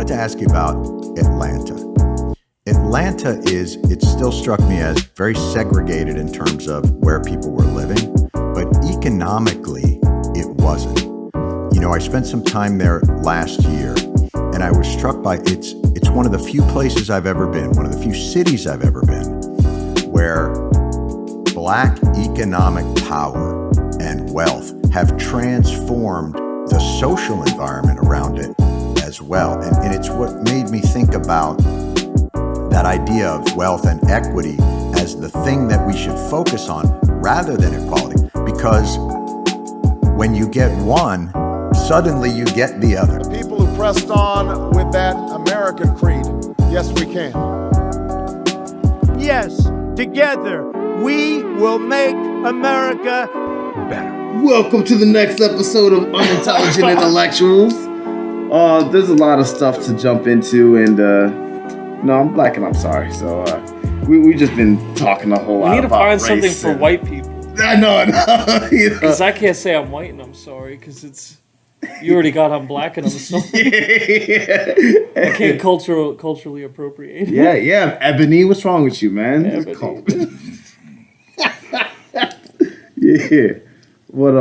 wanted to ask you about Atlanta. Atlanta it still struck me as very segregated in terms of where people were living, but economically, it wasn't. You know, I spent some time there last year, and I was struck by it's one of the few places I've ever been, one of the few cities I've ever been, where Black economic power and wealth have transformed the social environment around it as well. And it's what made me think about that idea of wealth and equity as the thing that we should focus on rather than equality. Because when you get one, suddenly you get the other. The people who pressed on with that American creed, yes, we can. Yes, together, we will make America better. Welcome to the next episode of Unintelligent Intellectuals. There's a lot of stuff to jump into, and no, I'm black and I'm sorry. So we just been talking a whole lot. We need to about find something race for white people. I know. Because I can't say I'm white and I'm sorry, because you already got I'm black and I'm sorry. Yeah. I can't culturally appropriate. Yeah. Ebony, what's wrong with you, man? Ebony. Yeah. But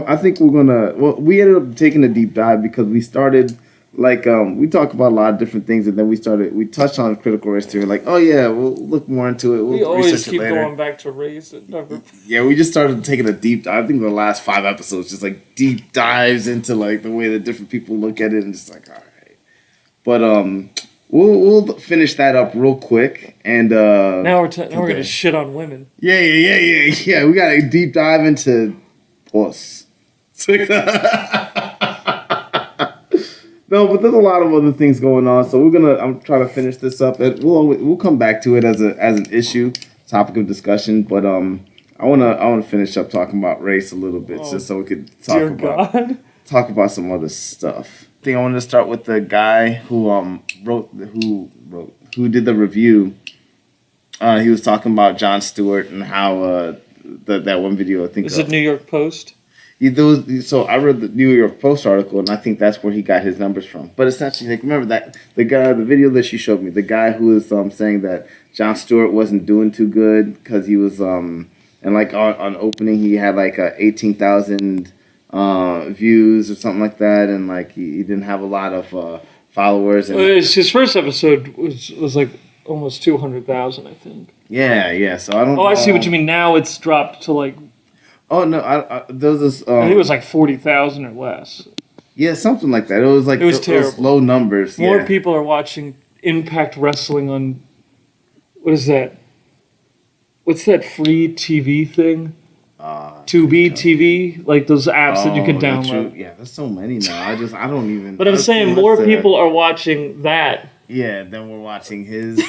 I think we're gonna. Well, we ended up taking a deep dive because we started we talked about a lot of different things, and then we touched on critical race theory. Like, oh yeah, we'll look more into it. We always keep going back to race. Yeah, we just started taking a deep dive. I think the last 5 episodes just like deep dives into like the way that different people look at it, and just like, all right. But we'll finish that up real quick, and now we're gonna shit on women. Yeah. We got a deep dive into puss. No, but there's a lot of other things going on, so I'm trying to finish this up, and we'll come back to it as an issue, topic of discussion. But I wanna finish up talking about race a little bit, just so we could talk about some other stuff. I think I wanted to start with the guy who did the review. He was talking about Jon Stewart and how that one video, I think. Is it New York Post? So I read the New York Post article, and I think that's where he got his numbers from. But essentially, like, remember that the video that she showed me, the guy who was saying that Jon Stewart wasn't doing too good because he was and like on opening he had like 18,000 views or something like that, and like he didn't have a lot of followers. And his first episode was like almost 200,000, I think. Yeah. So I don't. Oh, I see what you mean. Now it's dropped to like. Oh no! There was this. I think it was like 40,000 or less. Yeah, something like that. It was like terrible. Those low numbers. More people are watching Impact Wrestling on. What is that? What's that free TV thing? Tubi TV, like those apps that you can download. Yeah, there's so many now. I don't even. But I'm saying more people are watching that. Yeah, then we're watching his.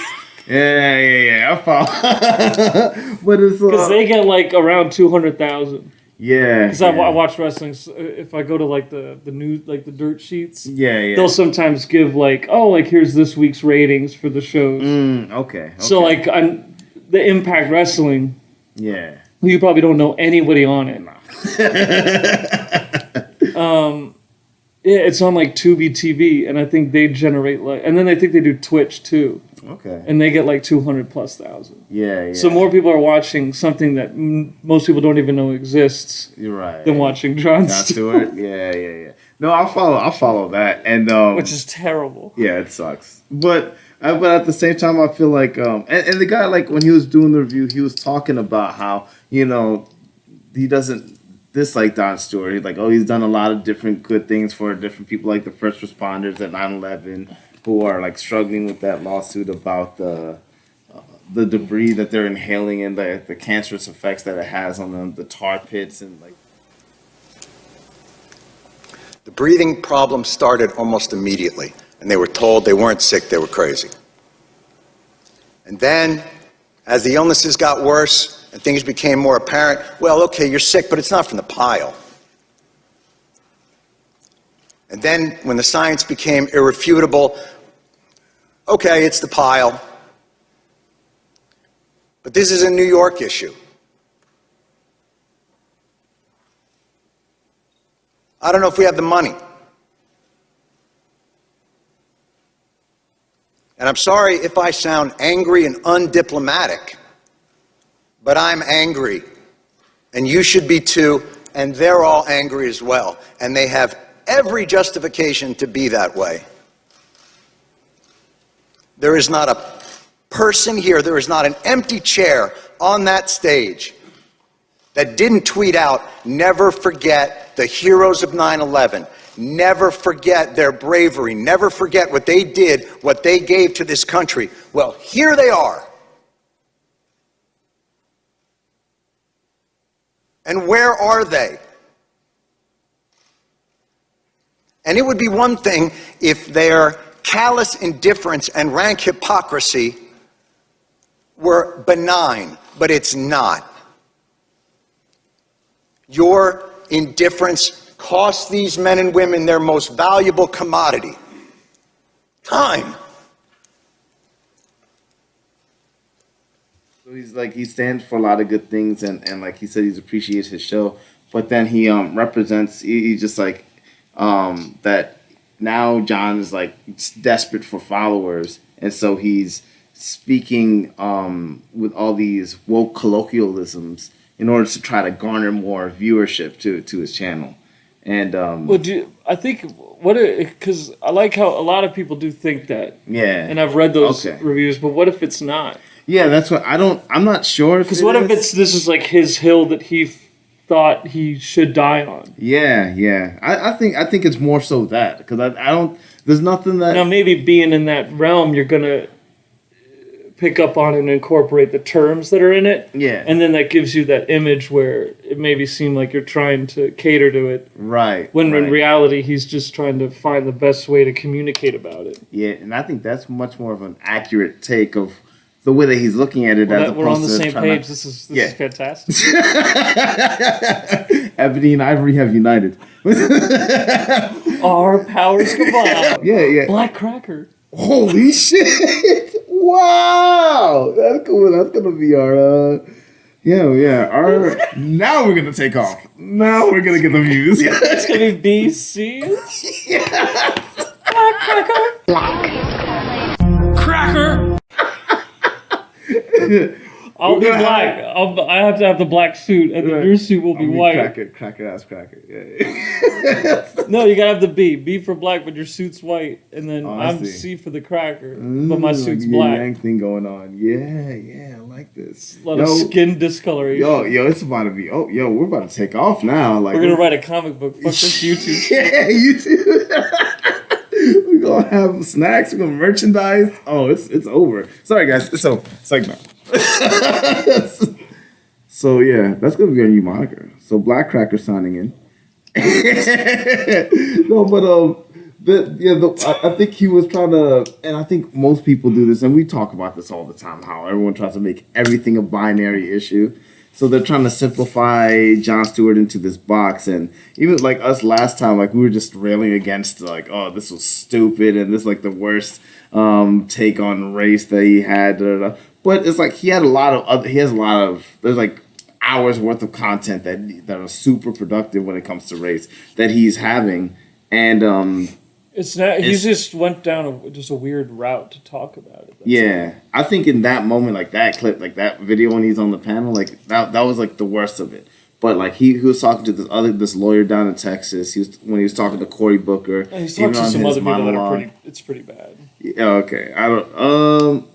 Yeah. I follow. But it's because they get like around 200,000. Yeah. Because I watch wrestling. So if I go to like the news, like the dirt sheets. Yeah. They'll sometimes give like, here's this week's ratings for the shows. Okay. So like the Impact Wrestling. Yeah. You probably don't know anybody on it. No. Yeah, it's on like Tubi TV, and I think they generate like, and then I think they do Twitch too. Okay. And they get like 200,000+. Yeah. So more people are watching something that most people don't even know exists. You're right. Than watching Jon Stewart. Yeah. No, I'll follow that, and which is terrible. Yeah, it sucks. But at the same time, I feel like and the guy, like, when he was doing the review, he was talking about how, you know, he doesn't dislike Jon Stewart. He's like, he's done a lot of different good things for different people, like the first responders at 9/11, who are like struggling with that lawsuit about the debris that they're inhaling and the cancerous effects that it has on them, the tar pits, and like. The breathing problem started almost immediately, and they were told they weren't sick, they were crazy. And then, as the illnesses got worse and things became more apparent, well, okay, you're sick, but it's not from the pile. And then, when the science became irrefutable, okay, it's the pile. But this is a New York issue. I don't know if we have the money. And I'm sorry if I sound angry and undiplomatic, but I'm angry. And you should be too, and they're all angry as well. And they have every justification to be that way. There is not a person here, there is not an empty chair on that stage that didn't tweet out, never forget the heroes of 9/11. Never forget their bravery. Never forget what they did, what they gave to this country. Well, here they are. And where are they? And it would be one thing if their callous indifference and rank hypocrisy were benign, but it's not. Your indifference cost these men and women their most valuable commodity, time. So he stands for a lot of good things, and like he said, he appreciates his show, but then he represents, he's just like, that now Jon is like desperate for followers, and so he's speaking with all these woke colloquialisms in order to try to garner more viewership to his channel. And I think because I like how a lot of people do think that. Yeah. And I've read those reviews, but what if it's not? Yeah, that's what I'm not sure. Because what if this is like his hill that he thought he should die on? Yeah. I think it's more so that, because I don't. There's nothing that. Now maybe being in that realm, you're gonna pick up on and incorporate the terms that are in it. Yeah. And then that gives you that image where it maybe seemed like you're trying to cater to it. Right. When in reality, he's just trying to find the best way to communicate about it. Yeah, and I think that's much more of an accurate take of the way that he's looking at it, as opposed to... We're on the same page. This is fantastic. Ebony and Ivory have united. Our powers combine. Yeah. Black Cracker. Holy shit! Wow, that's cool. That's gonna be our our. Now we're gonna take off. Now we're gonna get the views. It's gonna be BC. Yeah. Black Cracker. I'll be black. I have to have the black suit, and then your suit will be white. Cracker ass cracker. Yeah. No, you gotta have the B. B for black, but your suit's white, and then I'm C for the cracker, but my suit's black. Yang thing going on. Yeah, I like this. A lot of skin discoloration. Yo, it's about to be. We're about to take off now. Like we're gonna write a comic book. Fuck this YouTube. Yeah, YouTube. We're gonna have snacks. We're gonna merchandise. Oh, it's over. Sorry, guys. So it's like no. So yeah, that's gonna be our new moniker. So Black Cracker signing in. No, but I think he was trying to, and I think most people do this, and we talk about this all the time. How everyone tries to make everything a binary issue. So they're trying to simplify Jon Stewart into this box, and even like us last time, like we were just railing against like, oh, this was stupid, and this is like the worst take on race that he had. But it's like he has a lot of there's like hours worth of content that are super productive when it comes to race that he's having, and it's not. He just went down a weird route to talk about it. Yeah, I think in that moment, like that clip, like that video when he's on the panel, like that was like the worst of it. But like he was talking to this lawyer down in Texas. When he was talking to Cory Booker. And he's talking to some other people that are it's pretty bad. Yeah, okay, I don't.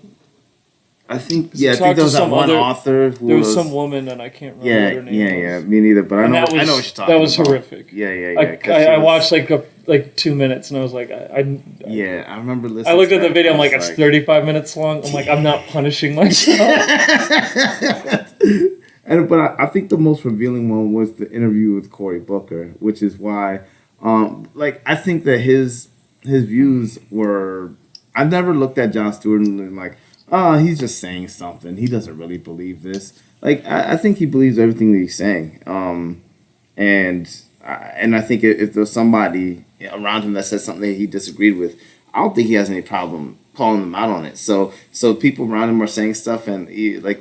I think there was that one author. There was some woman, and I can't remember what her name was. Yeah, me neither. But I know what you're talking about. That was horrific. Yeah. I watched like 2 minutes, and I was like, I remember listening. I looked at the video. I'm like, it's 35 minutes long. I'm like, I'm not punishing myself. But I think the most revealing one was the interview with Cory Booker, which is why, I think that his views were. I've never looked at Jon Stewart and like, oh, he's just saying something. He doesn't really believe this. Like, I think he believes everything that he's saying. And I think if there's somebody around him that says something that he disagreed with, I don't think he has any problem calling them out on it. So people around him are saying stuff, and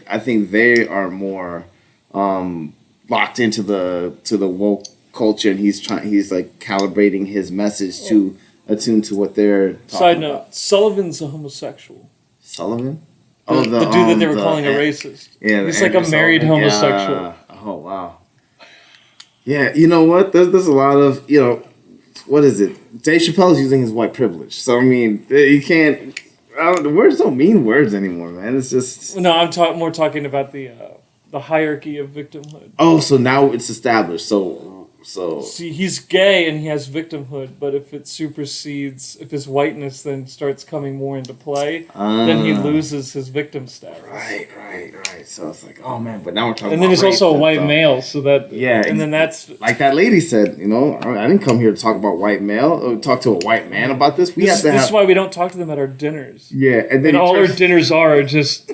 I think they are more locked into the woke culture, and he's like calibrating his message to attuned to what they're talking Side note: about. Sullivan's a homosexual. Sullivan? The dude that they were calling a racist. Yeah, he's like a married homosexual. Yeah. Oh wow. Yeah, you know what? There's a lot of, what is it? Dave Chappelle's using his white privilege. So I mean, you can't. The words don't mean words anymore, man. It's just. No, I'm more talking about the hierarchy of victimhood. Oh, so now it's established. So. See, he's gay and he has victimhood, but if it supersedes, if his whiteness then starts coming more into play, then he loses his victim status. Right. So it's like, oh man, but now we're talking. And then about he's also a race, white male, so that and then that's like that lady said. I didn't come here to talk about white male. Or talk to a white man about this. This is why we don't talk to them at our dinners. Yeah, and then all our dinners are just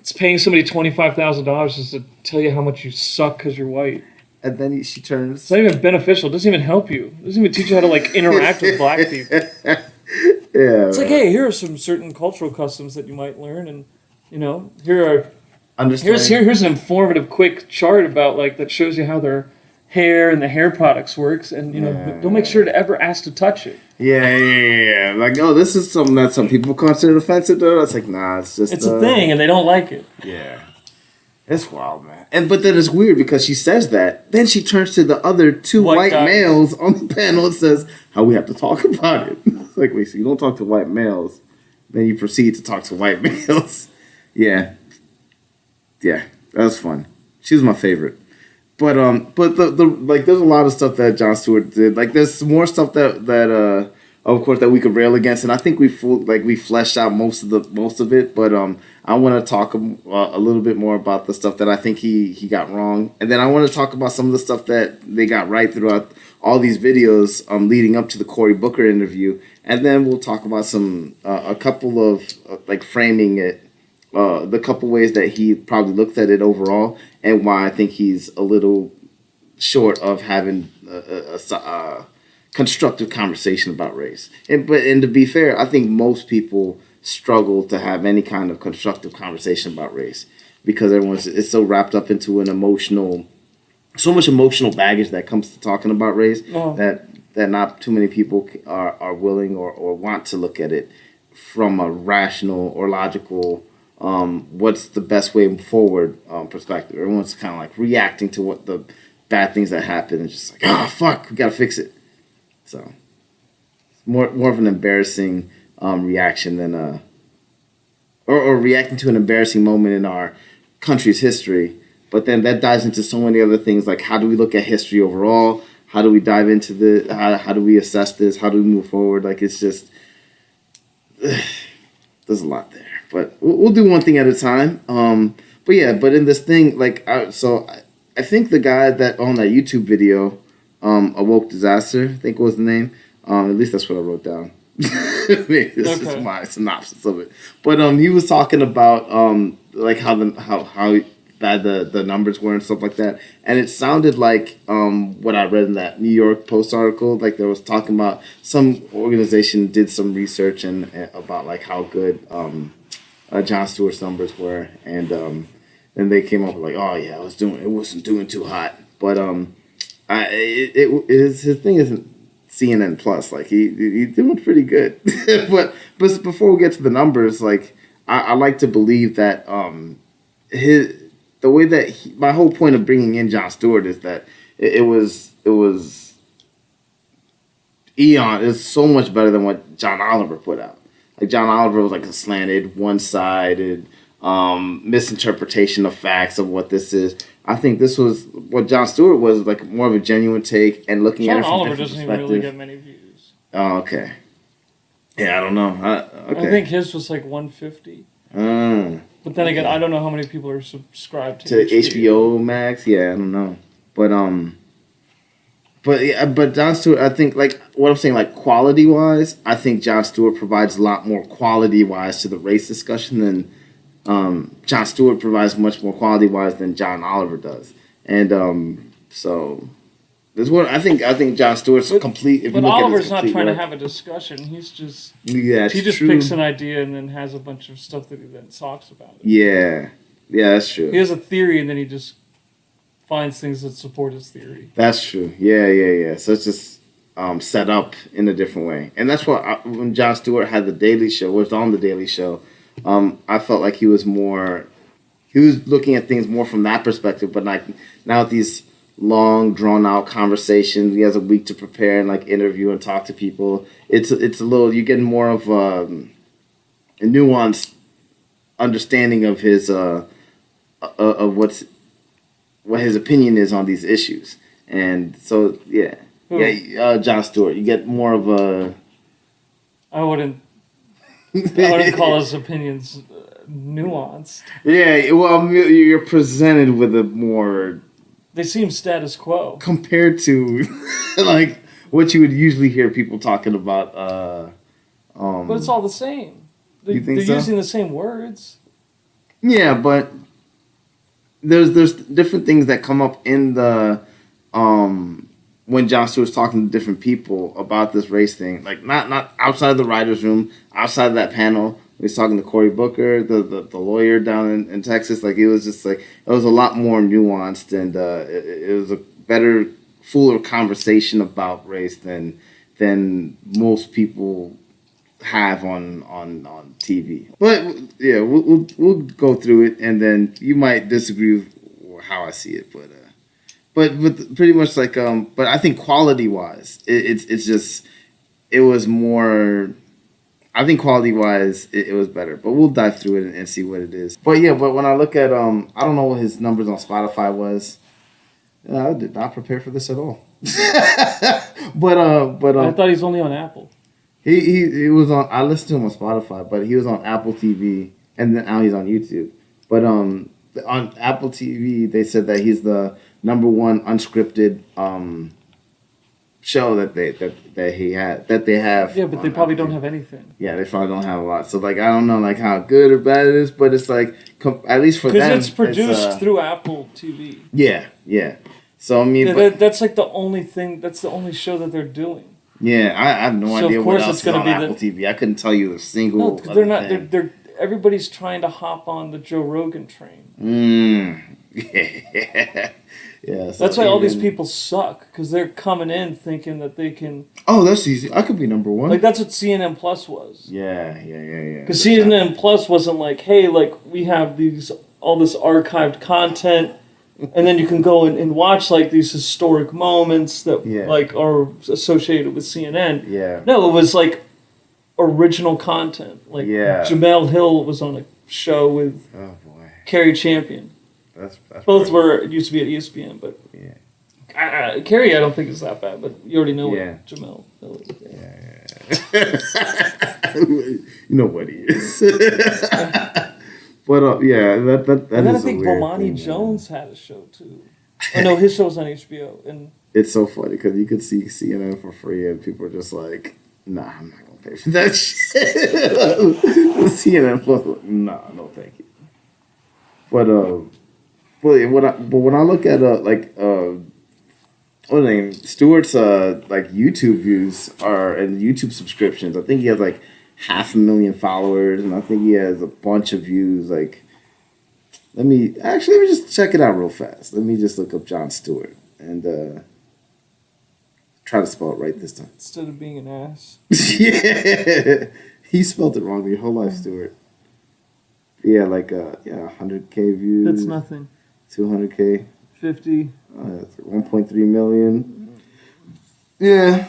it's paying somebody $25,000 just to tell you how much you suck because you're white. And then she turns. It's not even beneficial. It doesn't even help you. It doesn't even teach you how to interact with black people. Yeah, it's like, hey, here are some certain cultural customs that you might learn, and here's an informative, quick chart about that shows you how their hair and the hair products works, and don't make sure to ever ask to touch it. Yeah. Like, oh, this is something that some people consider offensive, though. It's like, nah, it's just it's a thing, and they don't like it. Yeah. It's wild, man. But then it's weird because she says that. Then she turns to the other two white males on the panel and says, how we have to talk about it. It's like, wait, so you don't talk to white males, then you proceed to talk to white males. Yeah, that was fun. She was my favorite. But there's a lot of stuff that Jon Stewart did. Like, there's more stuff that of course, that we could rail against, and I think we fleshed out most of it. But I want to talk a little bit more about the stuff that I think he got wrong, and then I want to talk about some of the stuff that they got right throughout all these videos leading up to the Cory Booker interview, and then we'll talk about a couple of framing it, the couple ways that he probably looked at it overall, and why I think he's a little short of having a constructive conversation about race. And to be fair, I think most people struggle to have any kind of constructive conversation about race because it's so wrapped up into so much emotional baggage that comes to talking about race that not too many people are willing or want to look at it from a rational or logical what's the best way forward perspective. Everyone's kind of reacting to what the bad things that happen and just fuck, we gotta fix it. So, more of an embarrassing reaction than or reacting to an embarrassing moment in our country's history. But then that dives into so many other things, like how do we look at history overall? How do we dive into how do we assess this? How do we move forward? It's just there's a lot there. But we'll do one thing at a time. But in this thing, I think the guy that on that YouTube video. A Woke Disaster, I think was the name. At least that's what I wrote down. This is my synopsis of it. But he was talking about how bad the numbers were and stuff like that. And it sounded like what I read in that New York Post article. Like they was talking about some organization did some research and about how good Jon Stewart's numbers were, and then they came up with it wasn't doing too hot, but his thing isn't CNN Plus. He's doing pretty good. but before we get to the numbers, I like to believe that the way that my whole point of bringing in Jon Stewart is that it was it's so much better than what John Oliver put out. John Oliver was a slanted, one-sided misinterpretation of facts of what this is. I think this was what Jon Stewart was more of a genuine take and looking at it from John Oliver different doesn't even really get many views. Oh, okay. Yeah, I don't know. Okay. I think his was 150. But then again, I don't know how many people are subscribed to HBO Max. Yeah, I don't know. But Jon Stewart, I think what I'm saying, quality wise, I think Jon Stewart provides a lot more quality wise to the race discussion than Jon Stewart provides much more quality wise than John Oliver does, and so there's one. I think Jon Stewart's complete. But Oliver's not trying to have a discussion. He's just picks an idea and then has a bunch of stuff that he then talks about it. Yeah, that's true. He has a theory and then he just finds things that support his theory. That's true. Yeah. So it's just set up in a different way. And that's why when Jon Stewart had the Daily Show, was on the Daily Show, I felt like he was looking at things more from that perspective. But like now with these long, drawn out conversations, he has a week to prepare and like interview and talk to people. It's a little, you get more of a nuanced understanding of his of what his opinion is on these issues. And so Jon Stewart, you get more of a. I wouldn't call his opinions nuanced. Yeah, well, you're presented with a more. They seem status quo compared to like what you would usually hear people talking about. But it's all the same. They're so? using the same words. Yeah, but there's different things that come up in the when Jon Stewart's talking to different people about this race thing, like not outside the writers' room, outside of that panel. He was talking to Cory Booker, the lawyer down in Texas. Like it was just like it was a lot more nuanced, and it was a better, fuller conversation about race than most people have on TV. But yeah, we'll go through it, and then you might disagree with how I see it, but pretty much like but I think quality wise, it's just it was more. I think quality wise, it was better, but we'll dive through it and see what it is. But yeah, but when I look at I don't know what his numbers on Spotify was. I did not prepare for this at all. but I thought he's only on Apple. He was on. I listened to him on Spotify, but he was on Apple TV, and then now he's on YouTube. But on Apple TV, they said that he's the #1 unscripted show that they have. Yeah, but they probably don't have anything. Yeah, they probably don't have a lot. So like I don't know like how good or bad it is, but it's like at least for them, because it's produced through Apple TV. Yeah. So I mean, that's like the only thing. That's the only show that they're doing. Yeah, I have no idea of what course else it's is going on to be Apple TV. I couldn't tell you a single. No, because they're not. They're everybody's trying to hop on the Joe Rogan train. Yeah. So that's why all these people suck, because they're coming in thinking that they can. Oh, that's easy. I could be #1. Like that's what CNN Plus was. Yeah. Because CNN Plus wasn't like, hey, like we have all this archived content, and then you can go and watch like these historic moments that like are associated with CNN. Yeah. No, it was like original content. Like Jamel Hill was on a show with Carrie Champion. That's both used to be at ESPN, but Carrie I don't think is that bad, but you already know what Jamel Hill is. You know what he is. But that and then is I think a weird Bomani thing, Jones had a show too. Oh no, his show's on HBO, and it's so funny because you could see CNN for free, and people are just like, "Nah, I'm not gonna pay for that shit." CNN Plus, nah, no, thank you. But when I look at what's name Stewart's like YouTube views and YouTube subscriptions, I think he has like 500,000 followers, and I think he has a bunch of views. Like, let me just check it out real fast. Let me just look up Jon Stewart and try to spell it right this time. Instead of being an ass. Yeah, he spelled it wrong your whole life, Stewart. Yeah, like 100K views. That's nothing. 200K. 50. That's 1.3 million. Yeah,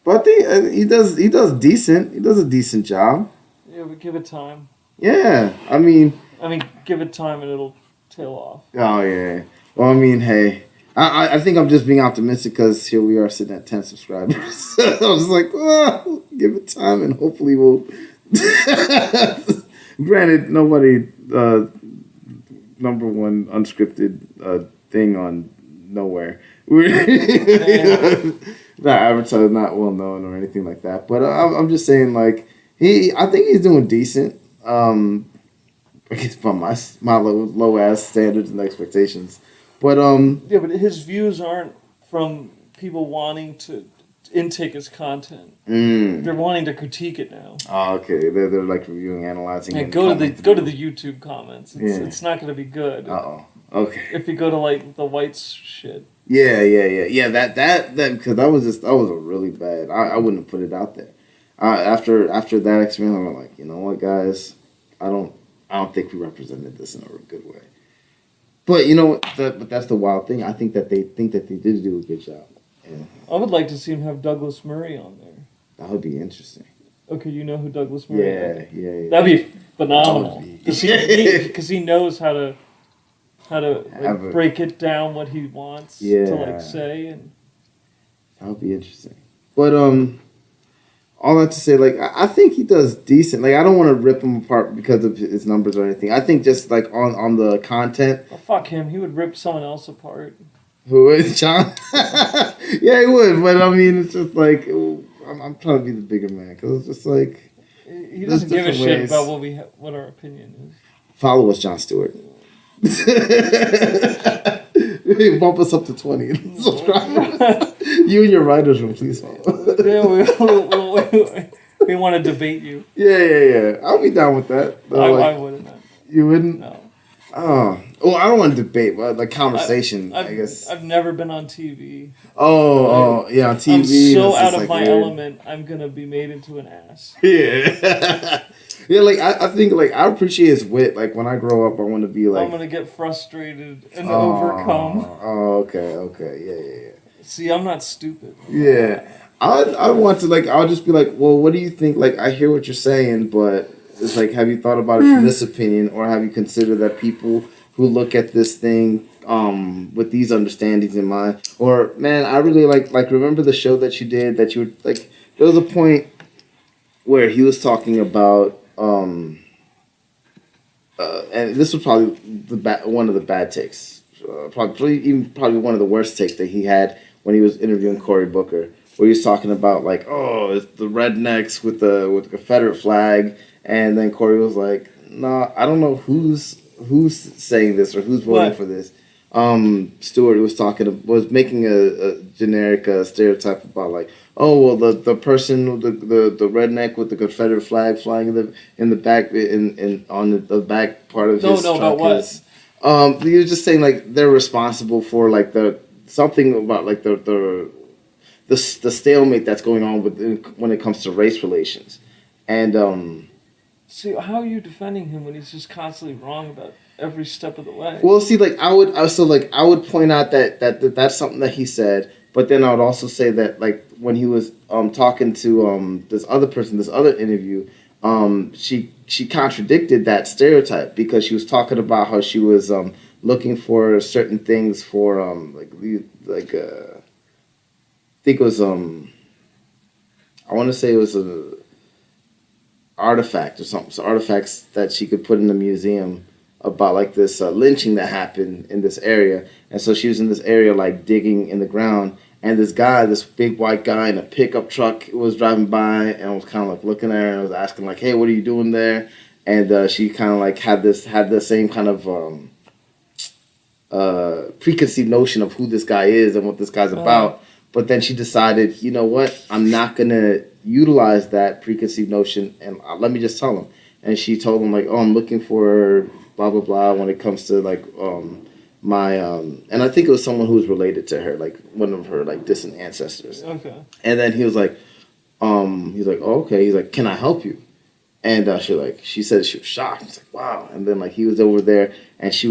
but I think he does decent. He does a decent job. Yeah, but give it time. Yeah, I mean, give it time and it'll tail off. Oh yeah. Well, I mean, hey, I think I'm just being optimistic because here we are sitting at 10 subscribers. I was like, well, give it time and hopefully we'll. Granted, nobody #1 unscripted thing on nowhere. Not advertised, not well known or anything like that. But I'm just saying, like I think he's doing decent. I guess by my low ass standards and expectations. But yeah, but his views aren't from people wanting to intake his content. They're wanting to critique it now. Oh, okay. They're like reviewing, analyzing. Yeah, go to the YouTube comments. It's not going to be good. Uh-oh. Okay. If you go to like the White's shit. Yeah. That because that was a really bad. I wouldn't have put it out there. After that experience, I'm like, you know what, guys, I don't think we represented this in a good way. But you know, but that's the wild thing. I think that they did do a good job. And I would like to see him have Douglas Murray on there. that would be interesting. Okay, you know who Douglas Murray is? Yeah. That'd be phenomenal. That would be- Because he knows how to break it down what he wants to Yeah. say, and That would be interesting. But all that to say, like I think he does decent. Like I don't want to rip him apart because of his numbers or anything. I think just like on the content. well, fuck him. He would rip someone else apart. Who is John? Yeah, he would. But I mean, it's just like I'm trying to be the bigger man because it's just like He There's doesn't give a different shit ways. about what our opinion is. follow us, Jon Stewart. Bump us up to 20 subscribers. You and your writers room, please follow. Yeah, we want to debate you. Yeah. I'll be down with that. I wouldn't. You wouldn't? No. Oh, well, I don't want to debate, but like conversation, I guess. I've never been on TV. Yeah, on TV. I'm so it's just, out of like, my weird. element. I'm gonna be made into an ass. Yeah. Yeah, like I think like I appreciate his wit. Like when I grow up, I want to be like. I'm gonna get frustrated and overcome. Oh, okay, See, I'm not stupid. yeah. I want to like. I'll just be like, well, what do you think? Like, I hear what you're saying, but it's like, have you thought about it from this opinion, or have you considered that people who look at this thing with these understandings in mind? Or man, I really like remember the show that you did that you were like. There was a point where he was talking about. And this was probably one of the bad takes, probably one of the worst takes that he had when he was interviewing Cory Booker, where he was talking about like, oh, it's the rednecks with the Confederate flag, and then Cory was like, nah, I don't know who's saying this or who's voting for this. Stewart was making a generic stereotype about like, oh well, the person the redneck with the Confederate flag flying in the back in on the back part of his truck about what? is, he was just saying like they're responsible for like something about like the stalemate that's going on when it comes to race relations, and See, how are you defending him when he's just constantly wrong about every step of the way? well, see, like I would point out that that's something that he said, but then I would also say that like when he was talking to this other person, this other interview, she contradicted that stereotype because she was talking about how she was looking for certain things for I think it was I want to say it was a artifact or something, so artifacts that she could put in the museum about like this lynching that happened in this area. And so she was in this area like digging in the ground, and this big white guy in a pickup truck was driving by and was kind of like looking at her and was asking like, hey, what are you doing there? And she kind of like had the same kind of preconceived notion of who this guy is and what this guy's about. But then she decided, you know what, I'm not going to utilize that preconceived notion, and let me just tell him. And she told him, like, oh, I'm looking for blah, blah, blah when it comes to, like, my, and I think it was someone who was related to her, like, one of her, like, distant ancestors. Okay. And then he was like, oh, okay. He's like, can I help you? And she said she was shocked. She's like, wow. And then, like, he was over there, and he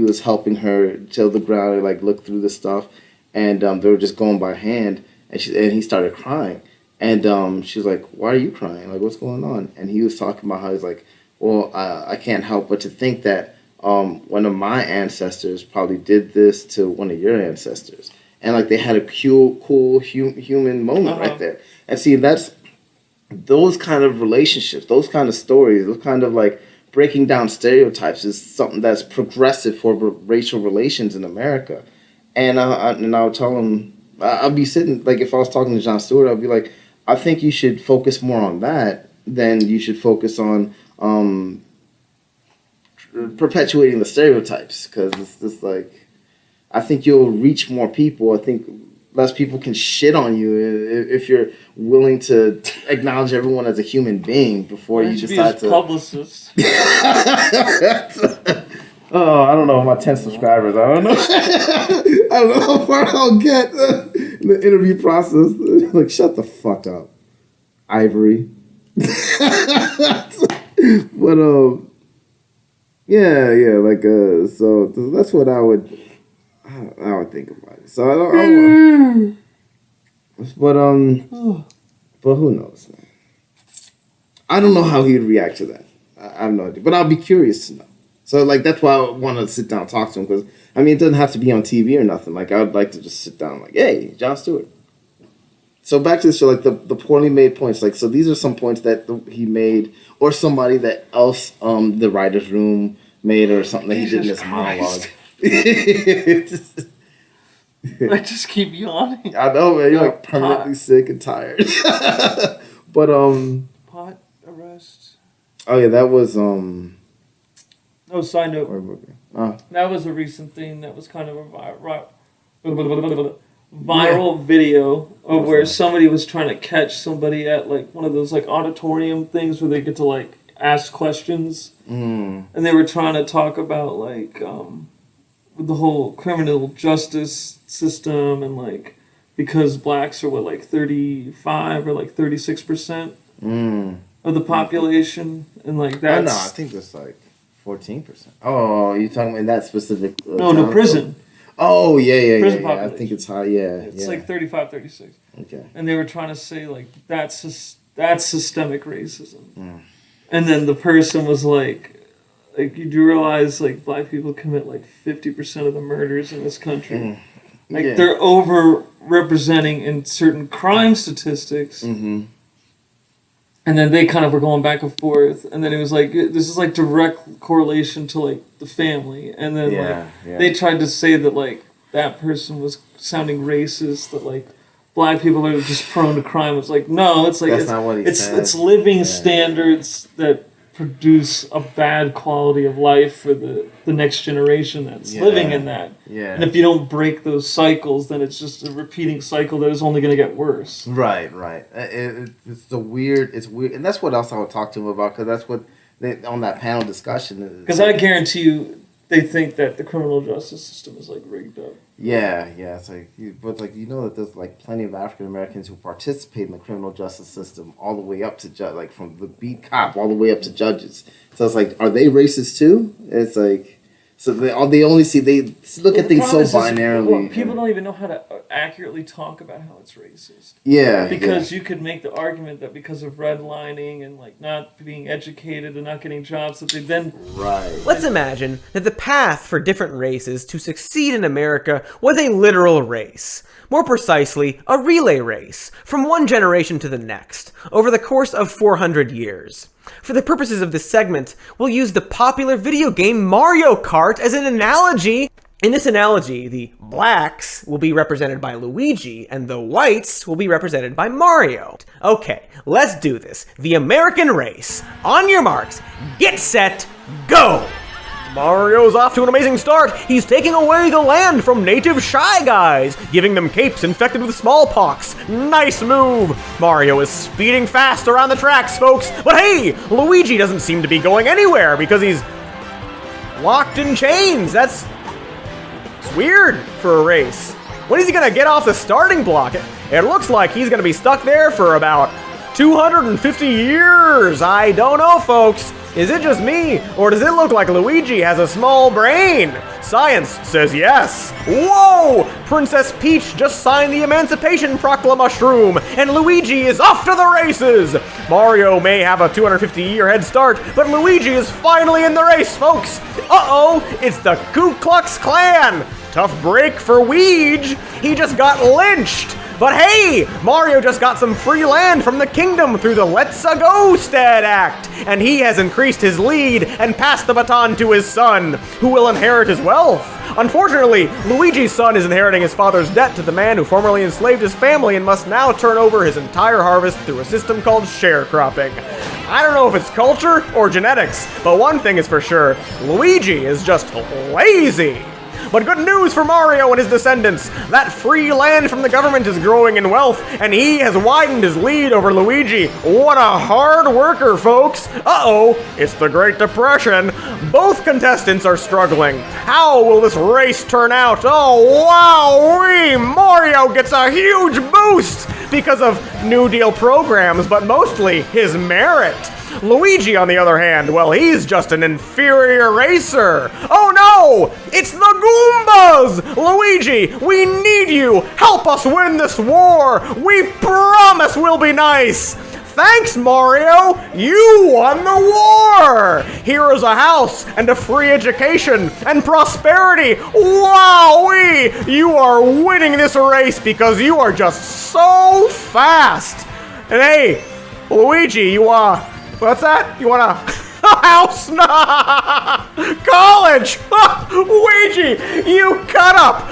was helping her till the ground and, like, look through the stuff. And they were just going by hand, and he started crying. And she was like, why are you crying? Like, what's going on? And he was talking about how he's like, well, I can't help but to think that one of my ancestors probably did this to one of your ancestors. And, like, they had a cool human moment right there. And see, that's those kind of relationships, those kind of stories, those kind of, like, breaking down stereotypes is something that's progressive for racial relations in America. And I would tell him, I'd be sitting, like, if I was talking to Jon Stewart, I'd be like, I think you should focus more on that than you should focus on perpetuating the stereotypes. Because it's just like, I think you'll reach more people. I think less people can shit on you if you're willing to acknowledge everyone as a human being before you decide to. Publicist. Oh, I don't know. My 10 subscribers. I don't know. don't know how far I'll get in the interview process. Like, shut the fuck up, Ivory. But yeah, like so that's what I would think about it. So I don't but who knows, man? I don't know how he'd react to that. I have no idea, but I'll be curious to know. So like that's why I want to sit down and talk to him, because I mean it doesn't have to be on TV or nothing. Like I would like to just sit down, like, hey, Jon Stewart. So back to the show, like the poorly made points. Like, so these are some points that he made, or somebody that else the writer's room made, or something that he did in his monologue. I just keep yawning. I know, man. You're like permanently sick and tired. But pot arrest. Oh yeah, that was No, side note. That was a recent thing. That was kind of a viral video of where somebody was trying to catch somebody at like one of those like auditorium things where they get to like ask questions, and they were trying to talk about like the whole criminal justice system, and like because blacks are like 35 or like 36% of the population, and like that's no, I think it's like 14%. Oh, you talking about in that specific? No, prison. Oh yeah. Prison Yeah. population. I think it's high. Yeah, It's like 35, 36. Okay. And they were trying to say like that's systemic racism. And then the person was like you do realize like black people commit like 50% of the murders in this country. Like they're overrepresenting in certain crime statistics. And then they kind of were going back and forth, and then it was like this is like direct correlation to like the family, and then they tried to say that like that person was sounding racist, that like black people are just prone to crime. It's like no, it's like that's not what he said. It's living standards that produce a bad quality of life for the next generation that's living in that. And if you don't break those cycles, then it's just a repeating cycle that is only going to get worse. Right. It's weird, and that's what else I would talk to him about, because that's what on that panel discussion. Because I guarantee you, they think that the criminal justice system is like rigged up. Yeah. It's like, but like that there's like plenty of African Americans who participate in the criminal justice system, all the way up to like from the beat cop all the way up to judges. So it's like, are they racist too? It's like. So they only see, they look at things so binarily. People don't even know how to accurately talk about how it's racist. Yeah. Because you could make the argument that because of redlining and like not being educated and not getting jobs, that they then... Right. Let's imagine that the path for different races to succeed in America was a literal race. More precisely, a relay race, from one generation to the next, over the course of 400 years. For the purposes of this segment, we'll use the popular video game Mario Kart as an analogy. In this analogy, the blacks will be represented by Luigi, and the whites will be represented by Mario. Okay, let's do this. The American race. On your marks, get set, go! Mario's off to an amazing start. He's taking away the land from native Shy Guys, giving them capes infected with smallpox. Nice move. Mario is speeding fast around the tracks, folks. But hey, Luigi doesn't seem to be going anywhere because he's locked in chains. It's weird for a race. When is he gonna get off the starting block? It looks like he's gonna be stuck there for about 250 years. I don't know, folks. Is it just me, or does it look like Luigi has a small brain? Science says yes. Whoa! Princess Peach just signed the Emancipation Proclamation, and Luigi is off to the races! Mario may have a 250-year head start, but Luigi is finally in the race, folks! Uh-oh! It's the Ku Klux Klan! Tough break for Weege! He just got lynched! But hey, Mario just got some free land from the kingdom through the Let's-A-Go-Stead Act, and he has increased his lead and passed the baton to his son, who will inherit his wealth. Unfortunately, Luigi's son is inheriting his father's debt to the man who formerly enslaved his family and must now turn over his entire harvest through a system called sharecropping. I don't know if it's culture or genetics, but one thing is for sure, Luigi is just lazy. But good news for Mario and his descendants. That free land from the government is growing in wealth, and he has widened his lead over Luigi. What a hard worker, folks. Uh-oh, it's the Great Depression. Both contestants are struggling. How will this race turn out? Oh, wow-wee! Mario gets a huge boost because of New Deal programs, but mostly his merit. Luigi, on the other hand, well, he's just an inferior racer. Oh no! It's the Goombas! Luigi, we need you! Help us win this war! We promise we'll be nice! Thanks, Mario! You won the war! Here is a house and a free education and prosperity! Wowee! You are winning this race because you are just so fast! And hey, Luigi, what's that? You want a house? College! Luigi, you cut up!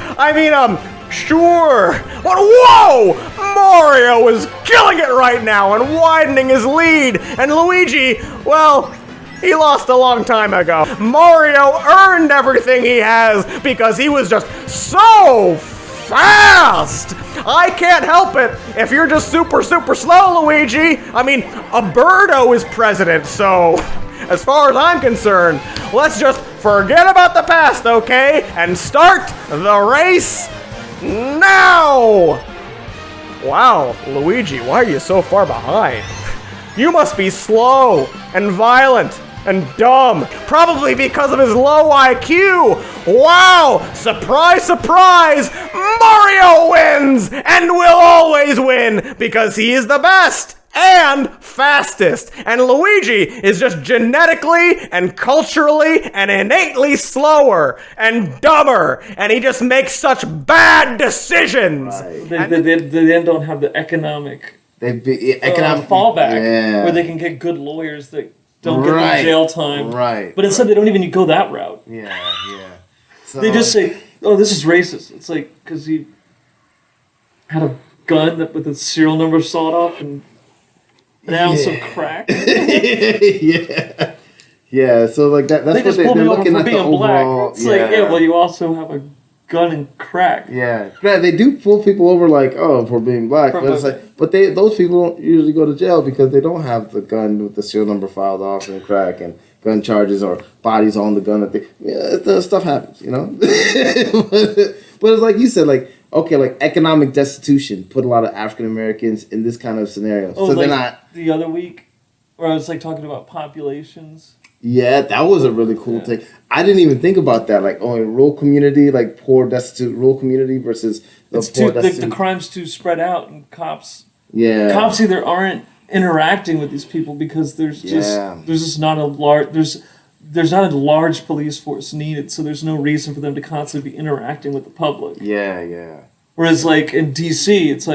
Sure. But whoa! Mario is killing it right now and widening his lead. And Luigi, well, he lost a long time ago. Mario earned everything he has because he was just so fast! I can't help it if you're just super slow, Luigi. Alberto is president, so as far as I'm concerned, let's just forget about the past, okay? And start the race now! Wow, Luigi, why are you so far behind? You must be slow and violent and dumb, probably because of his low IQ. Wow, surprise, surprise, Mario wins and will always win because he is the best and fastest. And Luigi is just genetically and culturally and innately slower and dumber, and he just makes such bad decisions. Right. They then don't have the economic fallback where they can get good lawyers that don't get the jail time. Right. But instead, they don't even go that route. Yeah. So, they just say, "Oh, this is racist." It's like because he had a gun with a serial number sawed off and an ounce of crack. Yeah. So like that's they just what pulled they're me over looking for at the being overall. black. It's like, well, you also have a gun and crack. Yeah, they do pull people over for being black, but it's like, those people don't usually go to jail because they don't have the gun with the serial number filed off and crack and gun charges or bodies on the gun. That stuff happens, you know. But it's like you said, economic destitution put a lot of African Americans in this kind of scenario. Oh, so they're not. The other week, where I was talking about populations. Yeah, that was a really cool thing. I didn't even think about that. In rural community, poor, destitute rural community versus the crime's too spread out, and cops either aren't interacting with these people because there's not a large police force needed, so there's no reason for them to constantly be interacting with the public. Yeah. Whereas in DC, it's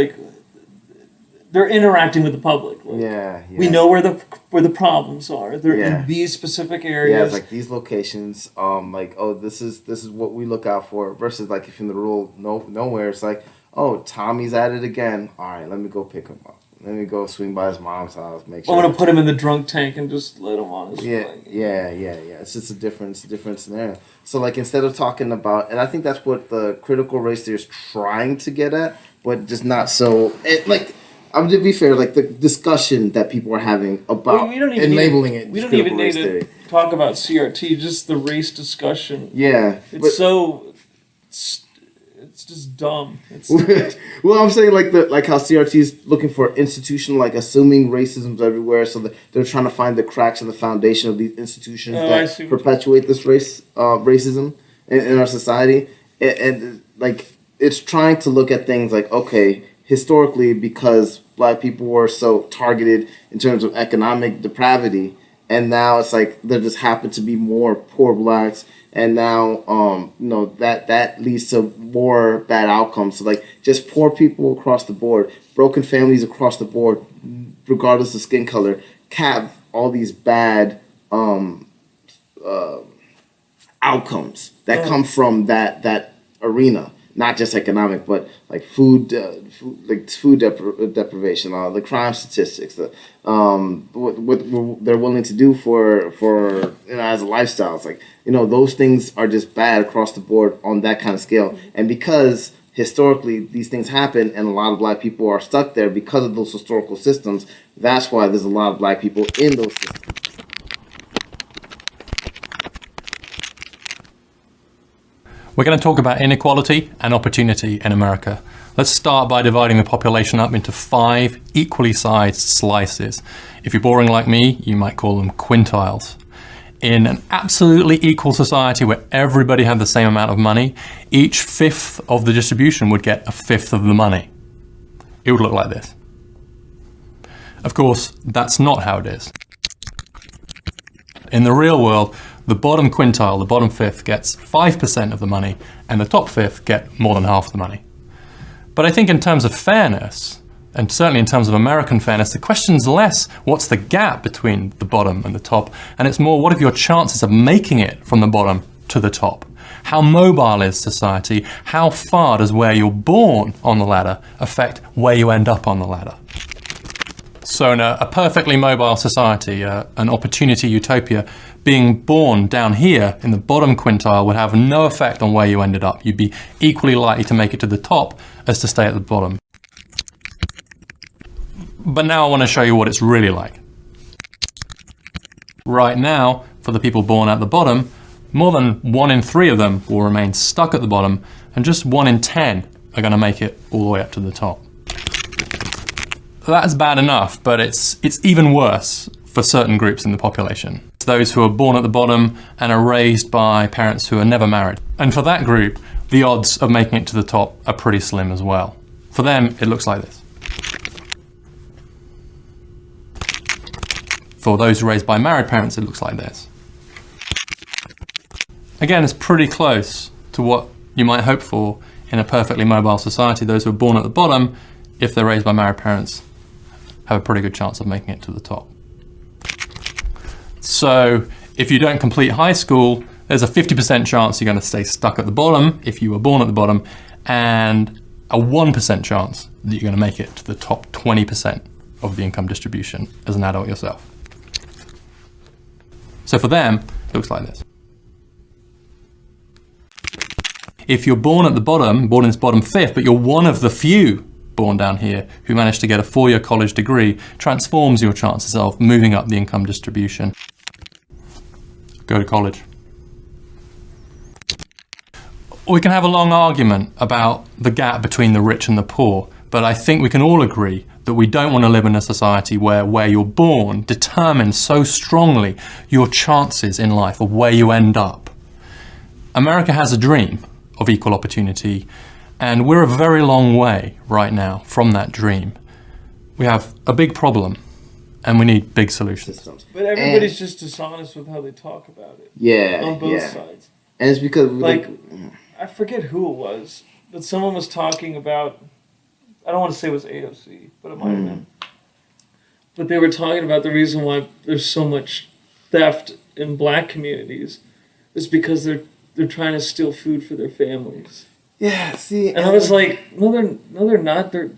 they're interacting with the public. We know where the problems are. They're in these specific areas. Yeah, it's these locations. This is what we look out for. Versus if you're in the rural nowhere, it's Tommy's at it again. All right, let me go pick him up. Let me go swing by his mom's house. Make sure. I want to put him in the drunk tank and just let him on his way. Yeah. It's just a different scenario. So instead of talking about, and I think that's what the critical race theory is trying to get at, but just not so. I'm to be fair, the discussion that people are having about labeling it. We don't even need to talk about CRT, just the race discussion. Yeah. It's just dumb. Well, I'm saying how CRT is looking for institutional, assuming racism's everywhere, so that they're trying to find the cracks in the foundation of these institutions that perpetuate this racism in our society, and it's trying to look at things historically, because black people were so targeted in terms of economic depravity, and now it's there just happen to be more poor blacks, and now that leads to more bad outcomes. So just poor people across the board, broken families across the board, regardless of skin color, have all these bad outcomes that come from that arena. not just economic, but like food deprivation, the crime statistics, what they're willing to do for as a lifestyle. It's like, those things are just bad across the board on that kind of scale. And because historically these things happen and a lot of black people are stuck there because of those historical systems, that's why there's a lot of black people in those systems. We're going to talk about inequality and opportunity in America. Let's start by dividing the population up into 5 equally sized slices. If you're boring like me, you might call them quintiles. In an absolutely equal society where everybody had the same amount of money, each fifth of the distribution would get a fifth of the money. It would look like this. Of course, that's not how it is. In the real world, the bottom quintile, the bottom fifth, gets 5% of the money, and the top fifth get more than half the money. But I think in terms of fairness, and certainly in terms of American fairness, the question's less what's the gap between the bottom and the top, and it's more what are your chances of making it from the bottom to the top? How mobile is society? How far does where you're born on the ladder affect where you end up on the ladder? So in a perfectly mobile society, an opportunity utopia, being born down here in the bottom quintile would have no effect on where you ended up. You'd be equally likely to make it to the top as to stay at the bottom. But now I want to show you what it's really like. Right now, for the people born at the bottom, more than 1 in 3 of them will remain stuck at the bottom, and just 1 in 10 are going to make it all the way up to the top. That's bad enough, but it's even worse for certain groups in the population. It's those who are born at the bottom and are raised by parents who are never married. And for that group, the odds of making it to the top are pretty slim as well. For them, it looks like this. For those raised by married parents, it looks like this. Again, it's pretty close to what you might hope for in a perfectly mobile society. Those who are born at the bottom, if they're raised by married parents, have a pretty good chance of making it to the top. So if you don't complete high school, there's a 50% chance you're going to stay stuck at the bottom if you were born at the bottom, and a 1% chance that you're going to make it to the top 20% of the income distribution as an adult yourself. So for them, it looks like this. If you're born at the bottom, born in this bottom fifth, but you're one of the few born down here who managed to get a 4-year college degree, transforms your chances of moving up the income distribution. Go to college. We can have a long argument about the gap between the rich and the poor, but I think we can all agree that we don't want to live in a society where you're born determines so strongly your chances in life of where you end up. America has a dream of equal opportunity, and we're a very long way right now from that dream. We have a big problem, and we need big solutions. But everybody's just dishonest with how they talk about it. Yeah, on both sides. And it's because I forget who it was, but someone was talking about, I don't want to say it was AOC, but it might have been. But they were talking about the reason why there's so much theft in black communities is because they're trying to steal food for their families. Yeah, see, and I was like, no, they're not. They're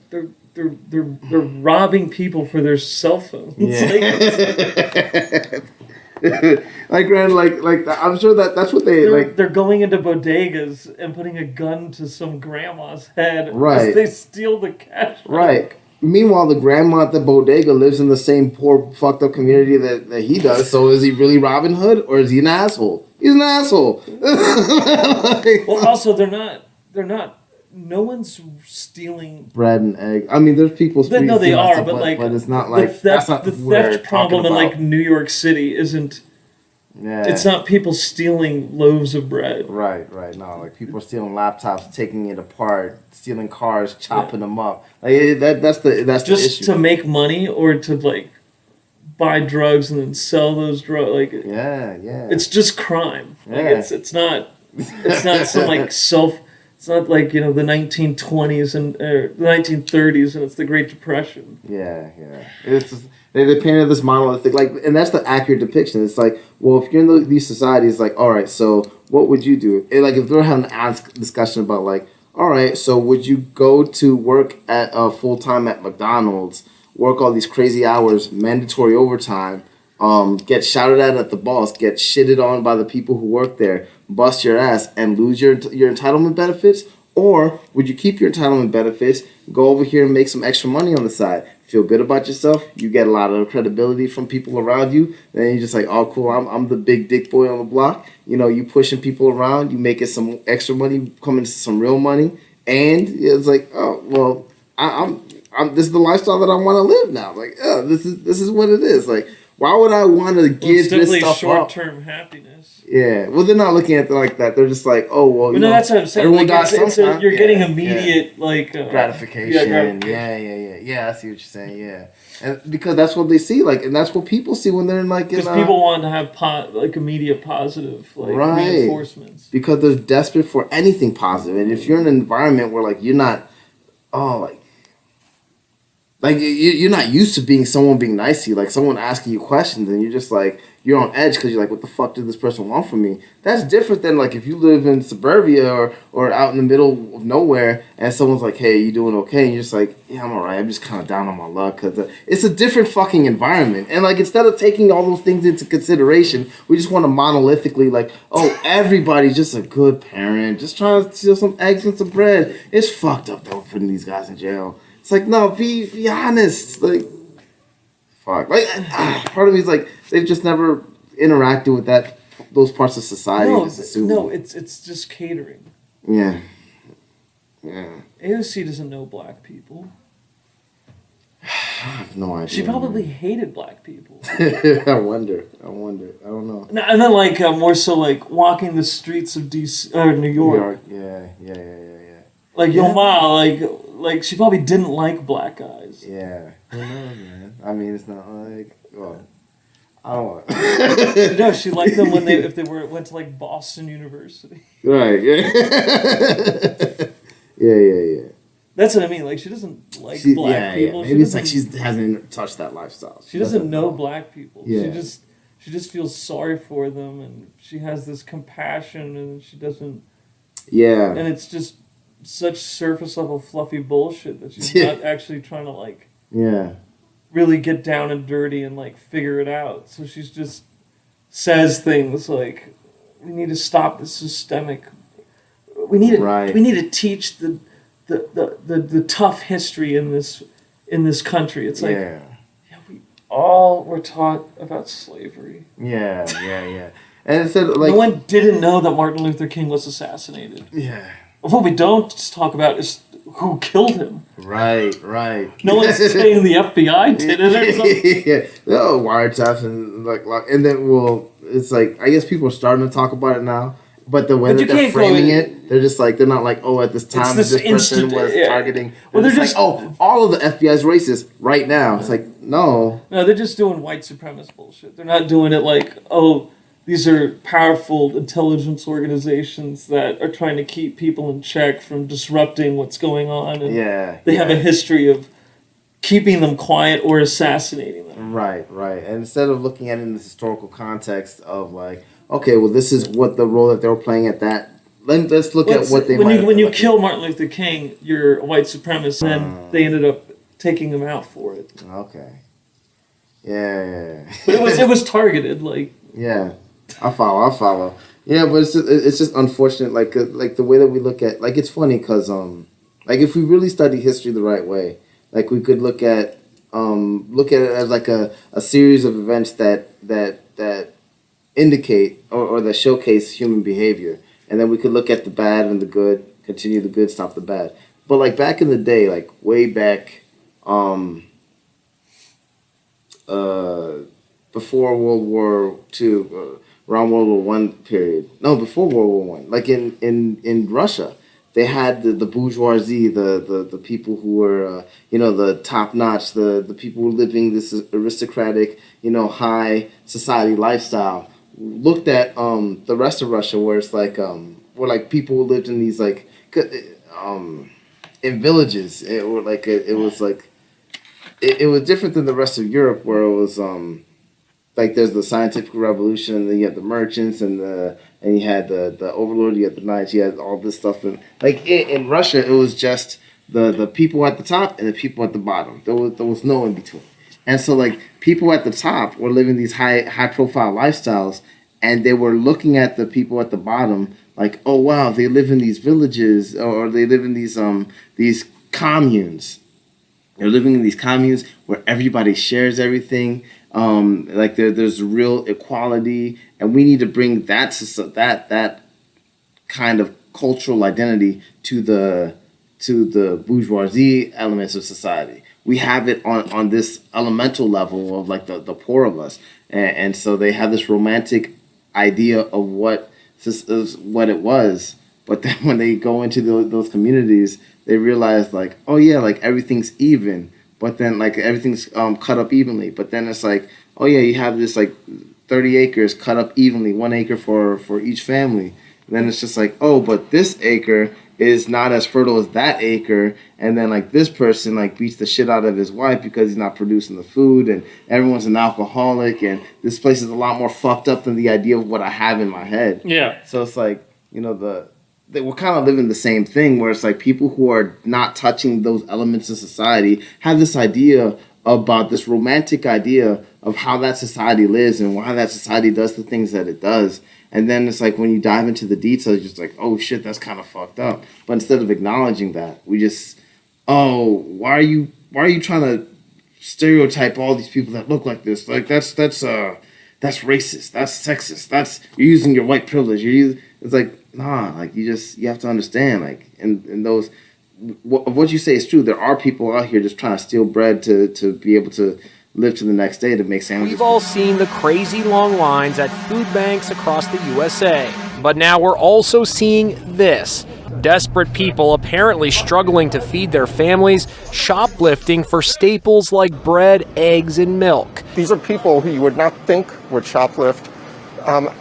robbing people for their cell phones. Yeah. Like I'm sure that's what they're going into bodegas and putting a gun to some grandma's head. Right. As they steal the cash. Right. Meanwhile, the grandma at the bodega lives in the same poor, fucked up community that he does. So is he really Robin Hood or is he an asshole? He's an asshole. Well, also they're not. No one's stealing bread and egg. I mean, there's people. No, they are, but it's not like the theft problem in like New York City isn't. Yeah. It's not people stealing loaves of bread. Right. No, like people are stealing laptops, taking it apart, stealing cars, chopping them up. Like that's the just issue. To make money or to like buy drugs and then sell those drugs. Like yeah. It's just crime. Like it's not some like self. It's not like, the 1920s and the 1930s and it's the Great Depression. Yeah. It's just, they painted this monolithic, and that's the accurate depiction. It's like, well, if you're in these societies, like, all right, so what would you do? If they're having an honest discussion about, like, all right, so would you go to work at full time at McDonald's, work all these crazy hours, mandatory overtime, get shouted at the boss, get shitted on by the people who work there, bust your ass, and lose your entitlement benefits? Or would you keep your entitlement benefits, go over here and make some extra money on the side, feel good about yourself, you get a lot of credibility from people around you, then you're just like, oh, cool, I'm the big dick boy on the block. You know, you pushing people around, you making some extra money, coming to some real money, and it's like, oh, well, I'm this is the lifestyle that I want to live now. Like, oh, this is what it is. Like, why would I want to give this stuff short-term happiness. Yeah, well, they're not looking at it like that. They're just like, oh, well, no, that's what I'm saying. Everyone like, got you're getting immediate gratification. Yeah. I see what you're saying. Yeah, and because that's what they see, like, and that's what people see when they're in like. Because people want to have immediate positive reinforcements. Because they're desperate for anything positive, and if you're in an environment where like you're not, like you're not used to being someone being nice to you, like someone asking you questions, and you're just like you're on edge because you're like, what the fuck did this person want from me? That's different than like if you live in suburbia or out in the middle of nowhere, and someone's like, hey, you doing okay? And you're just like, yeah, I'm alright. I'm just kind of down on my luck because it's a different fucking environment. And like instead of taking all those things into consideration, we just want to monolithically like, oh, everybody's just a good parent, just trying to steal some eggs and some bread. It's fucked up though putting these guys in jail. It's like, no, be honest. Like, fuck. Like, part of me is like, they've just never interacted with those parts of society. No, it's just catering. Yeah. AOC doesn't know black people. I have no idea. She probably hated black people. I wonder. I don't know. No, and then like more so like walking the streets of DC or New York. Yeah. Like your ma, like she probably didn't like black guys. Yeah. Who knows, man? I mean, it's not like, well, I don't want. No, she liked them when if they went to like Boston University. Right. Yeah. That's what I mean. Like she doesn't like black people. Yeah. Maybe it's like she hasn't touched that lifestyle. She doesn't know black people. Yeah. She just feels sorry for them, and she has this compassion, and she doesn't. Yeah. And it's just such surface level fluffy bullshit that she's not actually trying to like. Yeah. Really get down and dirty and like figure it out. So she's just says things like, "We need to stop the systemic. We need to teach the tough history in this country." It's like, we all were taught about slavery. Yeah. And instead, like, no one didn't know that Martin Luther King was assassinated. Yeah. What we don't talk about is who killed him. Right. No one's saying the FBI did it or something. Yeah. No, wiretaps and like, and then it's like I guess people are starting to talk about it now. But the way that they're framing it, they're just like, they're not like, oh, at this time this person was targeting. Well, they're just like, oh, all of the FBI's racist right now. It's like, no. No, they're just doing white supremacist bullshit. They're not doing it like, oh, these are powerful intelligence organizations that are trying to keep people in check from disrupting what's going on. And they have a history of keeping them quiet or assassinating them. Right. And instead of looking at it in this historical context of like, okay, well, this is what the role that they were playing at that. Let's look at what they when you kill Martin Luther King, you're a white supremacist, and then they ended up taking him out for it. Okay. Yeah. But it was targeted, like. Yeah. I follow. Yeah, but it's just unfortunate, like the way that we look at, like, it's funny because like if we really study history the right way, like we could look at it as like a series of events that indicate or that showcase human behavior, and then we could look at the bad and the good, continue the good, stop the bad. But like back in the day, like way back, before World War II. Around World War One period. No, before World War One. Like in Russia, they had the bourgeoisie, the people who were the top notch, the people who were living this aristocratic, high society lifestyle. Looked at the rest of Russia, where it's like where like people who lived in these like in villages. It was different than the rest of Europe, where it was like there's the scientific revolution, and then you have the merchants, and you had the overlord, you had the knights, you had all this stuff. And like in Russia, it was just the people at the top and the people at the bottom. There was no in between. And so like people at the top were living these high profile lifestyles, and they were looking at the people at the bottom like, oh wow, they live in these villages, or they live in these communes. They're living in these communes where everybody shares everything. Like there's real equality, and we need to bring that kind of cultural identity to the bourgeoisie elements of society. We have it on this elemental level of like the poor of us, and so they have this romantic idea of what it was. But then when they go into those communities, they realize like, oh yeah, like everything's even. But then like everything's cut up evenly. But then it's like, oh yeah, you have this like 30 acres cut up evenly, 1 acre for each family. And then it's just like, oh, but this acre is not as fertile as that acre, and then like this person like beats the shit out of his wife because he's not producing the food, and everyone's an alcoholic, and this place is a lot more fucked up than the idea of what I have in my head. Yeah. So it's like, you know, we're kind of living the same thing, where it's like people who are not touching those elements of society have this idea about this romantic idea of how that society lives and why that society does the things that it does. And then it's like when you dive into the details, you're just like, oh shit, that's kind of fucked up. But instead of acknowledging that, we just, oh, why are you trying to stereotype all these people that look like this? Like that's racist, that's sexist, you're using your white privilege. It's like, nah, like you have to understand, like, and those, what you say is true. There are people out here just trying to steal bread to be able to live to the next day, to make sandwiches. We've all seen the crazy long lines at food banks across the USA. But now we're also seeing this. Desperate people apparently struggling to feed their families, shoplifting for staples like bread, eggs, and milk. These are people who you would not think would shoplift.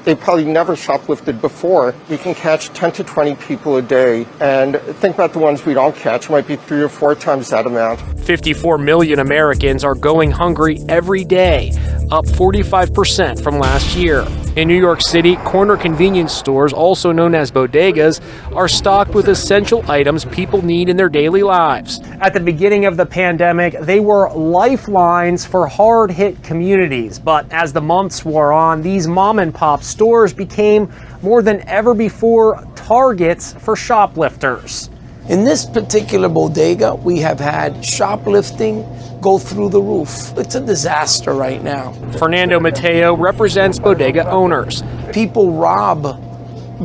They probably never shoplifted before. We can catch 10 to 20 people a day, and think about the ones we don't catch. It might be 3 or 4 times that amount. 54 million Americans are going hungry every day, up 45% from last year. In New York City, corner convenience stores, also known as bodegas, are stocked with essential items people need in their daily lives. At the beginning of the pandemic, they were lifelines for hard-hit communities. But as the months wore on, these mom-and-pop stores became, more than ever before, targets for shoplifters. In this particular bodega, we have had shoplifting go through the roof. It's a disaster right now. Fernando Mateo represents bodega owners. People rob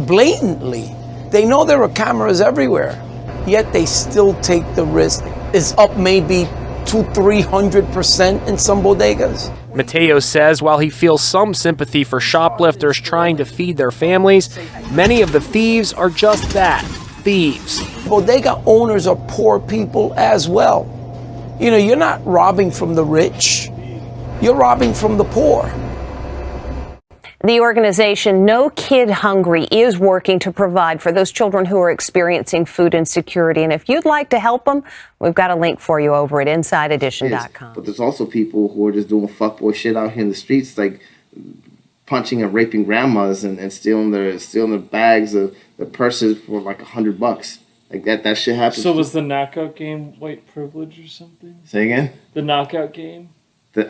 blatantly. They know there are cameras everywhere, yet they still take the risk. It's up maybe 200-300% in some bodegas. Mateo says while he feels some sympathy for shoplifters trying to feed their families, many of the thieves are just that, thieves. Bodega owners are poor people as well. You know, you're not robbing from the rich, you're robbing from the poor. The organization No Kid Hungry is working to provide for those children who are experiencing food insecurity. And if you'd like to help them, we've got a link for you over at InsideEdition.com. But there's also people who are just doing fuckboy shit out here in the streets, like punching and raping grandmas and stealing their bags of their purses for like $100. Like that shit happens. So was the knockout game white privilege or something? Say again? The knockout game? I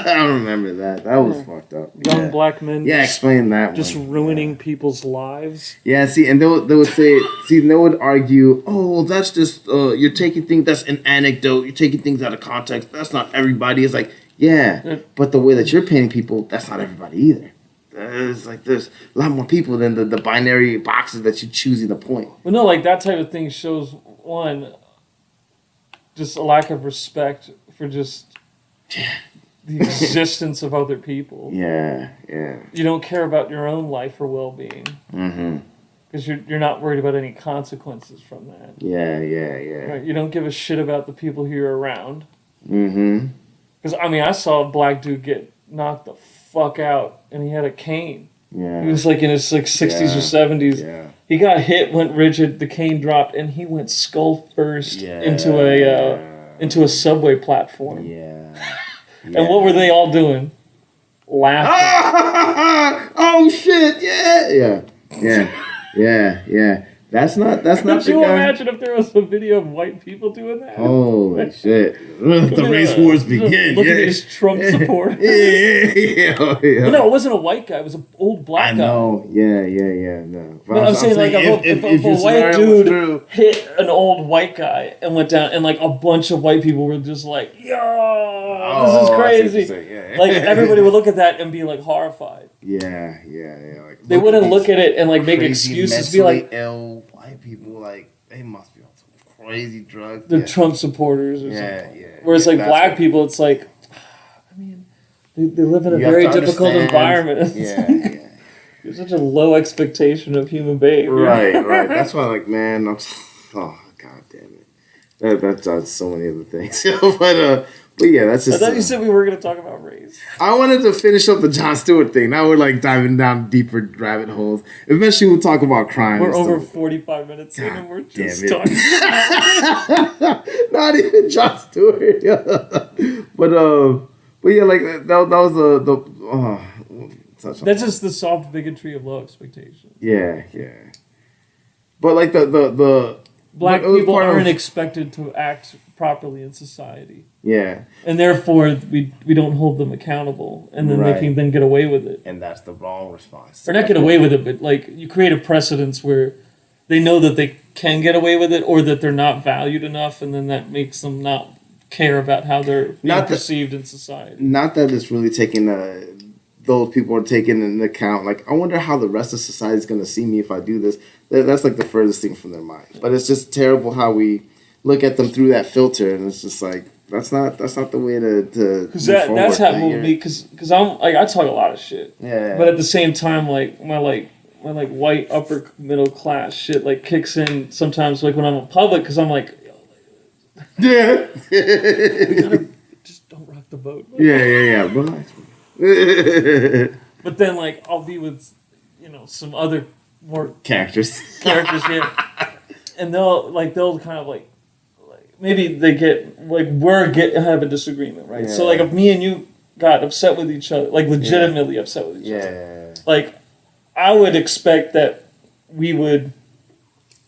don't remember that. That was fucked up. Young black men. Yeah, explain that. Just ruining people's lives. Yeah, see, and they would say, they would argue, oh, well, that's just you're taking things. That's an anecdote. You're taking things out of context. That's not everybody. It's like, yeah, but the way that you're painting people, that's not everybody either. There's a lot more people than the binary boxes that you're choosing to point. Well, no, like that type of thing shows, one, just a lack of respect for just the existence of other people. Yeah. You don't care about your own life or well-being. Mm-hmm. Because you're not worried about any consequences from that. Yeah. Right? You don't give a shit about the people who you're around. Mm-hmm. Because, I mean, I saw a black dude get knocked the fuck out, and he had a cane. Yeah. He was like in his 60s or 70s. Yeah. He got hit, went rigid, the cane dropped, and he went skull first into a subway platform. Yeah. And what were they all doing? Laughing. Oh shit! Yeah. That's not Could the you guy. imagine if there was a video of white people doing that? Holy shit! The race wars begin. Look at these Trump supporters. Yeah. But no, it wasn't a white guy. It was an old black guy. I know. Yeah. No. But I'm saying like if a white dude hit an old white guy and went down, and like a bunch of white people were just like, "Yo, this is crazy!" Like everybody would look at that and be like horrified. Yeah. Like, They wouldn't look at it and like make excuses. Be like, ill white people, like they must be on some crazy drugs. The Trump supporters or something. Yeah. Whereas like black people, it's like, I mean, they live in a very difficult environment. Yeah. You're such a low expectation of human behavior. Right. That's why, like, man, oh god damn it, that does so many other things. But yeah, that's just. I thought you said we were going to talk about race. I wanted to finish up the Jon Stewart thing. Now we're like diving down deeper rabbit holes. Eventually, we'll talk about crime. We're over 45 minutes in, and we're just talking. Not even Jon Stewart. But yeah, like that was that's just the soft bigotry of low expectation. Yeah. But like the black people aren't expected to act properly in society. Yeah. And therefore, we don't hold them accountable, and then they can then get away with it. And that's the wrong response. Or not get away with it, but like you create a precedence where they know that they can get away with it, or that they're not valued enough, and then that makes them not care about how they're being perceived in society. Not that it's really taking those people are taking into account. Like, I wonder how the rest of society is going to see me if I do this. That's like the furthest thing from their mind. But it's just terrible how we look at them through that filter, and it's just like that's not the way to. Because that's happened with me. Because I'm like I talk a lot of shit. Yeah. But at the same time, like my white upper middle class shit like kicks in sometimes. Like when I'm in public, because I'm like, yeah, we gotta just don't rock the boat. Yeah. Relax. But then like I'll be with some other more characters here, and they'll kind of like maybe they get like have a disagreement, right? Yeah. So like if me and you got upset with each other, like legitimately upset with each other, like I would expect that we would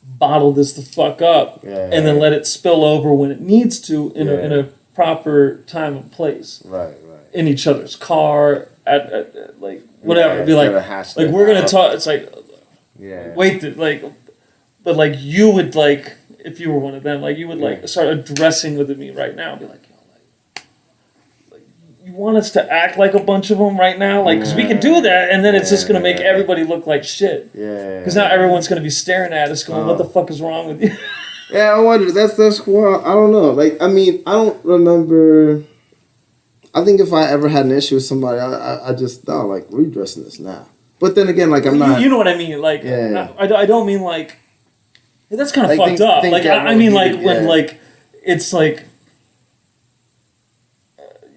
bottle this the fuck up and then let it spill over when it needs to in a proper time and place. Right. In each other's car, at like whatever. Be like we're gonna talk. It's like, wait, but like you would like if you were one of them, like you would like start addressing with me right now. Be like, like you want us to act like a bunch of them right now, like because we can do that, and then it's just gonna make everybody look like shit. Yeah. Because now everyone's gonna be staring at us, going, "What the fuck is wrong with you?" Yeah, I wonder. That's cool. I don't know. Like, I mean, I don't remember. I think if I ever had an issue with somebody, I just thought, like, we're addressing this now. But then again, like, I'm not... You know what I mean? Like, I don't mean, like... That's kind of like, fucked up. Like, I mean, like, when, like, it's, like...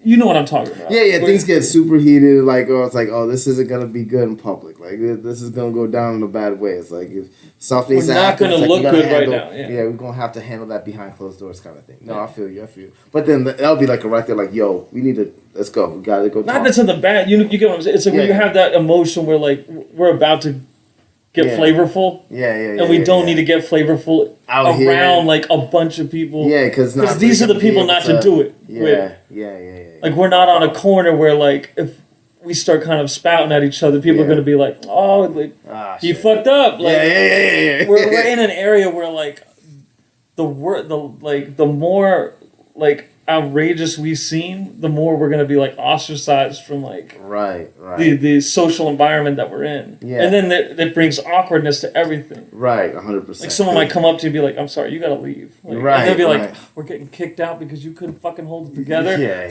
You know what I'm talking about. Yeah, things get super heated. Like, this isn't going to be good in public. Like, this is going to go down in a bad way. It's like, if something we're not going to look good right now. Yeah, we're going to have to handle that behind closed doors kind of thing. No, I feel you. But then that'll be like right there, like, yo, we need to, let's go. We got to go talk. Not that something bad. You get what I'm saying? It's like when you have that emotion where, like, we're about to get flavorful. And we don't need to get flavorful out around, here. Like, a bunch of people. Yeah, because these are the people not to do it with. Yeah. Like, we're not on a corner where, like, if we start kind of spouting at each other, people are going to be like, oh, like, you fucked up. Like, we're in an area where, like, the more, like, outrageous we seem, the more we're going to be, like, ostracized from, like, the social environment that we're in. Yeah. And then that brings awkwardness to everything. Right, 100%. Like, someone might come up to you and be like, I'm sorry, you got to leave. Like, and they'll be like, we're getting kicked out because you couldn't fucking hold it together. Yeah.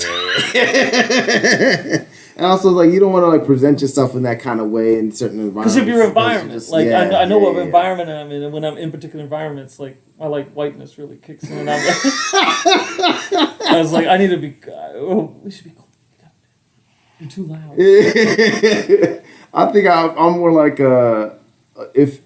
And also, like, you don't want to, like, present yourself in that kind of way in certain environments. Because of your environment. I know what environment I'm in, and when I'm in particular environments, like, my, like, whiteness really kicks in, and I'm like... I was like, I need to be... we should be cool. You're too loud. I think I'm more like, if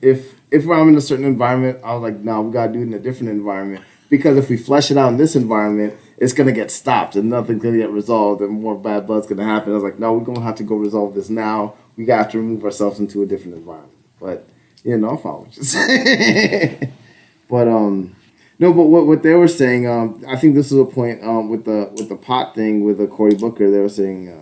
I'm in a certain environment, I was like, no, we got to do it in a different environment. Because if we flesh it out in this environment, it's gonna get stopped and nothing's gonna get resolved and more bad blood's gonna happen. I was like, no, we're gonna have to go resolve this now. We got to remove ourselves into a different environment. But I'm following what you're saying. But no, but what they were saying, I think this is a point with the pot thing with the Cory Booker. They were saying,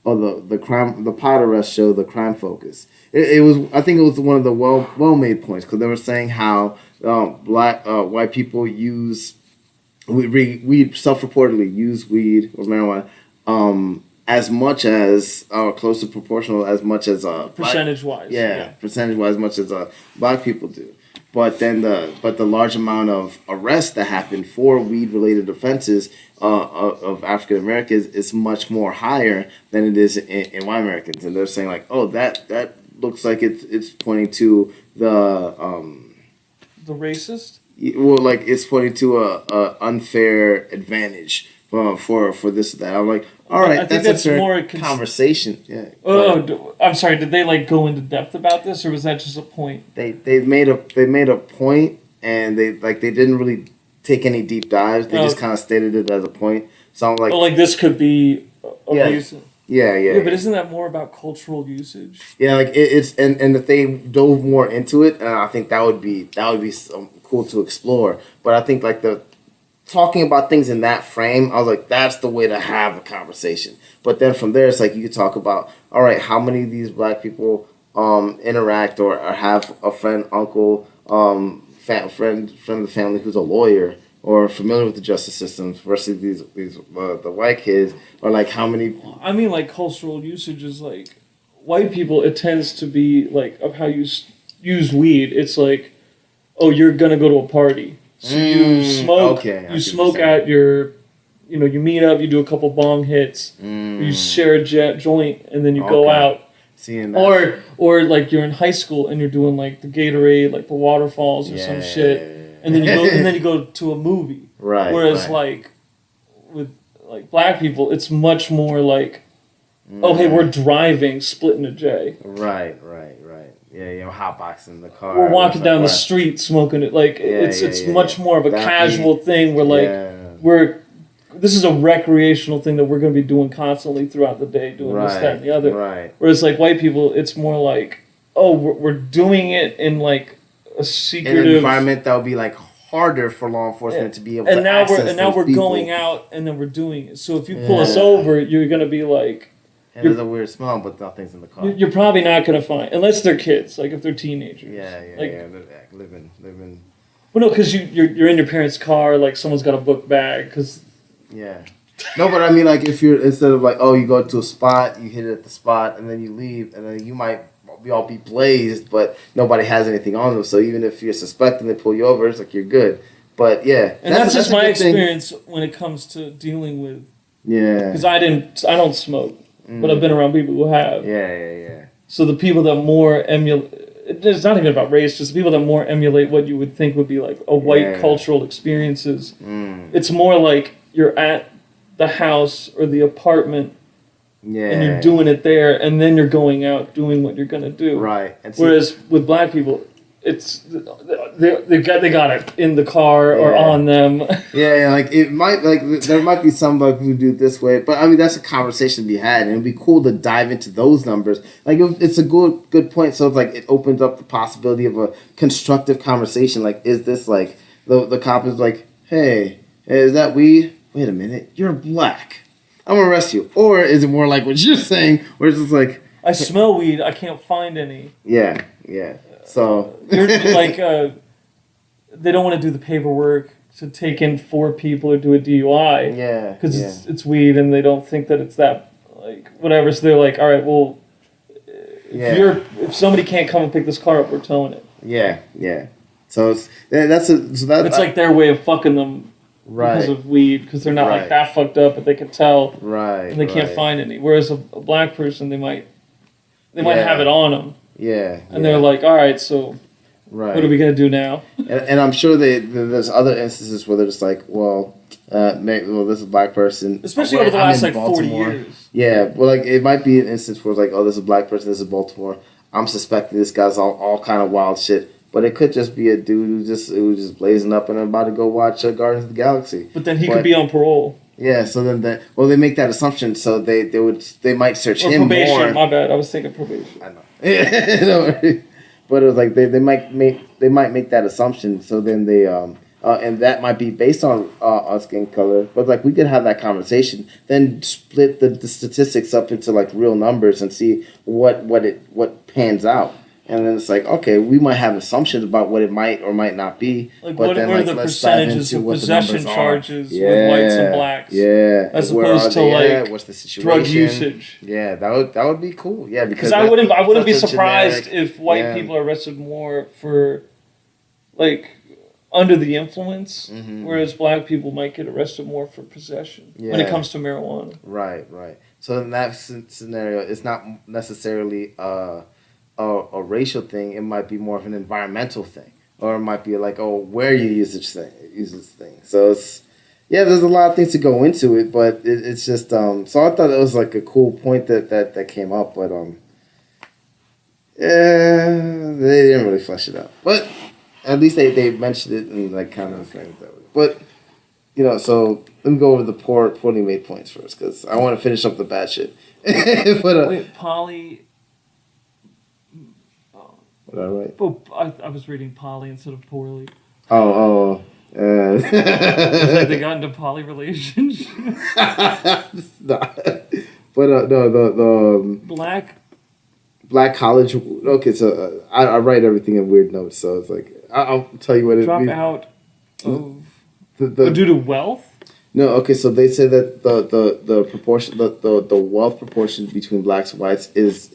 the pot arrest showed the crime focus. It was, I think it was one of the well made points, because they were saying how white people use weed, self-reportedly use weed or marijuana as much as, or close to proportional as much as percentage wise. Yeah, percentage wise, as much as black people do. But then the large amount of arrests that happen for weed related offenses of African Americans is much more higher than it is in white Americans. And they're saying like, oh, that looks like it's pointing to the racist. Well, like it's pointing to a unfair advantage for this or that. I'm like, all right, I think that's a fair more conversation. Yeah. Oh, I'm sorry. Did they like go into depth about this, or was that just a point? They made a point, and they didn't really take any deep dives. They just kind of stated it as a point. So I'm like, like this could be abusive. Yeah, but isn't that more about cultural usage? Yeah, like it's and if they dove more into it, I think that would be cool to explore. But I think like the talking about things in that frame, I was like, that's the way to have a conversation. But then from there, it's like you could talk about, all right, how many of these black people interact or have a friend, uncle, friend of the family who's a lawyer or familiar with the justice system versus these the white kids, or like how many. I mean, like cultural usage is like white people. It tends to be like of how you use weed. It's like, oh, you're gonna go to a party. So you smoke. Okay, you smoke at your, you meet up. You do a couple bong hits. You share a joint, and then you go out. Seeing that. Or like you're in high school and you're doing like the Gatorade, like the waterfalls or some shit, and then you go to a movie. Right. Whereas like with like black people, it's much more like, oh hey, we're driving, splitting a J. Right. Yeah, hotboxing the car. We're walking down the street smoking it. Like it's much more of a casual thing where like this is a recreational thing that we're going to be doing constantly throughout the day, doing this, that, and the other. Right. Whereas like white people, it's more like, oh, we're doing it in like a secretive in an environment that would be like harder for law enforcement to be able to access. And now we're going out and then we're doing it. So if you pull us over, you're going to be like. There's a weird smell, but nothing's in the car. You're probably not going to find, unless they're kids, like if they're teenagers. Yeah. Living. Well, no, because you're in your parents' car, like someone's got a book bag, because. Yeah. No, but I mean, like if you're instead of like, oh, you go to a spot, you hit it at the spot, and then you leave, and then you might all be blazed, but nobody has anything on them. So even if you're suspecting they pull you over, it's like you're good. But yeah, and that's just my experience when it comes to dealing with. Yeah. Because I don't smoke. But I've been around people who have. Yeah. So the people that more emulate, it's not even about race, just the people that more emulate what you would think would be like a white cultural experiences. It's more like you're at the house or the apartment and you're doing it there, and then you're going out doing what you're going to do. Right. Whereas with black people, it's they got it in the car or on them. Yeah, like it might there might be somebody who do it this way, but I mean that's a conversation to be had, and it'd be cool to dive into those numbers. Like it's a good point. So it's like it opens up the possibility of a constructive conversation. Like, is this like the cop is like, hey, is that weed? Wait a minute, you're black. I'm gonna arrest you. Or is it more like what you're saying, where it's just like, I smell weed, I can't find any. Yeah. So you're like they don't want to do the paperwork to take in 4 people or do a DUI. Yeah. Because it's weed and they don't think that it's that like whatever. So they're like, all right, well, if somebody can't come and pick this car up, we're towing it. Yeah. So it's like their way of fucking them. Right. Because of weed, because they're not like that fucked up, but they can tell. Right. And they can't find any. Whereas a black person, they might have it on them. Yeah. And they're like, all right, so what are we going to do now? And I'm sure there's other instances where they're just like, this is a black person. Especially over the last, 40 years. Yeah, well, like, it might be an instance where it's like, oh, this is a black person, this is Baltimore. I'm suspecting this guy's all kind of wild shit. But it could just be a dude who was just blazing up and about to go watch Guardians of the Galaxy. But then he could be on parole. Yeah, so then they make that assumption, so they might search or him probation. more. My bad, I was thinking probation. I know. But it was like they might make that assumption, so then they and that might be based on skin color. But like we could have that conversation, then split the statistics up into like real numbers and see what pans out. And then it's like, okay, we might have assumptions about what it might or might not be. Like but what then, are like, the let's dive percentages into of what the possession numbers are. charges with whites and blacks? Yeah. As Where opposed are to they like at? What's the situation? drug usage. Yeah, that would be cool. Yeah, because I wouldn't be such a surprised generic- if white yeah. people are arrested more for like under the influence, whereas black people might get arrested more for possession when it Yeah. comes to marijuana. Right. So in that scenario, it's not necessarily a racial thing. It might be more of an environmental thing, or it might be like, oh, where you use this thing. So it's there's a lot of things to go into it, but it's just so I thought it was like a cool point that came up, but they didn't really flesh it out, but at least they mentioned it and like kind of framed it that way. But so let me go over the poorly made points first because I want to finish up the bad shit. But Wait, Polly. what I write? Oh, I was reading Polly instead of poorly. Oh. It's like they got into poly relationship. Nah. But no, the black college. Okay, so I write everything in weird notes, so it's like I'll tell you what it Drop means. out of The due to wealth. No, okay, so they say that the proportion the wealth proportion between blacks and whites is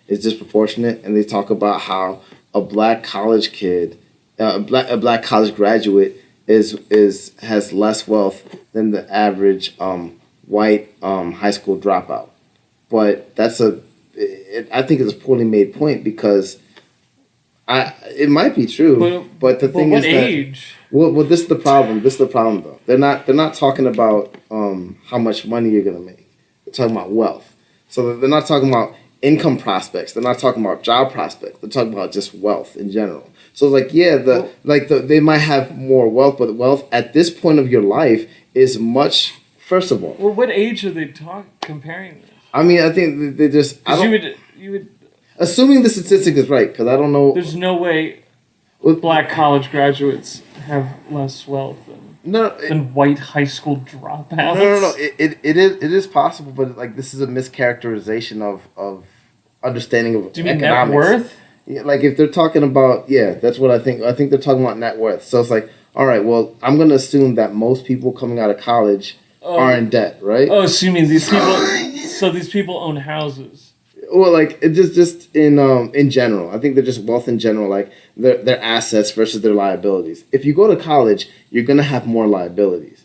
disproportionate, and they talk about how a black college kid, a black college graduate has less wealth than the average white high school dropout. But that's I think it's a poorly made point because it might be true, but the thing is age? Well, this is the problem. This is the problem, though. They're not talking about how much money you're gonna make. They're talking about wealth. So they're not talking about income prospects. They're not talking about job prospects. They're talking about just wealth in general. So it's like, they might have more wealth, but wealth at this point of your life is much. First of all, Well, what age are they comparing this? I mean, I think they just. You would. Assuming the statistic is right, because I don't know. There's no way black college graduates have less wealth than white high school dropouts. No. It is possible, but like this is a mischaracterization of understanding of Do you mean economics. net worth? Yeah, like if they're talking about that's what I think. I think they're talking about net worth. So it's like, all right, well, I'm gonna assume that most people coming out of college are in debt, right? Oh, so you mean these people? So these people own houses. Well, like it just in general, I think they're just wealth in general, like their assets versus their liabilities. If you go to college, you're gonna have more liabilities.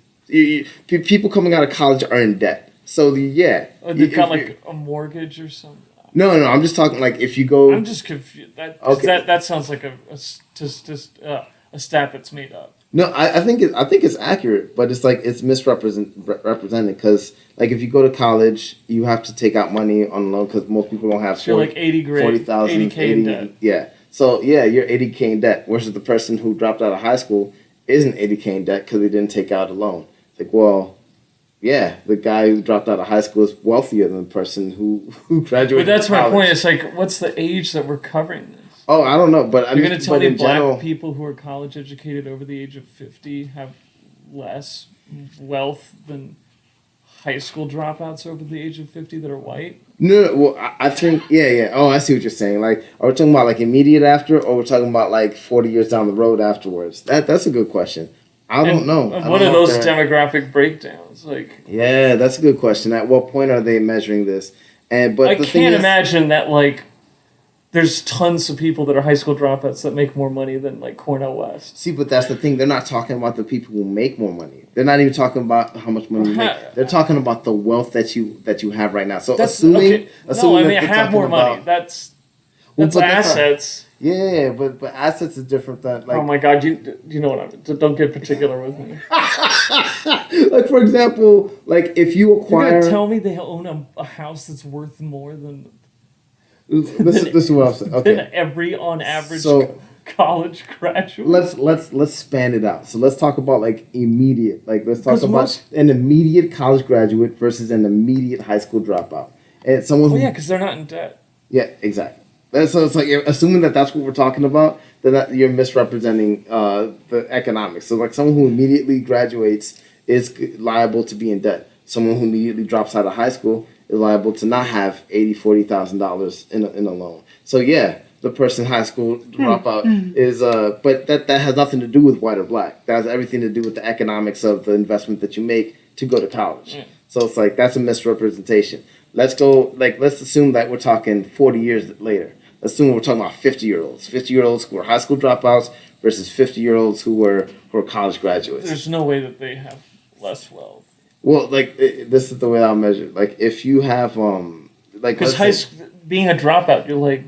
People coming out of college are in debt, so They've got like a mortgage or something. No, I'm just talking like if you go. I'm just confused. That sounds like a stat that's made up. No, I think it's accurate, but it's like it's misrepresented because like if you go to college, you have to take out money on loan because most people don't have 40,000 in debt. Yeah, so you're 80K in debt, versus the person who dropped out of high school isn't 80K in debt because they didn't take out a loan. It's like, well, yeah, the guy who dropped out of high school is wealthier than the person who graduated. But that's from my college. point. It's like, what's the age that we're covering this? Oh, I don't know, but You're going to tell me black general, people who are college educated over the age of 50 have less wealth than high school dropouts over the age of 50 that are white? No, well, I think, yeah. Oh, I see what you're saying. Like, are we talking about like immediate after, or we're talking about like 40 years down the road afterwards? That's a good question. I don't know. And what are those demographic breakdowns? Like, yeah, that's a good question. At what point are they measuring this? I can't imagine that like there's tons of people that are high school dropouts that make more money than like Cornell West. See, but that's the thing. They're not talking about the people who make more money. They're not even talking about how much money you make. They're talking about the wealth that you have right now. So assuming I have more money. That's assets. Yeah, but assets is different than like. Oh my God, you know what I mean? Don't get particular with me. Like for example, like if you acquire. You're gonna tell me they own a house that's worth more than. This is what I'm saying. Okay. Than every on average college graduate. Let's span it out. So let's talk about like immediate. Like let's talk 'Cause about most- an immediate college graduate versus an immediate high school dropout. And someone who, Oh yeah, because they're not in debt. yeah, exactly. So it's like assuming that that's what we're talking about, then you're misrepresenting the economics. So like someone who immediately graduates is liable to be in debt. Someone who immediately drops out of high school is liable to not have $40,000 in a loan. So yeah, the person high school dropout is but that has nothing to do with white or black. That has everything to do with the economics of the investment that you make to go to college. So it's like that's a misrepresentation. Let's assume that we're talking 40 years later. Let's assume we're talking about 50-year-olds. 50-year-olds who are high school dropouts versus 50-year-olds who were college graduates. There's no way that they have less wealth. Well, this is the way I'll measure. Like if you have because being a dropout, you're like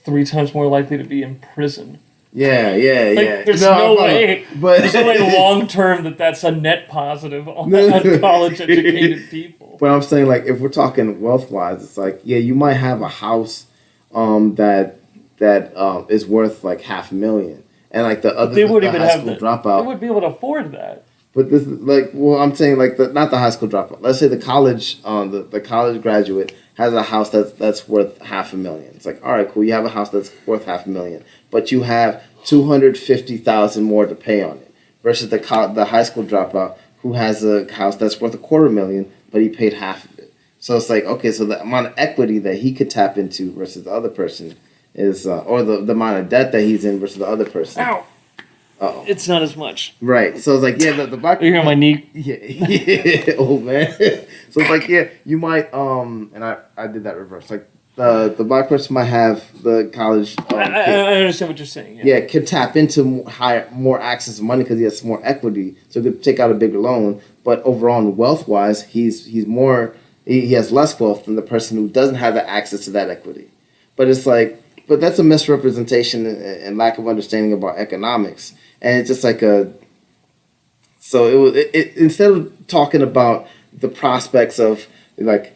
3 times more likely to be in prison. Yeah. There's no way long term that's a net positive on college educated people. But I'm saying like if we're talking wealth wise, it's like you might have a house that is worth like $500,000, and like the other they wouldn't even high have school dropout. They would be able to afford that. But this is like I'm saying like not the high school dropout. Let's say the college the college graduate has a house that's worth $500,000. It's like, all right, cool. You have a house that's worth $500,000, but you have $250,000 more to pay on it. Versus the high school dropout who has a house that's worth $250,000, but he paid half of it. So it's like, okay, so the amount of equity that he could tap into versus the other person is, or the amount of debt that he's in versus the other person. Ow. Uh-oh. It's not as much. Right. So it's like, the black. You hear my knee? Yeah, old man. So it's like, you might, and I did that reverse. Like, the black person might have the college. I understand what you're saying. Could tap into more access to money because he has more equity, so he could take out a bigger loan. But overall, wealth wise, he has less wealth than the person who doesn't have the access to that equity. But it's like, that's a misrepresentation and lack of understanding about economics. And it's just like instead of talking about the prospects of like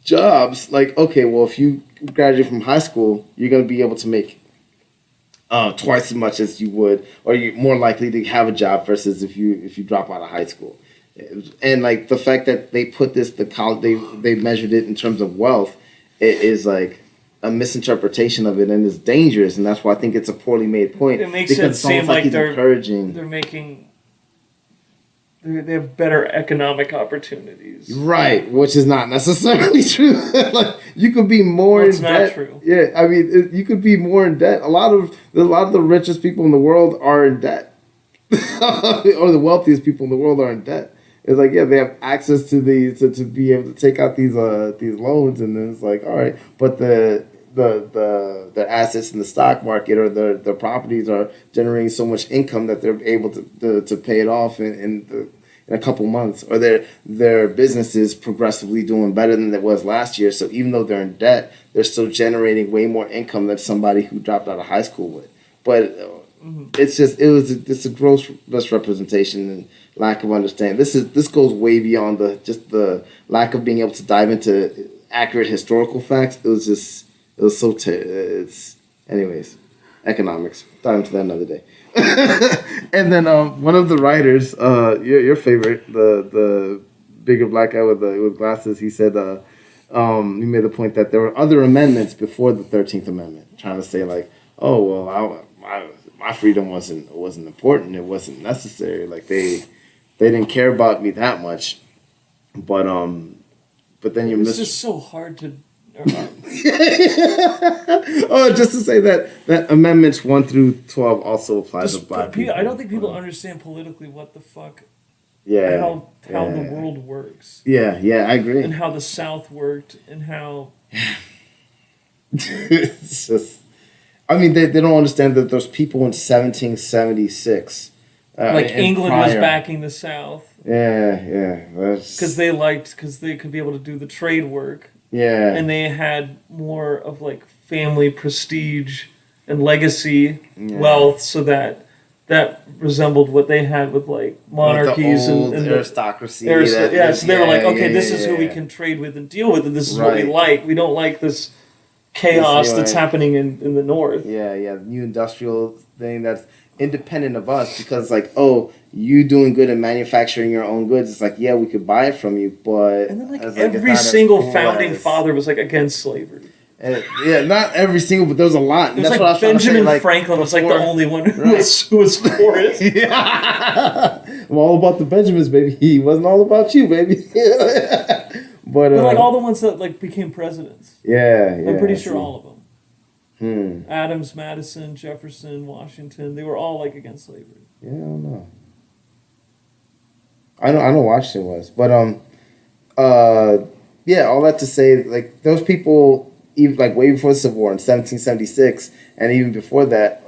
jobs, like, okay, well, if you graduate from high school, you're going to be able to make twice as much as you would, or you're more likely to have a job versus if you drop out of high school. And like the fact that they put they measured it in terms of wealth, it is like a misinterpretation of it, and it's dangerous, and that's why I think it's a poorly made point. It makes it seem like he's encouraging. They have better economic opportunities. Right, which is not necessarily true. Like you could be more in debt. Not true. Yeah, I mean, you could be more in debt. A lot of the richest people in the world are in debt, or the wealthiest people in the world are in debt. It's like, they have access to these to be able to take out these loans, and then it's like, all right, but their assets in the stock market or their properties are generating so much income that they're able to pay it off in a couple months, or their business is progressively doing better than it was last year. So even though they're in debt, they're still generating way more income than somebody who dropped out of high school would. But it's a gross misrepresentation and lack of understanding. This goes way beyond the lack of being able to dive into accurate historical facts. Anyways, economics. Dive into that another day. And then one of the writers, your favorite, the bigger black guy with glasses, he said he made the point that there were other amendments before the 13th Amendment, trying to say like, oh well, my freedom wasn't important, it wasn't necessary, like they didn't care about me that much, but then you It's just so hard to. Oh, just to say that amendments 1 through 12 also apply to black people. I don't think people understand politically what the fuck. Yeah. How the world works. Yeah, I agree. And how the South worked, and how. It's just. I mean, they don't understand that there's people in 1776. England was backing the South. Yeah. Because they could be able to do the trade work. Yeah. And they had more of like family prestige and legacy wealth, so that resembled what they had with like monarchies and aristocracy. So they were like, okay, this is who we can trade with and deal with, and this is what we like. We don't like this chaos that's happening in the north. Yeah, new industrial thing that's independent of us, because like, oh, you doing good in manufacturing your own goods. It's like, yeah, we could buy it from you, but and then like every single founding father was like against slavery. Yeah, not every single, but there was a lot. And that's what I was Benjamin trying to say, Franklin was like the only one who was for it. Yeah, I'm all about the Benjamins, baby. He wasn't all about you, baby. But like all the ones that like became presidents. Yeah, I'm pretty sure all of them. Adams, Madison, Jefferson, Washington, they were all like against slavery. Yeah, I don't know. I know Washington was, but yeah, all that to say, like those people, even like way before the Civil War in 1776, and even before that,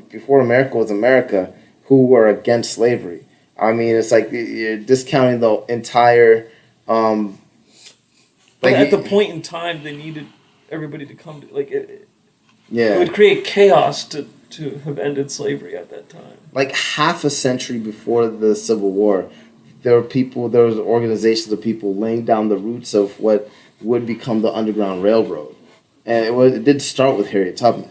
before America was America, who were against slavery. I mean, it's like you're discounting the entire. But at the point in time, they needed everybody to come to like it. Yeah, it would create chaos to have ended slavery at that time. Like half a century before the Civil War, there was organizations of people laying down the roots of what would become the Underground Railroad, and it did start with Harriet Tubman.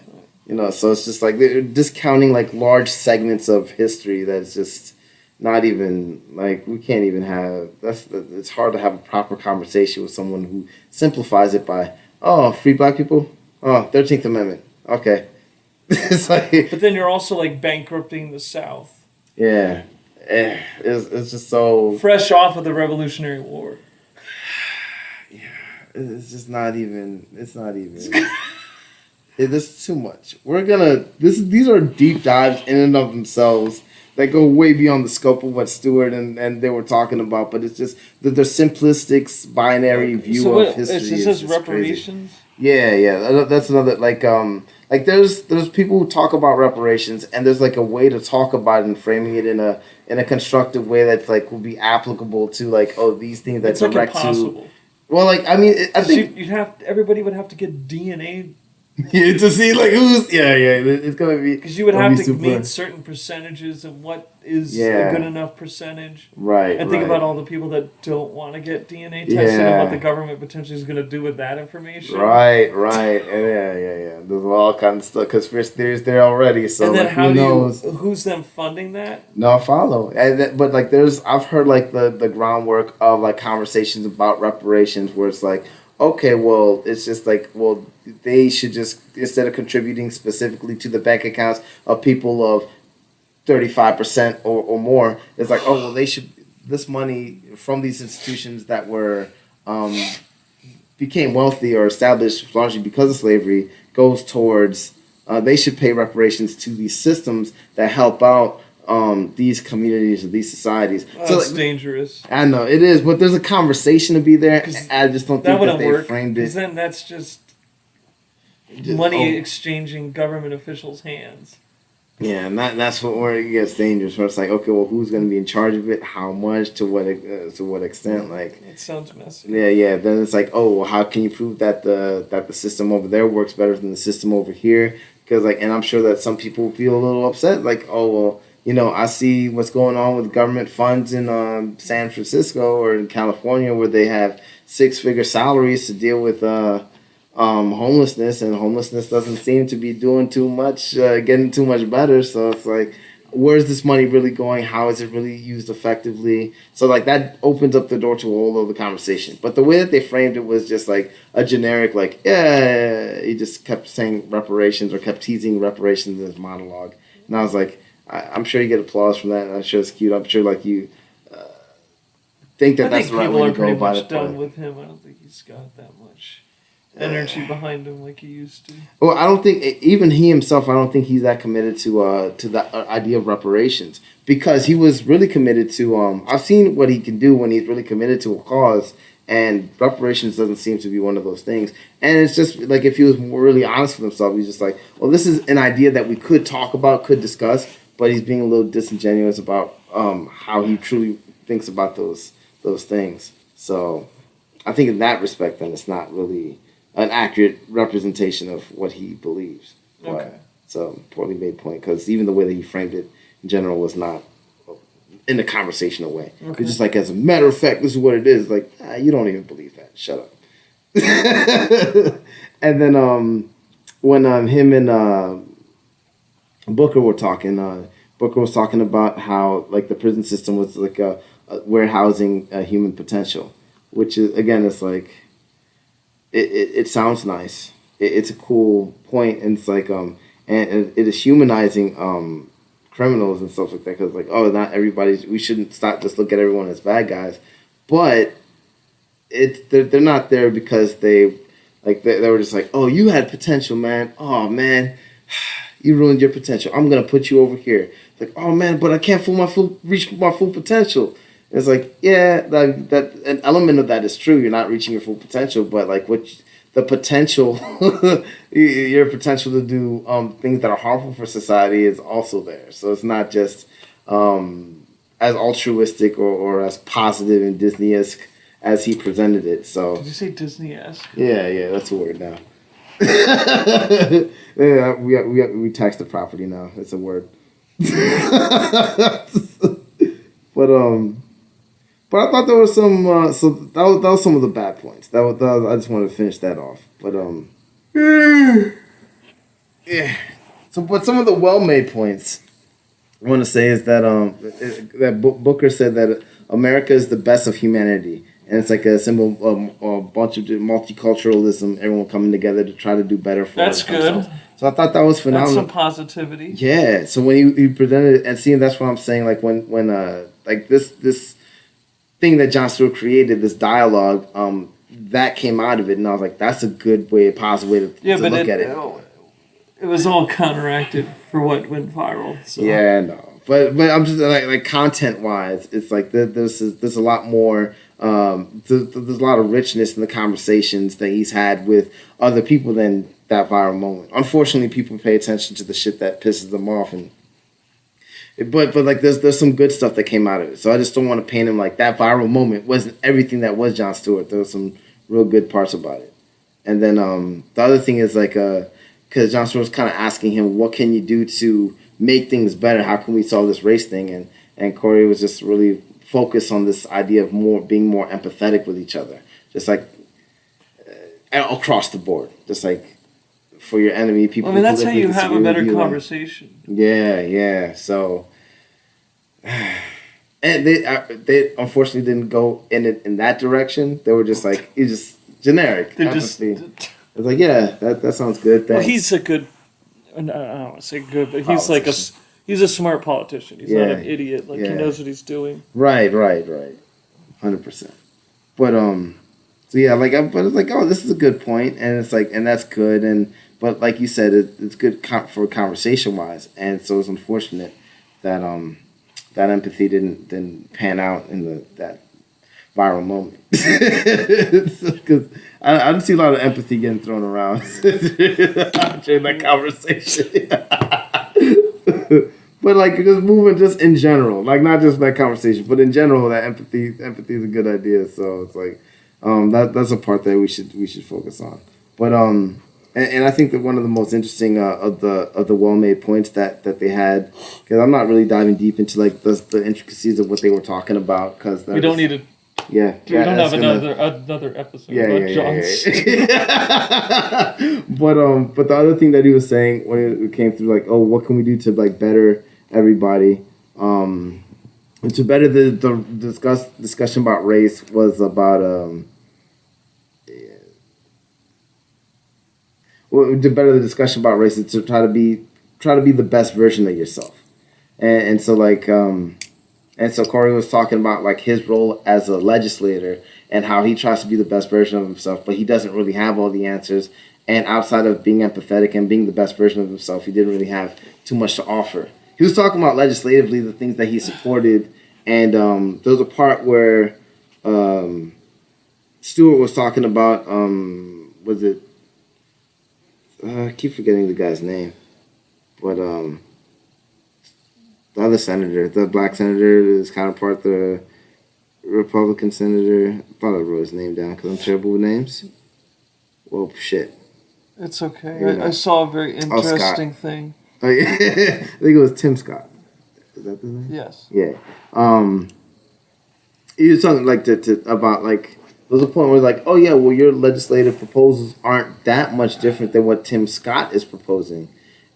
So it's just like they're discounting like large segments of history that's just not even like we can't even have. It's hard to have a proper conversation with someone who simplifies it by free black people, 13th Amendment, okay. It's like, but then you're also like bankrupting the South. Yeah, it's just so fresh off of the Revolutionary War. Yeah, it's just not even. It's not even. It's too much. These are deep dives in and of themselves that go way beyond the scope of what Stewart and they were talking about. But it's just the simplistic binary view of history. It says reparations. Crazy. Yeah, that's another like there's people who talk about reparations, and there's like a way to talk about it and framing it in a constructive way that's like will be applicable to like these things that it's direct like impossible. To. Well, like I mean, I think everybody would have to get DNA. Yeah, to see like who's it's gonna be because you would have to meet certain percentages of what is a good enough percentage, right? And think about all the people that don't want to get DNA tested and what the government potentially is going to do with that information, right? And yeah. There's all kinds of stuff, conspiracy theories there already. So and then like, how who's them funding that? No, I follow, but like I've heard like the groundwork of like conversations about reparations where it's like. Okay, well, it's just like, well, they should just, instead of contributing specifically to the bank accounts of people of 35% or more, it's like, well, they should, this money from these institutions that were, became wealthy or established largely because of slavery goes towards, they should pay reparations to these systems that help out these communities or these societies. So that's dangerous. I know it is, but there's a conversation to be there. I just don't think that they framed it. Because then that's just money exchanging government officials' hands. Yeah, and that's where it gets dangerous. Where it's like, okay, well, who's going to be in charge of it? How much? To what extent? Like, it sounds messy. Yeah. Then it's like, oh, well, how can you prove that the system over there works better than the system over here? Because and I'm sure that some people feel a little upset. Like, oh, well. I see what's going on with government funds in San Francisco or in California where they have 6-figure salaries to deal with homelessness, and homelessness doesn't seem to be doing too much, getting too much better. So it's like, where's this money really going? How is it really used effectively? So like that opens up the door to a whole other conversation. But the way that they framed it was just like a generic, like, he just kept saying reparations or kept teasing reparations in his monologue. And I was like, I'm sure you get applause from that, and I'm sure it's cute. I'm sure, like, you think that's the right way to go about it. People are pretty much done with him. I don't think he's got that much energy behind him like he used to. Well, I don't think, even he himself, I don't think he's that committed to that idea of reparations, because he was really committed to, I've seen what he can do when he's really committed to a cause, and reparations doesn't seem to be one of those things. And it's just, like, if he was really honest with himself, he's just like, well, this is an idea that we could talk about, could discuss, but he's being a little disingenuous about how he truly thinks about those things. So I think in that respect, then it's not really an accurate representation of what he believes. Okay. So poorly made point, because even the way that he framed it in general was not in a conversational way. Okay. It's just like, as a matter of fact, this is what it is. Like, you don't even believe that. Shut up. And then when him and Booker were talking, Booker was talking about how like the prison system was like a warehousing human potential, which is again, it's like it sounds nice. It's a cool point, and it's like and it is humanizing criminals and stuff like that, because like, oh, not everybody, we shouldn't stop just look at everyone as bad guys, but they're not there because they were just like, oh, you had potential, man. Oh man, you ruined your potential. I'm gonna put you over here. It's like, oh man, but I can't reach my full potential. It's like, yeah, that an element of that is true. You're not reaching your full potential, but like the potential, your potential to do things that are harmful for society is also there. So it's not just as altruistic or as positive and Disney-esque as he presented it. So did you say Disney-esque? Yeah, that's a word now. Yeah, we tax the property now. It's a word. But I thought there was some. So that was some of the bad points. That was I just wanted to finish that off. But yeah. So, but some of the well-made points I want to say is that Booker said that America is the best of humanity, and it's like a symbol of a bunch of multiculturalism, everyone coming together to try to do better for That's themselves. good. So I thought that was phenomenal. That's some positivity. Yeah. So when he presented it, and seeing, that's what I'm saying. Like when like this thing that Jon Stewart created, this dialogue, that came out of it, and I was like, that's a good way, a positive way to look at it. It was all counteracted for what went viral. So. Yeah, no, but I'm just like content wise, it's like there's a lot more. There's a lot of richness in the conversations that he's had with other people than that viral moment. Unfortunately, people pay attention to the shit that pisses them off, and but like there's some good stuff that came out of it. So I just don't want to paint him like that viral moment wasn't everything that was Jon Stewart. There was some real good parts about it. And then the other thing is like because Jon Stewart was kind of asking him, what can you do to make things better? How can we solve this race thing? And Corey was just really focused on this idea of being more empathetic with each other, just like across the board, just like for your enemy, people. I mean, that's how you have a better conversation. Yeah. So, and they unfortunately didn't go in that direction. They were just like, it's just generic. It's like, yeah, that sounds good. Thanks. Well, he's a good. I don't want to say good, but he's like he's a smart politician. He's not an idiot. Like he knows what he's doing. Right. 100%. But so yeah, but it's like, oh, this is a good point, and it's like, and that's good, but like you said, it's good for conversation wise, and so it's unfortunate that that empathy didn't pan out in that viral moment. Because I don't see a lot of empathy getting thrown around during that conversation. But like just moving just in general, like not just that conversation, but in general, that empathy is a good idea. So it's like that's a part that we should focus on. But and I think that one of the most interesting of the well-made points that they had, because I'm not really diving deep into like the intricacies of what they were talking about, because we don't need to. Yeah, we don't have another episode about Jon Stewart. But the other thing that he was saying when it came through, like, oh, what can we do to like better everybody, and to better the discussion about race was about well, to better the discussion about race is to try to be the best version of yourself, and so like and so Corey was talking about like his role as a legislator and how he tries to be the best version of himself, but he doesn't really have all the answers. And outside of being empathetic and being the best version of himself, he didn't really have too much to offer. He was talking about legislatively the things that he supported, and there was a part where Stewart was talking about was it? I keep forgetting the guy's name, but the other senator, the black senator, his counterpart, the Republican senator. I thought I wrote his name down because I'm terrible with names. Well, shit. It's okay. I saw a very interesting thing. Oh, yeah. I think it was Tim Scott. Is that the name? Yes. Yeah. He was talking like about like there was a point where like, oh yeah, well your legislative proposals aren't that much different than what Tim Scott is proposing.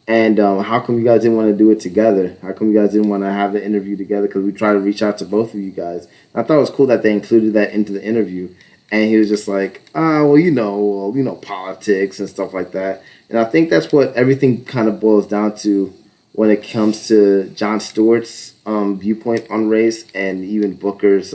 And how come you guys didn't want to do it together? How come you guys didn't want to have the interview together? Because we tried to reach out to both of you guys. And I thought it was cool that they included that into the interview. And he was just like, politics and stuff like that. And I think that's what everything kind of boils down to when it comes to Jon Stewart's viewpoint on race and even Booker's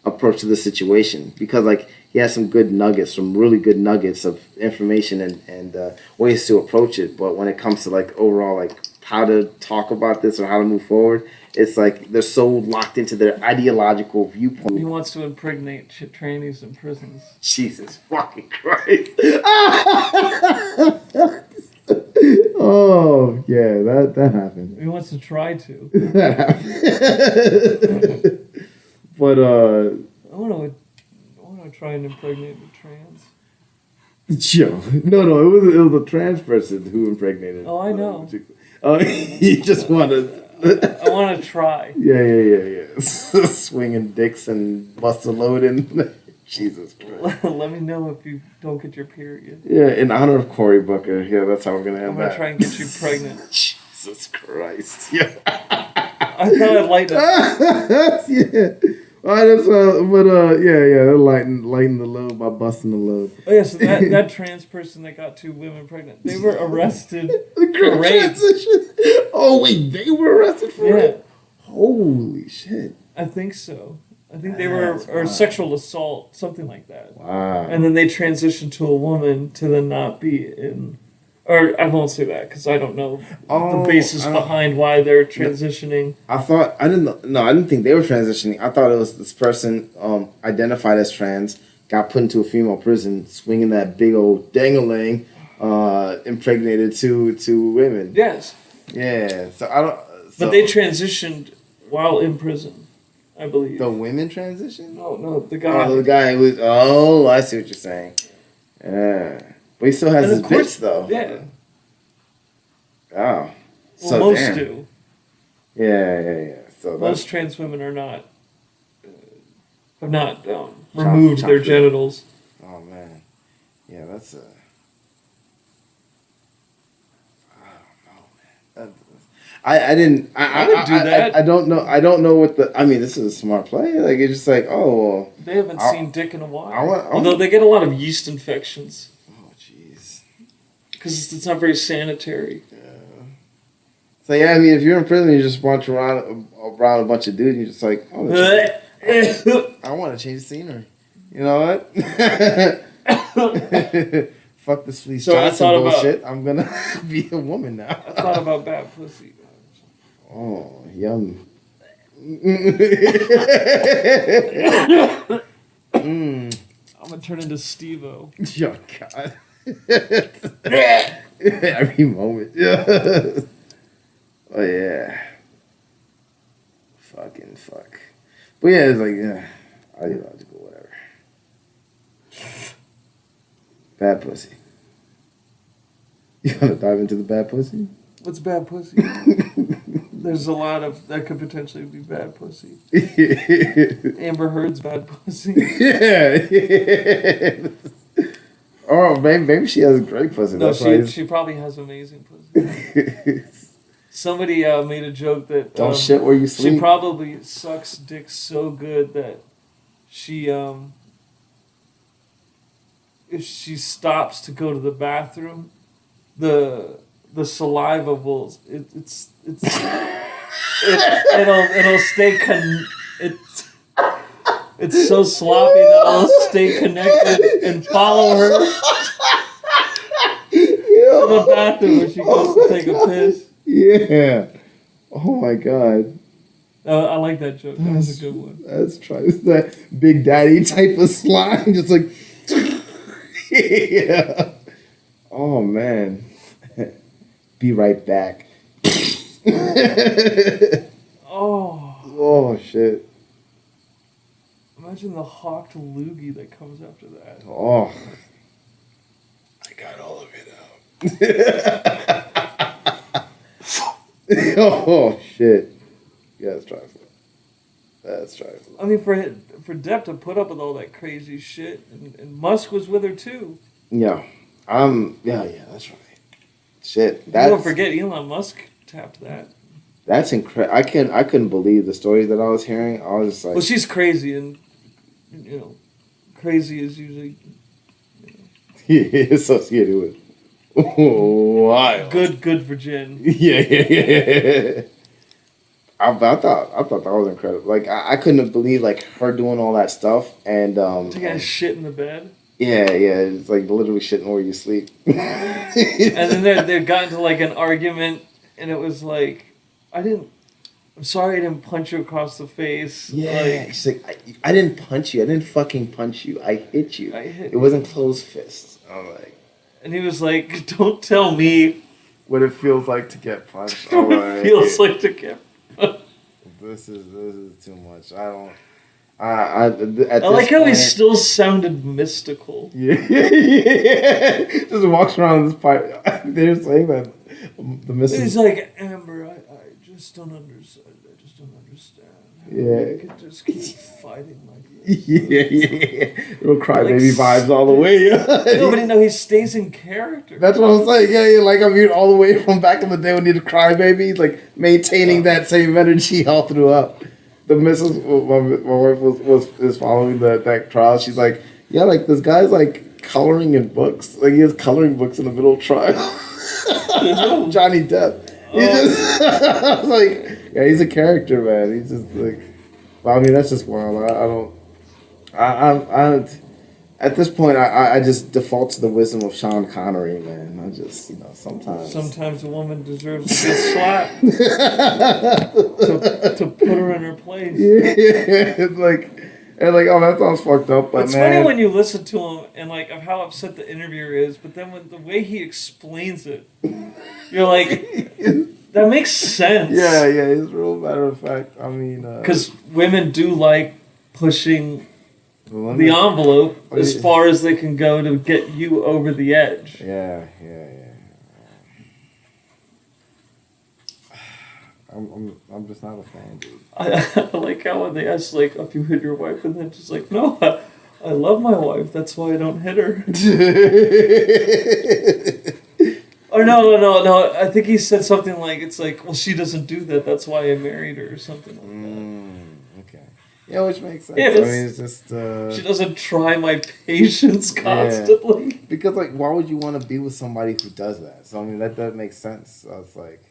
approach to the situation. Because, like, he has some really good nuggets of information and ways to approach it. But when it comes to, like, overall, like, how to talk about this or how to move forward, it's like they're so locked into their ideological viewpoint. He wants to impregnate trainees in prisons. Jesus fucking Christ. Oh, yeah, that happened. He wants to try to. That happened. But, I want to try and impregnate a trans. Joe, no, it was a trans person who impregnated. Oh, I know. He just wanted. I want to try. Yeah. Swinging dicks and bust a load in. Jesus Christ. Let me know if you don't get your period. Yeah, in honor of Cory Booker. Yeah, that's how we're going to end that. I'm going to try and get you pregnant. Jesus Christ. Yeah. I thought I'd lighten it. Yeah. Lighten the load by busting the load. Oh yeah, so that trans person that got 2 women pregnant, they were arrested for rape. Transition. Oh wait, they were arrested for rape? Holy shit. I think so. I think they were, or sexual assault, something like that. Wow. And then they transitioned to a woman to then not be in, or I won't say that because I don't know the basis behind why they're transitioning. I didn't think they were transitioning. I thought it was this person identified as trans, got put into a female prison, swinging that big old dangling, impregnated two women. Yes. Yeah. So I don't. But they transitioned while in prison, I believe. The women transitioned? No, the guy. Oh, the guy was. Oh, I see what you're saying. Yeah. But he still has his bitch, though. Yeah. Oh. Well, most do. Yeah. So most trans women are not, have not removed their genitals. Oh, man. Yeah, that's a... I don't know, man. I didn't... I would do that. I don't know. I don't know what the... I mean, this is a smart play. Like, it's just like, oh, well... They haven't seen dick in a while. Although they get a lot of yeast infections. Oh, jeez. Because it's not very sanitary. Yeah. So, yeah, I mean, if you're in prison and you just march around a bunch of dudes, and you're just like, oh, I want to change the scenery. You know what? Fuck this Fleece Johnson bullshit. I'm going to be a woman now. I thought about bad pussy. Oh, yum. I'm going to turn into Steve-O. Oh, God. Every moment. Yeah. Oh, yeah. Fucking fuck. But yeah, it's like, yeah, ideological, whatever. Bad pussy. You want to dive into the bad pussy? What's bad pussy? There's a lot of, that could potentially be bad pussy. Amber Heard's bad pussy. Yeah. Oh, maybe she has great pussy. No, she probably has amazing pussy. Somebody made a joke that don't shit where you sleep. She probably sucks dick so good that she if she stops to go to the bathroom, the saliva will it'll stay it's so sloppy that it'll stay connected and follow her to the bathroom when she goes to take a piss. Yeah. Oh my God. I like that joke. That was a good one. That's true. It's that Big Daddy type of slime, just like. Yeah. Oh man. Be right back. Oh shit. Imagine the hawked loogie that comes after that. Oh. I got all of it out. Oh shit. Yeah, let's try it. That's right. I mean, for Depp to put up with all that crazy shit, and Musk was with her too. Yeah. Yeah, that's right. Shit. Don't forget, Elon Musk tapped that. That's incredible. I couldn't believe the stories that I was hearing. I was just like, well, she's crazy, and crazy is usually associated with wild. Good for Jen. Yeah. I thought that was incredible. Like I couldn't believe like her doing all that stuff and taking a shit in the bed. Yeah, it's like literally shitting where you sleep. And then they got into like an argument, and it was like, I'm sorry I didn't punch you across the face. Yeah, she's like, I didn't punch you. I didn't fucking punch you. I hit you. It wasn't closed fists. I'm like, and he was like, don't tell me what it feels like to get punched. What it feels like to get punched. This is too much. I don't. I like how he still sounded mystical. Yeah. Just walks around this part. They're saying that the missus. He's like, Amber, I just don't understand. I just don't understand. Yeah. You could just keep fighting like this. Yeah. Little crybaby vibes all the way. No, he stays in character. That's what I'm saying. Yeah. Like I mean, all the way from back in the day when he did crybaby, like maintaining that same energy all throughout. The missus, my wife is following that trial. She's like, yeah, like this guy's like coloring in books. Like he has coloring books in the middle of trial. Johnny Depp. He just I was like, yeah, he's a character, man. He's just like, well, I mean, that's just wild. I at this point, I just default to the wisdom of Sean Connery, man. I just, sometimes a woman deserves to get slapped to put her in her place. Yeah, it's like, oh, that sounds fucked up, but it's funny when you listen to him and like of how upset the interviewer is, but then with the way he explains it, you're like, that makes sense. Yeah, it's real matter of fact. I mean, because women do like pushing the envelope as far as they can go to get you over the edge. Yeah. I'm just not a fan, dude. I like how when they ask like if you hit your wife, and then just like, no, I love my wife. That's why I don't hit her. Or no. I think he said something like, it's like, well, she doesn't do that. That's why I married her, or something like that. Okay. Yeah, which makes sense. Yeah, I mean, it's just she doesn't try my patience constantly. Yeah. Because like, why would you want to be with somebody who does that? So I mean, that makes sense. So it's like,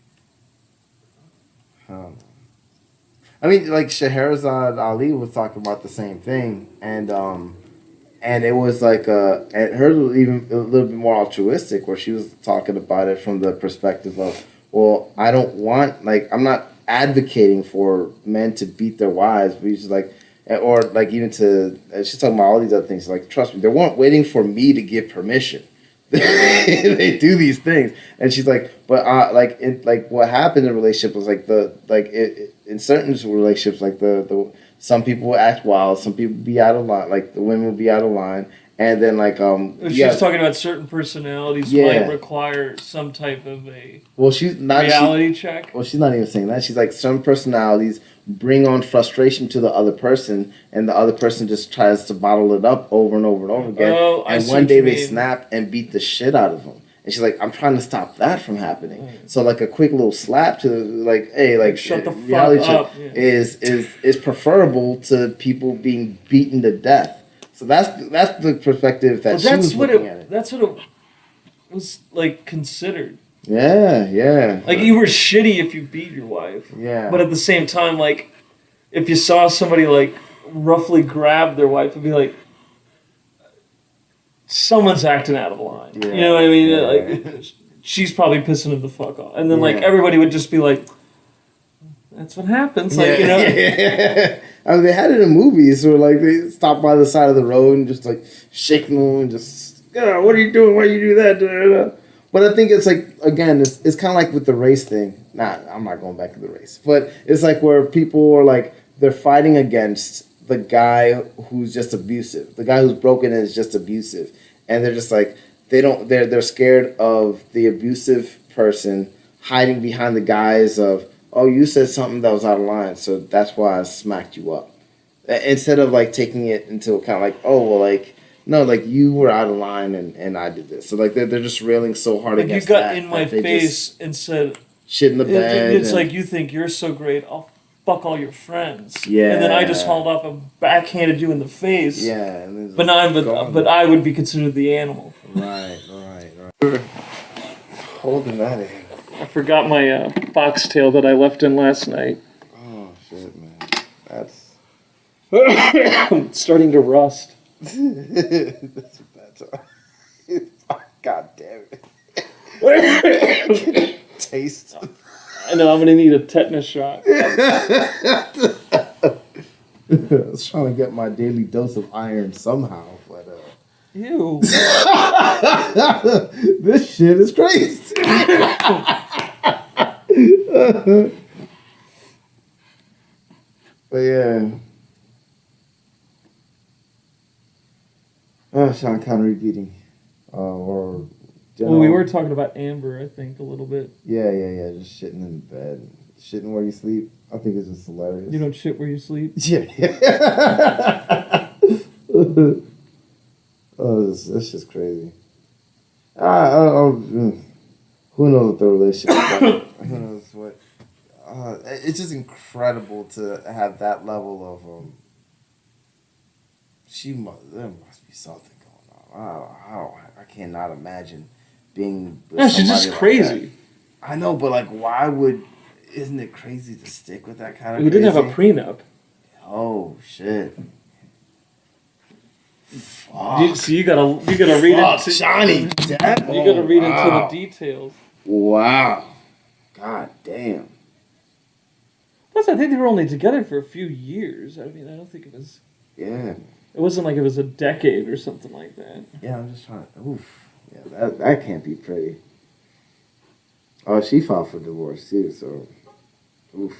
I don't know. I mean, like Scheherazade Ali was talking about the same thing, and it was like and hers even a little bit more altruistic, where she was talking about it from the perspective of, well, I don't want, like, I'm not advocating for men to beat their wives, but she's like, or like even to, she's talking about all these other things. Like, trust me, they weren't waiting for me to give permission. They do these things, and she's like, but like what happened in a relationship was like in certain relationships, like the some people will act wild, some people be out of line, like the women will be out of line, and then like she's talking about certain personalities might require some type of a she's not reality check. Well, she's not even saying that. She's like, some personalities bring on frustration to the other person, and the other person just tries to bottle it up over and over and over again. And one day they snap and beat the shit out of them. And she's like, I'm trying to stop that from happening. So like a quick little slap to like, hey, like shut the fuck up is preferable to people being beaten to death. So that's the perspective that she was looking at it. That's what it was like considered. Yeah. Like, you were shitty if you beat your wife. Yeah. But at the same time, like, if you saw somebody, like, roughly grab their wife, it'd be like, someone's acting out of line. Yeah. You know what I mean? Like, she's probably pissing him the fuck off. And then, like, everybody would just be like, that's what happens. Like, you know? Yeah. I mean, they had it in movies where, like, they stop by the side of the road and just, like, shake them and just, what are you doing? Why you do that? But I think it's like, again, it's kind of like with the race thing. I'm not going back to the race. But it's like where people are like, they're fighting against the guy who's just abusive. The guy who's broken and is just abusive. And they're just like, they're scared of the abusive person hiding behind the guise of, oh, you said something that was out of line, so that's why I smacked you up. Instead of like taking it into account, like, oh, well, like, no, like you were out of line and I did this. So like they're just railing so hard Like against you got that. in my face and said, shit in the bed. It's like you think you're so great. I'll fuck all your friends. Yeah. And then I just hauled off and backhanded you in the face. Yeah. And but now but I would be considered the animal. Right. Holding that in. I forgot my foxtail that I left in last night. Oh shit, man. That's it's starting to rust. That's a bad time. God damn it. Taste. I know, I'm gonna need a tetanus shot. I was trying to get my daily dose of iron somehow, but Ew. This shit is crazy. But yeah. Sean Connery beating. Or well, we were talking about Amber, I think, a little bit. Yeah. Just shitting in bed. Shitting where you sleep. I think it's just hilarious. You don't shit where you sleep? Yeah. Oh, that's just crazy. Who knows what the relationship is like? Who knows what? It's just incredible to have that level of there must be something going on. I cannot imagine being with Yeah, she's just somebody crazy. like that. I know, but like, why would? Isn't it crazy to stick with that kind of? We didn't have a prenup. Oh shit! So you gotta read into Johnny Depp. You gotta read into the details. Wow. God damn. Plus, I think they were only together for a few years. I mean, I don't think it was. Yeah. It wasn't like it was a decade or something like that. Yeah, I'm just trying to. Oof. Yeah, that can't be pretty. Oh, she filed for divorce too, so. Oof.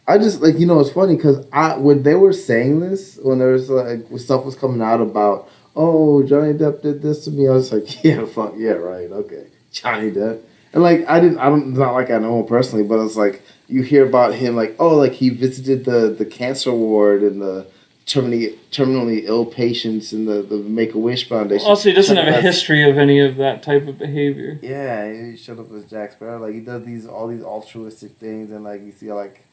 I just, like, it's funny because when they were saying this, when there was, like, when stuff was coming out about, oh, Johnny Depp did this to me, I was like, yeah, fuck, yeah, right, okay. Johnny Depp. And, like, not like I know him personally, but it's like, you hear about him, like, oh, like, he visited the cancer ward and the terminally ill patients in the Make-A-Wish Foundation. Also, he doesn't have a history of any of that type of behavior. Yeah, he showed up as Jack Sparrow. Like, he does all these altruistic things, and, like, you see, like,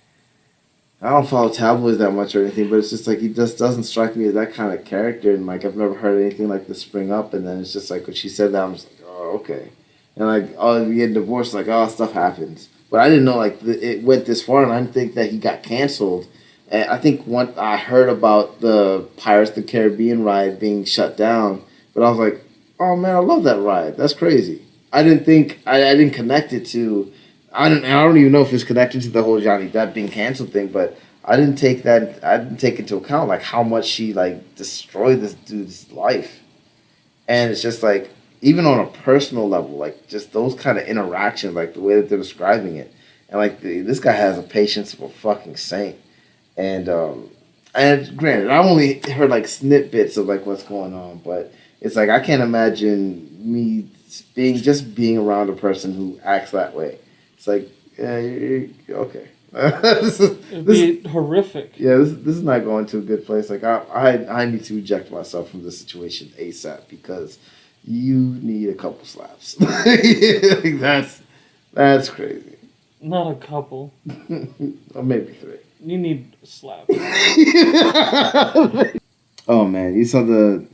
I don't follow tabloids that much or anything, but it's just, like, he just doesn't strike me as that kind of character, and, like, I've never heard anything like this spring up, and then it's just, like, when she said that, I'm just like, oh, okay. And, like, oh, we get divorced, like, oh, stuff happens. But I didn't know, like, it went this far, and I didn't think that he got canceled. And I think I heard about the Pirates of the Caribbean ride being shut down, but I was like, oh man, I love that ride. That's crazy. I didn't connect it to, I don't even know if it's connected to the whole Johnny Depp being canceled thing, but I didn't take into account like how much she like destroyed this dude's life. And it's just like, even on a personal level, like just those kind of interactions, like the way that they're describing it. And like this guy has a patience of a fucking saint. And granted, I've only heard like snippets of like what's going on, but it's like I can't imagine me being around a person who acts that way. It's like, yeah, you're okay. It'd be horrific. Yeah, this is not going to a good place. Like I need to eject myself from this situation ASAP because you need a couple slaps. Like, that's crazy. Not a couple. Or maybe 3. You need a slap. Oh man, you saw the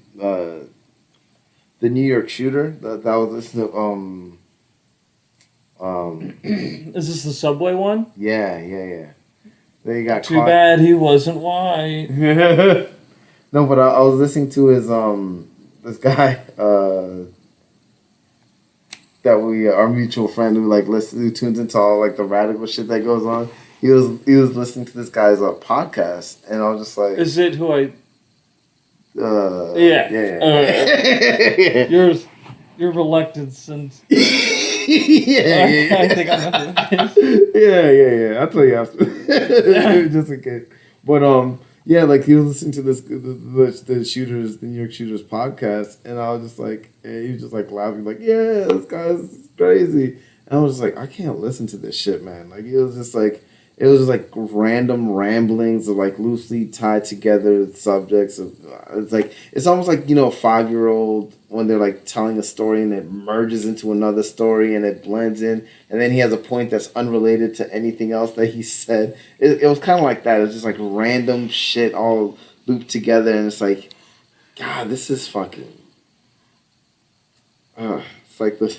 New York shooter that was Is this the subway one? Yeah. They got Too caught. bad he wasn't white. No, but I was listening to his this guy that our mutual friend who tunes into all like the radical shit that goes on. He was listening to this guy's podcast, and I was just like, "Is it who I?" Yeah. Your reluctance and. Yeah. I think I know who it is. Yeah. I'll tell you after, just in case. But yeah, like he was listening to the New York Shooters podcast, and I was just like, he was just like laughing, like, yeah, this guy's crazy. And I was just like, I can't listen to this shit, man. Like, it was just like, it was just like random ramblings of like loosely tied together subjects of it's almost like, you know, a 5-year-old when they're like telling a story and it merges into another story and it blends in, and then he has a point that's unrelated to anything else that he said. It was kind of like that. It was just like random shit all looped together, and it's like, God, this is fucking it's like the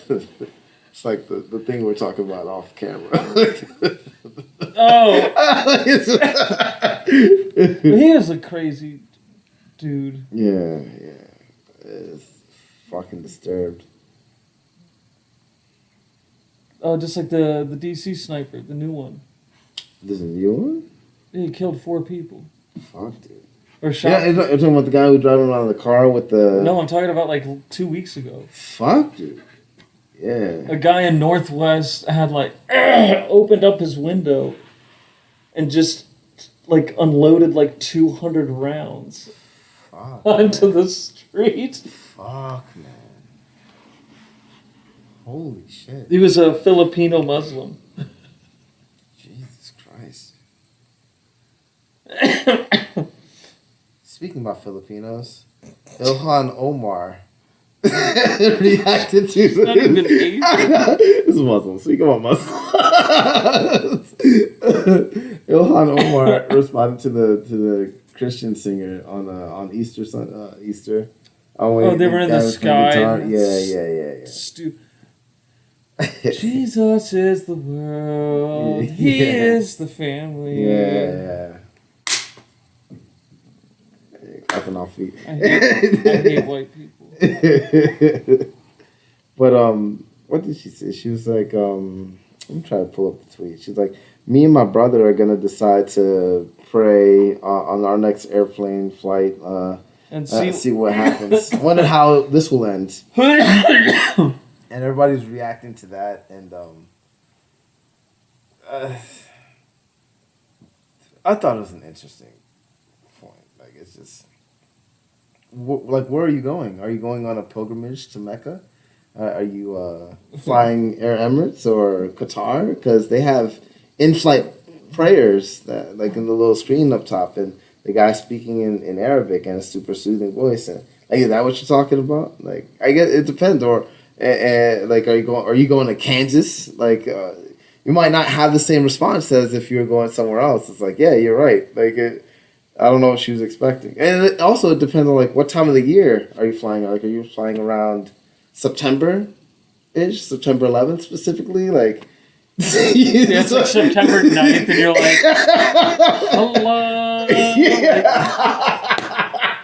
it's like the thing we're talking about off camera. Oh, he is a crazy dude. Yeah, it's fucking disturbed. Oh, just like the DC sniper, the new one. This is a new one? He killed 4 people. Fuck, dude. Or shot. Yeah, you're talking about the guy who driving around in the car with the... No, I'm talking about like 2 weeks ago. Fuck, dude. Yeah. A guy in Northwest had like opened up his window and just like unloaded like 200 rounds onto the street. Fuck, man. Holy shit. He was a Filipino Muslim. Jesus Christ. Speaking about Filipinos, Ilhan Omar reacted to... Not even Asian. It's Muslim. Speaking about Muslims. Ilhan Omar responded to the Christian singer on Easter Easter. Oh, they were in the sky. Yeah. Jesus is the world. He is the family. Yeah. Clapping off feet. I hate white people. But what did she say? She was like, I'm trying to pull up the tweet. She's like, me and my brother are gonna decide to pray on our next airplane flight and see what happens. Wonder how this will end. And everybody's reacting to that, and I thought it was an interesting point. Like, it's just like, where are you going? Are you going on a pilgrimage to Mecca? Are you flying Air Emirates or Qatar? Because they have in-flight prayers that, like, in the little screen up top, and the guy speaking in Arabic and a super soothing voice. And like, is that what you're talking about? Like, I guess it depends. Or like, are you going to Kansas? Like, you might not have the same response as if you were going somewhere else. It's like, yeah, you're right. Like, I don't know what she was expecting. And it also depends on, like, what time of the year are you flying? Like, are you flying around September-ish? September 11th specifically? Like, yeah, it's like September 9th and you're like, hello. Yeah.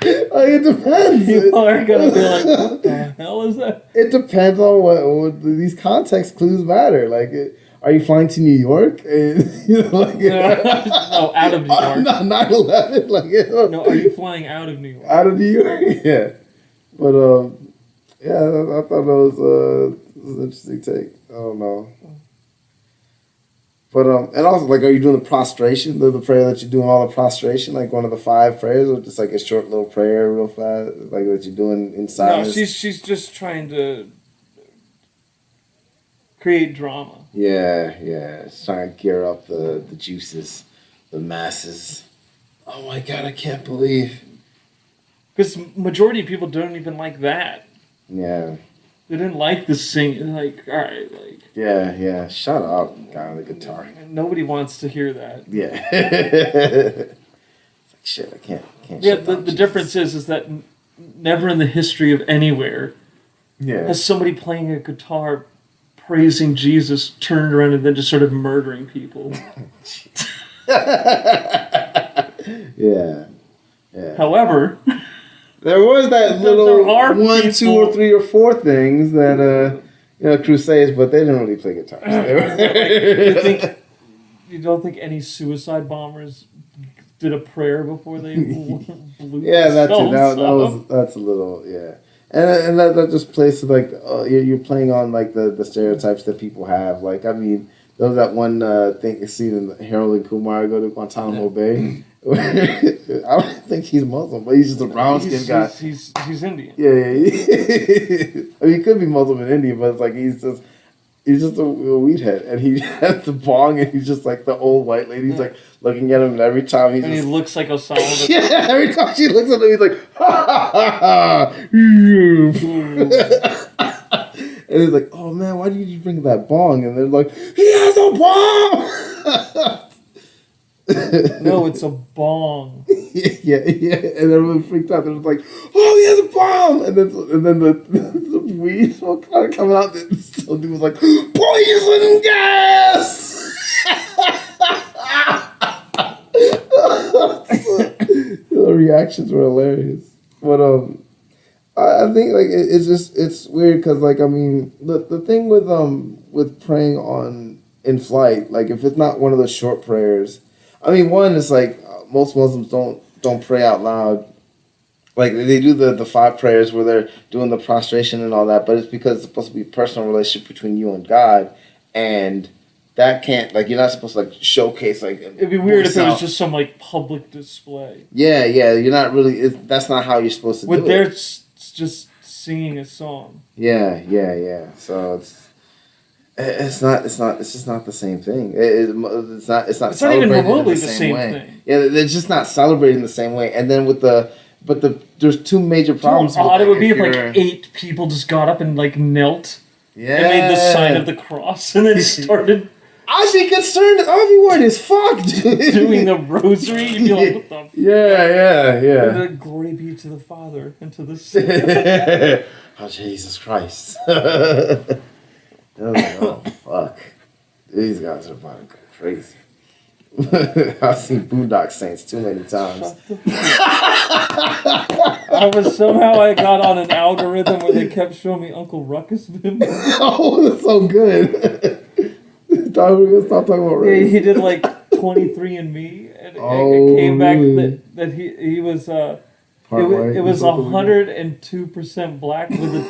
Like, it depends. People are going to be like, what the hell is that? It depends on what these context clues matter. Like, are you flying to New York? And, you know, like, no, out of New York. Not 9/11. Like, no, are you flying out of New York? Out of New York, yeah. But yeah, I thought that was an interesting take. I don't know. But and also, like, are you doing the prostration, the prayer that you're doing, all the prostration, like one of the 5 prayers, or just like a short little prayer, real fast, like that you're doing in silence? No, she's just trying to create drama. Yeah, it's trying to gear up the juices, the masses. Oh my God, I can't believe. Because majority of people don't even like that. Yeah. They didn't like the singing. Like, all right, like. Yeah. Shut up, guy on the guitar. Nobody wants to hear that. Yeah. It's like, shit, I can't. Yeah, the difference is that never in the history of anywhere has somebody playing a guitar praising Jesus turned around and then just started murdering people. Yeah. However, there was that little 1, 2, or 3 or 4 things that crusades, but they didn't really play guitars. You don't think any suicide bombers did a prayer before they blew? Yeah, that's a little and that just plays to, like, you're playing on, like, the stereotypes that people have. Like, I mean, there was that one scene in Harold and Kumar go to Guantanamo Bay. I don't think he's Muslim, but he's just a brown-skinned guy. He's Indian. Yeah. I mean, he could be Muslim in India, but it's like he's He's just a weed head, and he has the bong, and he's just like the old white lady's like looking at him, and every time And he looks like Osama. yeah, every time she looks at him, he's like, ha ha ha ha. And he's like, oh man, why did you bring that bong? And they're like, he has a bong. No, it's a bong. yeah. And everyone freaked out. They're like, oh, he has a bomb. And then the weed smoke kind of coming out. So dude was like, poison gas. The reactions were hilarious. But I think like it's weird because like I mean the thing with praying on in flight, like if it's not one of those short prayers. I mean, one is like most Muslims don't pray out loud. Like they do the 5 prayers where they're doing the prostration and all that, but it's because it's supposed to be a personal relationship between you and God, and that can't like you're not supposed to like showcase like. It'd be weird if it was just some like public display. Yeah, you're not really. That's not how you're supposed to do it. With their just singing a song. Yeah. So it's just not the same thing. It's not even remotely the same thing. Yeah, they're just not celebrating the same way. And then there's 2 major problems. How odd it would be if like 8 people just got up and like knelt. Yeah. And made the sign of the cross and then started. I'd be concerned that everyone is fucked. Doing the rosary. You'd be like, what the fuck? Yeah. And then glory be to the Father and to the Son. Oh, Jesus Christ. Oh, fuck. These guys are about to go crazy. I've seen Boondock Saints too many times. I got on an algorithm where they kept showing me Uncle Ruckus videos. Oh, that's so good. Thought we were gonna stop talking about race. Yeah, he did like 23andMe, and it came back that he was it was 102% black with a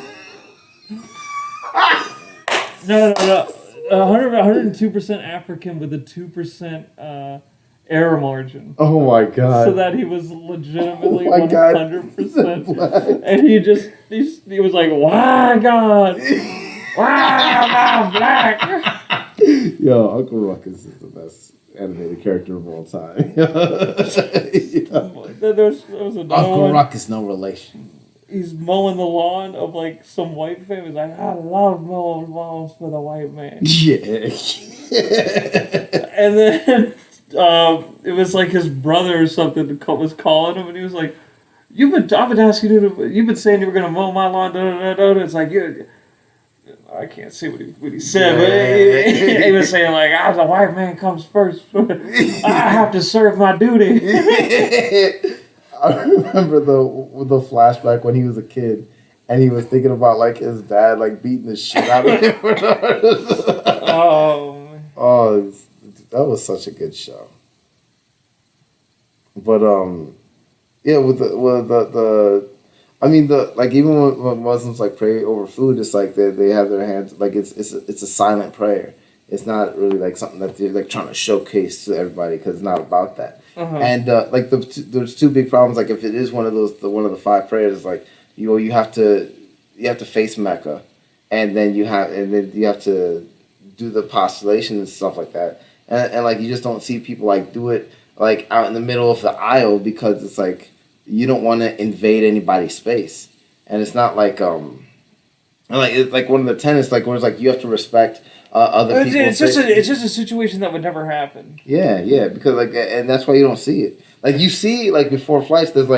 no 102% African with a 2% error margin. Oh my god! So that he was legitimately 100%, and he was like, "Why God? Why am I black?" Yo, Uncle Ruckus is the best animated character of all time. There was another Uncle one. Ruckus, no relation. He's mowing the lawn of like some white family. He's like, I love mowing lawns for the white man. Yeah. And then it was like his brother or something was calling him, and he was like, I've been asking you to. You've been saying you were gonna mow my lawn. It's like I can't see what he said, but he was saying like, the white man comes first. I have to serve my duty. I remember the flashback when he was a kid, and he was thinking about like his dad like beating the shit out of him. That was such a good show. But yeah, even when Muslims like pray over food, it's like they have their hands like it's a silent prayer. It's not really like something that they're like trying to showcase to everybody because it's not about that. Uh-huh. And there's 2 big problems. Like if it is one of the 5 prayers, it's like you have to face Mecca, and then you have to do the postulation and stuff like that. And like you just don't see people like do it like out in the middle of the aisle because it's like you don't want to invade anybody's space. And it's not like it's like one of the tenets like where it's like you have to respect other people. It's just a situation that would never happen. Yeah, because like, and that's why you don't see it. Like you see, like before flights, there's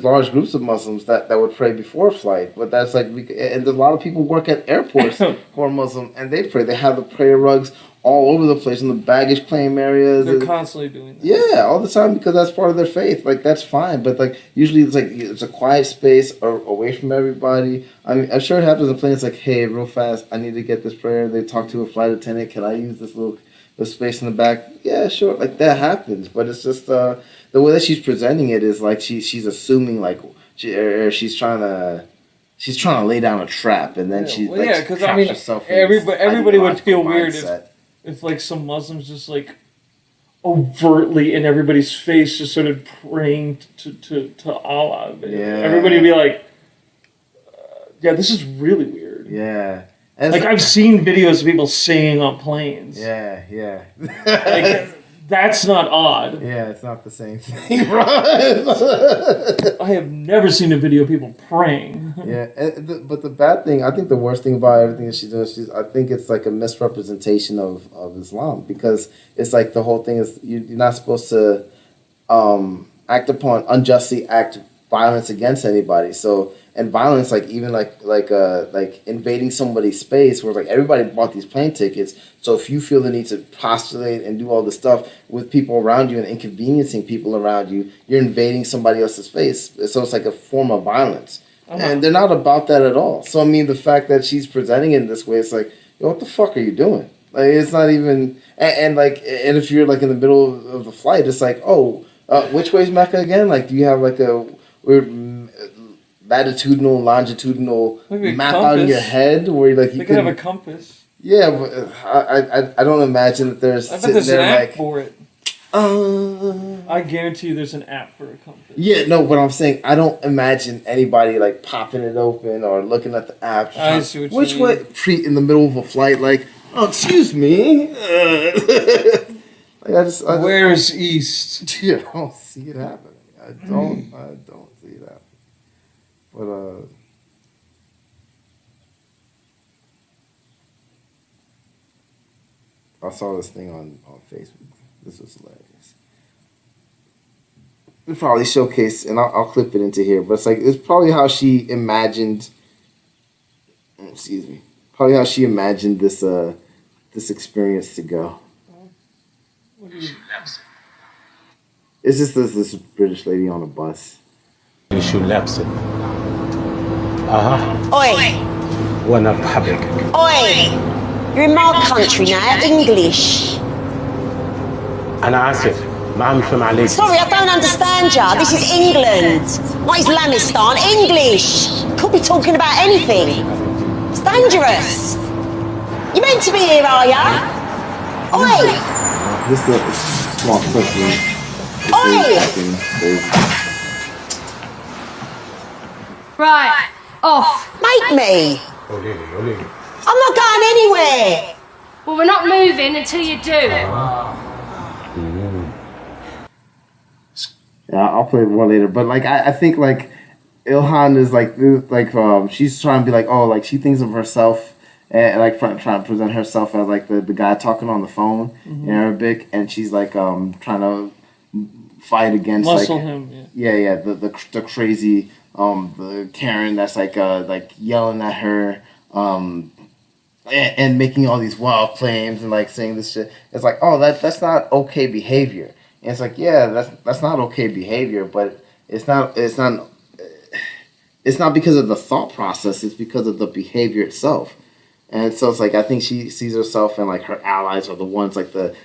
large groups of Muslims that would pray before flight, but that's like, and a lot of people work at airports who are Muslim, and they pray. They have the prayer rugs all over the place in the baggage claim areas. They're constantly doing that. Yeah, all the time because that's part of their faith. Like that's fine, but like usually it's a quiet space or away from everybody. I mean, I'm sure it happens in planes. Like, hey, real fast, I need to get this prayer. They talk to a flight attendant. Can I use this little space in the back? Yeah, sure. Like that happens, but it's just the way that she's presenting it is like she's assuming like she's trying to lay down a trap, and then because I mean everybody would feel weird if like some Muslims just like overtly in everybody's face just started praying to Allah. Yeah. Everybody would be like, yeah, this is really weird. Yeah. And like I've seen videos of people singing on planes. Yeah. Like that's not odd. Yeah, it's not the same thing, bro. I have never seen a video of people praying. Yeah, but the bad thing, I think the worst thing about everything that she's doing, I think it's like a misrepresentation of Islam, because it's like the whole thing is you're not supposed to unjustly act violence against anybody. So, and violence, like even like invading somebody's space, where like everybody bought these plane tickets. So if you feel the need to postulate and do all this stuff with people around you and inconveniencing people around you, you're invading somebody else's space. So it's like a form of violence. And they're not about that at all. So I mean, the fact that she's presenting it in this way, it's like, yo, what the fuck are you doing? Like, it's not even, and if you're like in the middle of the flight, it's like, oh, which way's Mecca again? Like, do you have like a weird latitudinal, longitudinal map out in your head where you like you could have a compass. Yeah, but I don't imagine that there's I bet there's an app like for it. I guarantee you there's an app for a compass. Yeah, no, but I'm saying I don't imagine anybody like popping it open or looking at the app. I see what which you mean. way treat in the middle of a flight like, oh, excuse me. Like Where's East? Yeah, I don't see it happening. I don't see it happening. But I saw this thing on Facebook. This was hilarious. It probably showcased, and I'll clip it into here, but it's probably how she imagined. Excuse me. Probably how she imagined this experience to go. It's just this British lady on a bus. You should lapse it. Oi! One up public. Oi! You're in my country now, English. أنا آسف ما أفهم عليك. Sorry, I don't understand ya. This is England, not Islamistan. English. Could be talking about anything. It's dangerous. You meant to be here, are ya? Oi! This is a small clip. Oi! Right, off. Make me. I'm not going anywhere. Well, we're not moving until you do. Yeah, I'll play one later. But like, I think like Ilhan is like she's trying to be like, oh, like she thinks of herself and like trying to present herself as like the guy talking on the phone in Arabic, and she's like trying to fight against muscle like him. Yeah, the crazy the Karen that's like yelling at her and making all these wild claims and like saying this shit. It's like, oh, that's not okay behavior. And it's like, yeah, that's not okay behavior, but it's not because of the thought process, it's because of the behavior itself. And so it's like, I think she sees herself and like her allies are the ones like the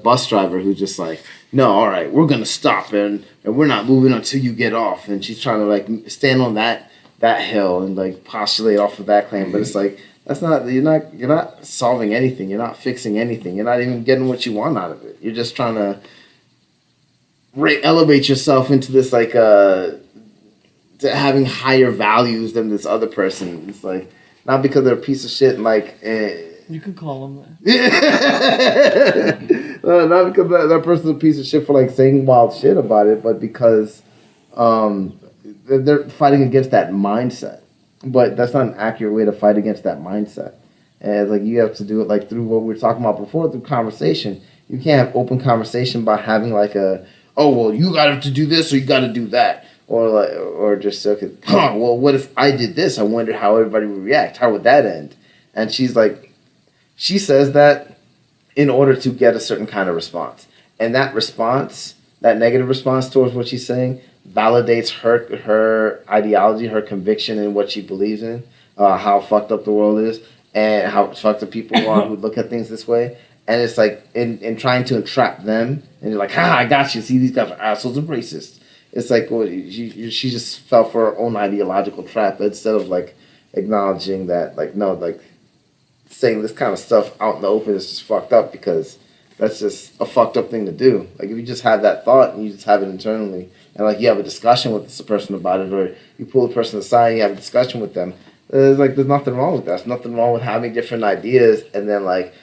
bus driver who's just like, no, all right, we're gonna stop and we're not moving until you get off. And she's trying to like stand on that hill and like postulate off of that claim. But it's like, you're not solving anything, you're not fixing anything, you're not even getting what you want out of it. You're just trying to elevate yourself into this like to having higher values than this other person. It's like, not because they're a piece of shit and like you can call them that. Not because that person's a piece of shit for like saying wild shit about it, but because they're fighting against that mindset. But that's not an accurate way to fight against that mindset. And like, you have to do it like through what we were talking about before, through conversation. You can't have open conversation by having like oh, well, you got to do this or you got to do that. Or just, okay, well, what if I did this? I wonder how everybody would react. How would that end? And she's like, she says that in order to get a certain kind of response. And that response, that negative response towards what she's saying, validates her ideology, her conviction in what she believes in, how fucked up the world is, and how fucked up people are who look at things this way. And it's like, in trying to entrap them, and you're like, I got you. See, these guys are assholes and racists. It's like, well, she just fell for her own ideological trap instead of like acknowledging that, like, no, like saying this kind of stuff out in the open is just fucked up, because that's just a fucked up thing to do. Like, if you just have that thought and you just have it internally, and like you have a discussion with this person about it, or you pull the person aside and you have a discussion with them, There's nothing wrong with that. There's nothing wrong with having different ideas and then like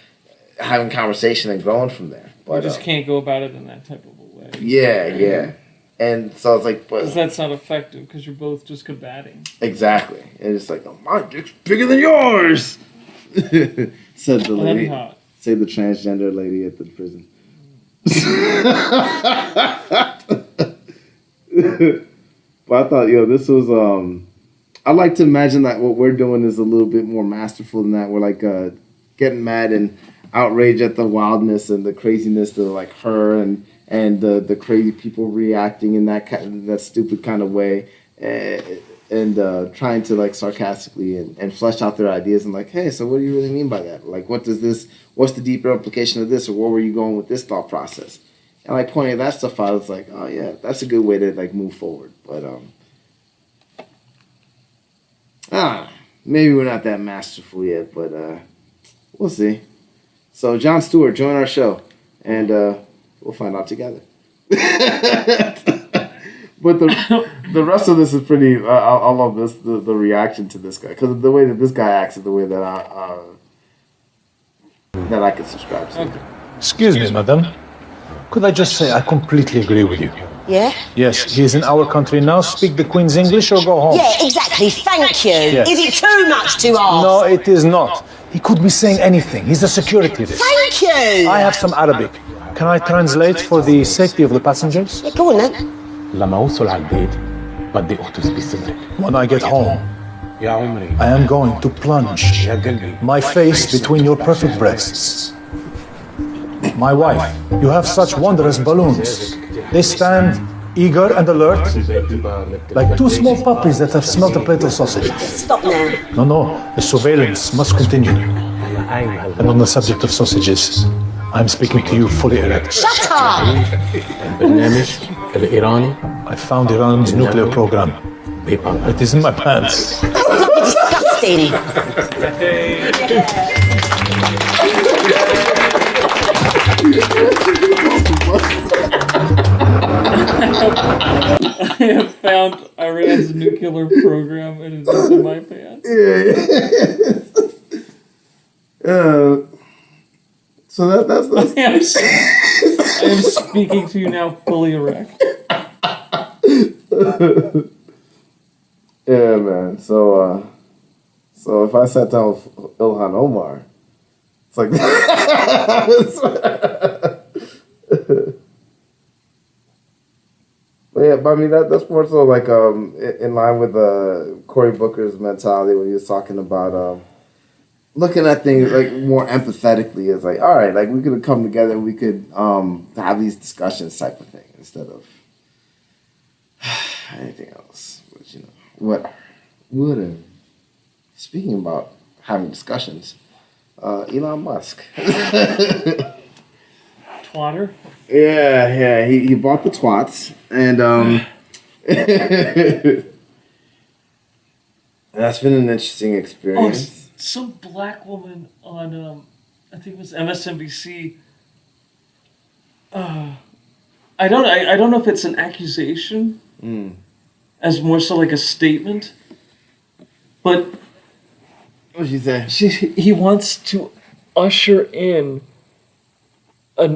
having conversation and growing from there. But You just can't go about it in that type of a way. yeah. And so it's like, but because that's not effective because you're both just combating. exactly. And it's like, oh, my dick's bigger than yours. Said the lady. Say the transgender lady at the prison. But I thought, this was I like to imagine that what we're doing is a little bit more masterful than that. We're like getting mad and outraged at the wildness and the craziness of like her and the crazy people reacting in that stupid kind of way, and trying to like sarcastically and flesh out their ideas and like, hey, so what do you really mean by that? Like, what's the deeper implication of this, or where were you going with this thought process? And like pointing that stuff out, it's like, oh yeah, that's a good way to like move forward. But maybe we're not that masterful yet, but we'll see. So Jon Stewart, join our show, and we'll find out together. But the rest of this is pretty. I love this the reaction to this guy, because the way that this guy acts is the way that I could subscribe to. Okay. Excuse me, madam. Could I just say I completely agree with you? Yeah? Yes, he's in our country now. Speak the Queen's English or go home. Yeah, exactly. Thank you. Yes. Is it too much to ask? No, it is not. He could be saying anything. He's a security risk. Thank you. I have some Arabic. Can I translate for the safety of the passengers? Yeah, go on then. لما أوصل على البيت بدي أغطس بصدرك. When I get home, يا عمري I am going to plunge يا قلبي my face between your perfect breasts. My wife, you have such wondrous balloons. They stand eager and alert, like two small puppies that have smelt a plate of sausage. Stop now. No, the surveillance must continue. And on the subject of sausages, I'm speaking to you fully erect. Shut up. البرنامج الإيراني I found Iran's nuclear program. It is in my pants. Disgusting. I have found Iran's nuclear program and it is in my pants. So that's I am speaking to you now fully erect. Yeah, man. So if I sat down with Ilhan Omar, it's like but yeah, but I mean that's more so like in line with Cory Booker's mentality when he was talking about looking at things like more empathetically. It's like, all right, like we could come together and we could have these discussions type of thing instead of anything else. Which, whatever. Speaking about having discussions, Elon Musk. Twatter? Yeah, he bought the twats, and that's been an interesting experience. Some black woman on, I think it was MSNBC. I don't know if it's an accusation, as more so like a statement, but what did she say? He wants to usher in a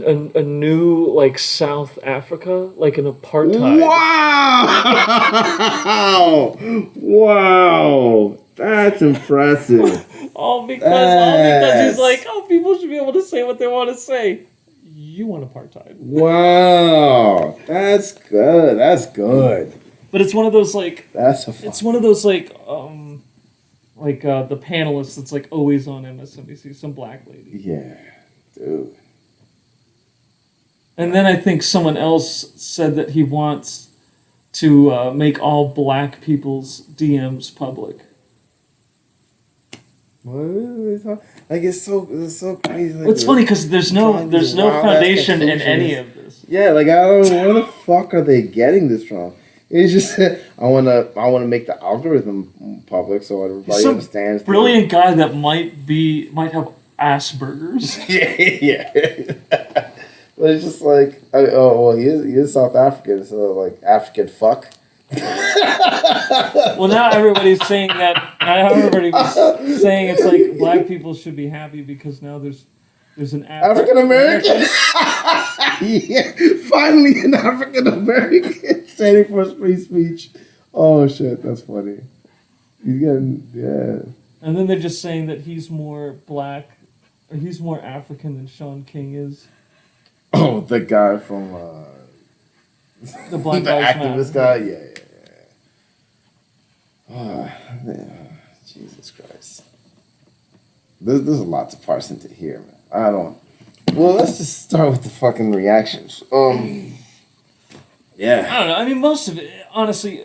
new like South Africa, like an apartheid. Wow, that's impressive. all because he's like, people should be able to say what they want to say. You want apartheid? Wow, that's good. That's good. But it's one of those like it's one of those like the panelist that's like always on MSNBC, some black lady. Yeah, dude. And then I think someone else said that he wants to make all black people's DMs public. What? Like it's so crazy. Like, It's funny because there's no foundation in any of this. Yeah, like I don't know where the fuck are they getting this from? It's just I wanna make the algorithm public so everybody understands. Brilliant guy that might have Asperger's. Yeah. But it's just like he is South African, so like African fuck. Well, now everybody's saying that I remember he was saying it's like black people should be happy because now there's an African American. Yeah, finally an African American standing for free speech. Oh shit, that's funny. He's getting And then they're just saying that he's more black, or he's more African than Sean King is. Oh, the guy from The Black the Lives activist Matter. guy. Yeah. Oh, man. Jesus Christ. There's a lot to parse into here, man. I don't. Well, let's just start with the fucking reactions. Yeah. I don't know. I mean, most of it, honestly,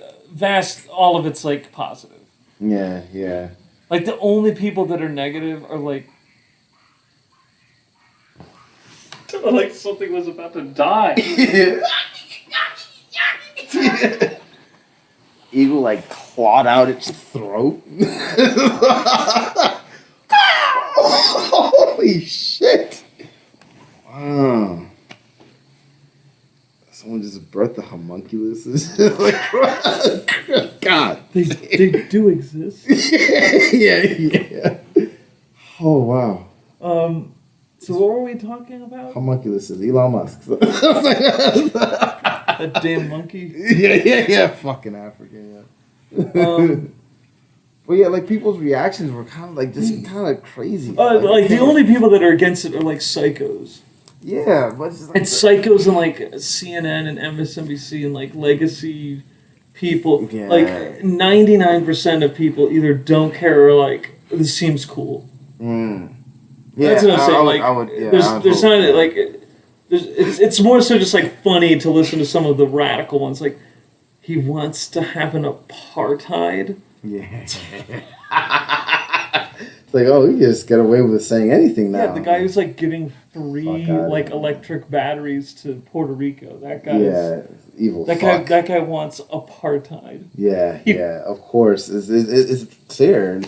all of it's like positive. Yeah. Like the only people that are negative are like something was about to die. Eagle like clawed out its throat. Holy shit! Wow. Someone just birthed the homunculus. God. They do exist. Yeah. Oh wow. So what were we talking about? Homunculuses, Elon Musk. That damn monkey. Yeah. Fucking African. Yeah. But yeah, like people's reactions were kind of like just kind of crazy. Like the only people that are against it are like psychos. Yeah, but it's psychos and like CNN and MSNBC and like legacy people. Yeah. Like 99% of people either don't care or like this seems cool. Yeah, that's what I'm saying. There's not like it's more so just like funny to listen to some of the radical ones. Like he wants to have an apartheid. Yeah. It's like, oh, you just get away with saying anything now. Yeah, the guy who's like giving free like electric batteries to Puerto Rico. That guy is evil. That guy wants apartheid. Yeah, of course. It's clear.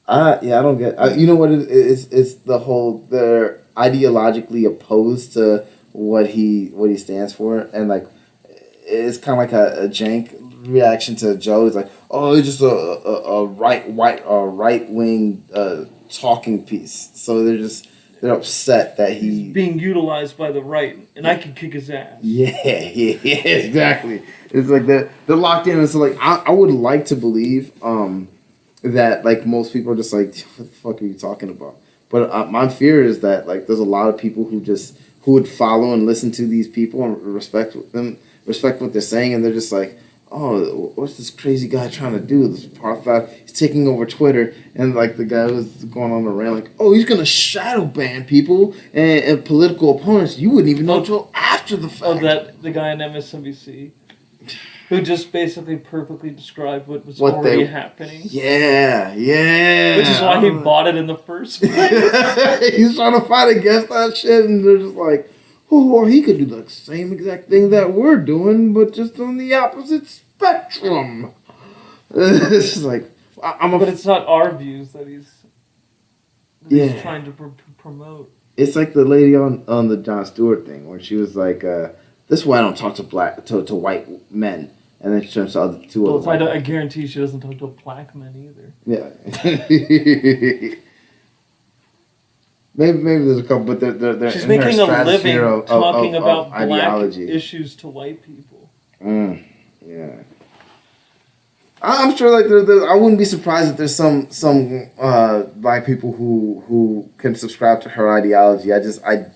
I don't get. You know what it is? It's the whole they're ideologically opposed to what he stands for, and like it's kind of like a jank reaction to Joe. It's like, oh, it's just a right wing talking piece. So they're upset that he's being utilized by the right, and I can kick his ass. Yeah, exactly. It's like they're locked in. And so like I would like to believe that like most people are just like, what the fuck are you talking about? But my fear is that like there's a lot of people who would follow and listen to these people and respect what they're saying, and they're just like, oh, what's this crazy guy trying to do? This apartheid, he's taking over Twitter, and like the guy was going on the rant like, oh, he's gonna shadow ban people and political opponents. You wouldn't even know until after the fact. Oh, that the guy on MSNBC who just basically perfectly described what was already happening. Yeah. Which is why he bought it in the first place. He's trying to fight against that shit, and they're just like, oh, well, he could do the same exact thing that we're doing, but just on the opposite spectrum. It's just like, but it's not our views that he's trying to promote. It's like the lady on the Jon Stewart thing, where she was like, this is why I don't talk to white men. And then she turns to other two other white men. I guarantee she doesn't talk to black men either. Yeah. Maybe there's a couple, but they're she's in making her a living talking about black ideology. issues to white people. Yeah, I'm sure. Like, I wouldn't be surprised if there's some black people who can subscribe to her ideology. I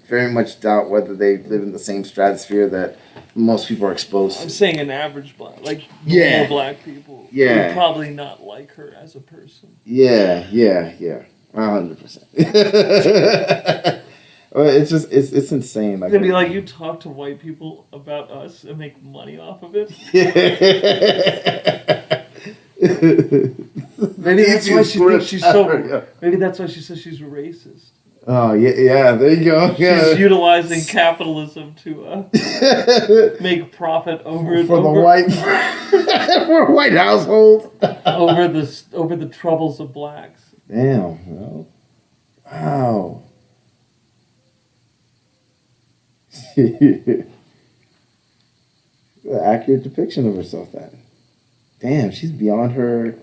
very much doubt whether they live in the same stratosphere that most people are exposed to. I'm saying an average black, like normal black people, would probably not like her as a person. Yeah. 100%. It's insane. Like, it'd be like you talk to white people about us and make money off of it. Maybe that's why she thinks she's so. Maybe that's why she says she's racist. Oh yeah. There you go. Yeah. She's utilizing capitalism to make profit over for a white household over the troubles of blacks. Damn. Well, wow. Accurate depiction of herself, then. damn, she's beyond her.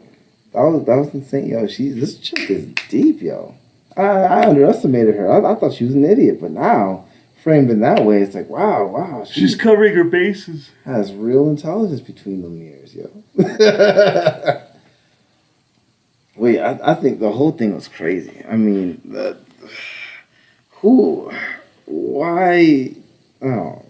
That was insane, yo. This chick is deep, yo. I underestimated her. I thought she was an idiot, but now framed in that way, it's like wow. She's covering her bases. Has real intelligence between them ears, yo. Wait, I think the whole thing was crazy. I mean, why? Oh,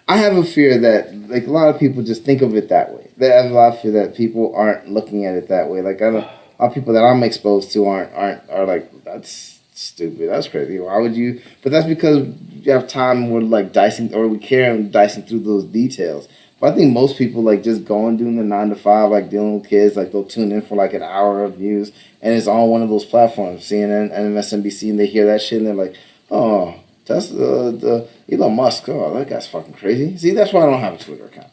I have a fear that like a lot of people just think of it that way. They have a lot of fear that people aren't looking at it that way. Like a lot of people that I'm exposed to are like, that's stupid, that's crazy. Why would you? But that's because you have time we're like dicing, or we care and dicing through those details. But I think most people like just going doing the 9 to 5, like dealing with kids, like they'll tune in for like an hour of news, and it's on one of those platforms, CNN and MSNBC, and they hear that shit and they're like, oh, that's the Elon Musk. Oh, that guy's fucking crazy. See, that's why I don't have a Twitter account.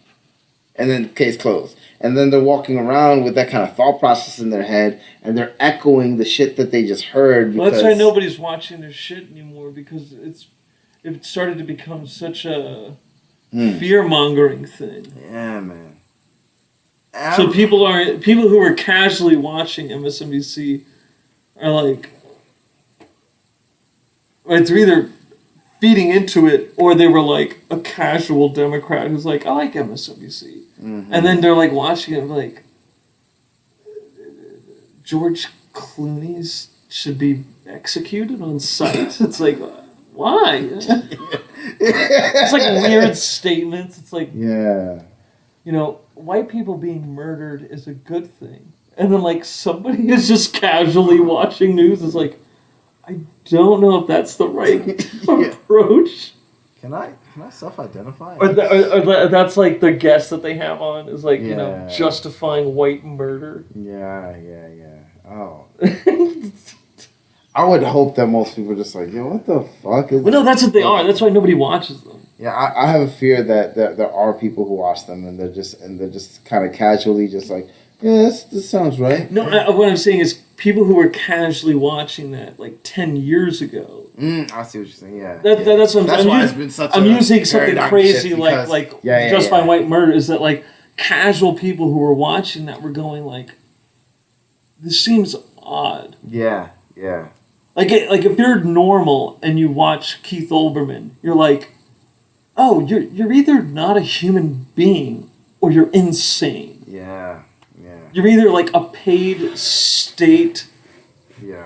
And then case closed. And then they're walking around with that kind of thought process in their head, and they're echoing the shit that they just heard. Well, that's why nobody's watching their shit anymore, because it started to become such a fear-mongering thing. Yeah, man. So people who are casually watching MSNBC are like, right, they're either feeding into it, or they were like a casual Democrat who's like, I like MSNBC. Mm-hmm. And then they're like watching it like, George Clooney's should be executed on sight. It's like, why? It's like weird statements. It's like, yeah, white people being murdered is a good thing. And then like somebody is just casually watching news. It's like, I don't know if that's the right approach. Can I self-identify? Or that's like the guest that they have on is like, justifying white murder. Yeah. Oh. I would hope that most people are just like, yo, what the fuck is? Well, no, that's what they are. That's why nobody watches them. Yeah, I have a fear that there are people who watch them and they're just kind of casually just like, yeah, this sounds right. No, what I'm saying is people who were casually watching that like 10 years ago. I see what you're saying. Yeah, that's what that's why it's been such. I'm using something crazy like justifying white murder. Is that like casual people who were watching that were going like, this seems odd. Yeah. Like if you're normal and you watch Keith Olbermann, you're like, oh, you're either not a human being or you're insane. Yeah. You're either like a paid state,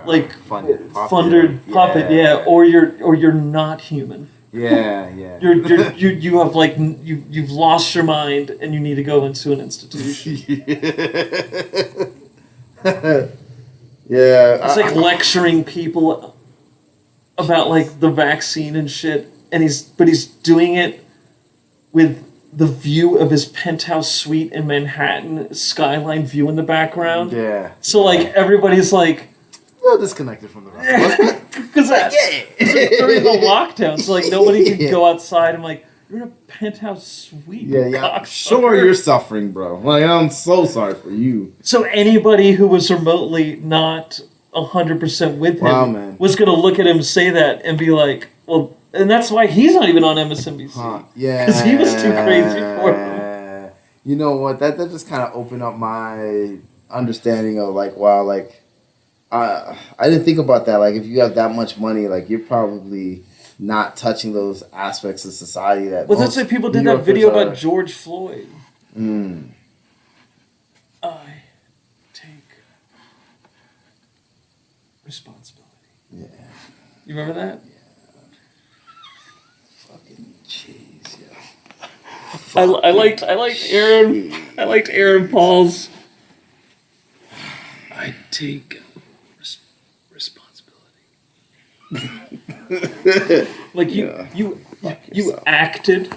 like funded puppet, or you're not human. Yeah. You have like you've lost your mind and you need to go into an institution. Yeah, it's like lecturing people about like the vaccine and shit, and he's doing it with the view of his penthouse suite in Manhattan, skyline view in the background. Yeah. So like everybody's like, well, disconnected from the rest of us. Because during the lockdown, so like nobody can go outside. I'm like, you're in a penthouse suite. Yeah. Sure, you're suffering, bro. Like, I'm so sorry for you. So anybody who was remotely not 100% with him was going to look at him, say that, and be like, well, and that's why he's not even on MSNBC. Yeah. Because he was too crazy for him. You know what? That just kind of opened up my understanding of like, wow, like, I didn't think about that. Like, if you have that much money, like, you're probably not touching those aspects of society that. Well, that's why people did that video about George Floyd. I take responsibility. Yeah. You remember that? Yeah. Fucking cheese, yeah. I liked Aaron Paul's. I take responsibility. Like you acted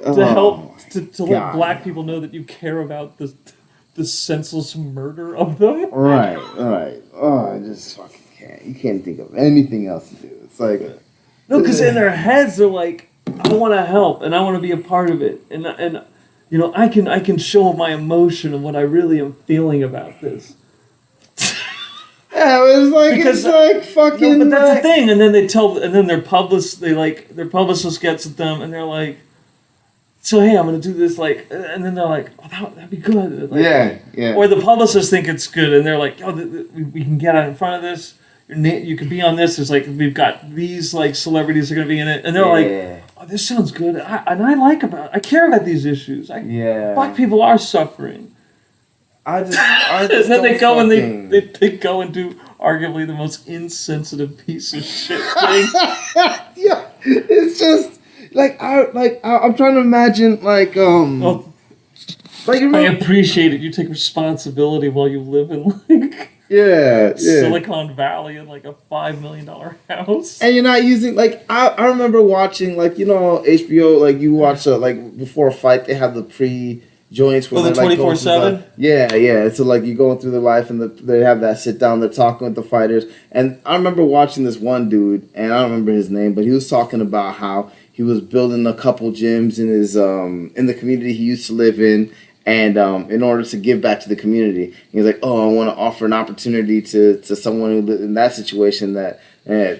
to help to let black people know that you care about the senseless murder of them. Right. Oh, I just fucking can't. You can't think of anything else to do. It's like no, because in their heads they're like, I want to help and I want to be a part of it, and I can show my emotion and what I really am feeling about this. Yeah, it's like fucking. No, but that's the thing, and then their publicist gets at them, and they're like, so hey, I'm gonna do this like, and then they're like, oh, that'd be good. Like, yeah. Or the publicists think it's good, and they're like, oh, we can get out in front of this. You can be on this. It's like we've got these like celebrities are gonna be in it, and they're like, oh, this sounds good. I care about these issues. Black people are suffering. I just and then they go and they go and do arguably the most insensitive piece of shit thing. Yeah, it's just I'm trying to imagine like I appreciate it. You take responsibility while you live in like Silicon Valley in like a $5 million house, and you're not using like I remember watching like HBO like you watch like before a fight they have the pre joints where the 24/7. Yeah. So like you going through their life and they have that sit down. They're talking with the fighters, and I remember watching this one dude, and I don't remember his name, but he was talking about how he was building a couple gyms in his in the community he used to live in. And in order to give back to the community, he's like, "Oh, I want to offer an opportunity to someone who lived in that situation that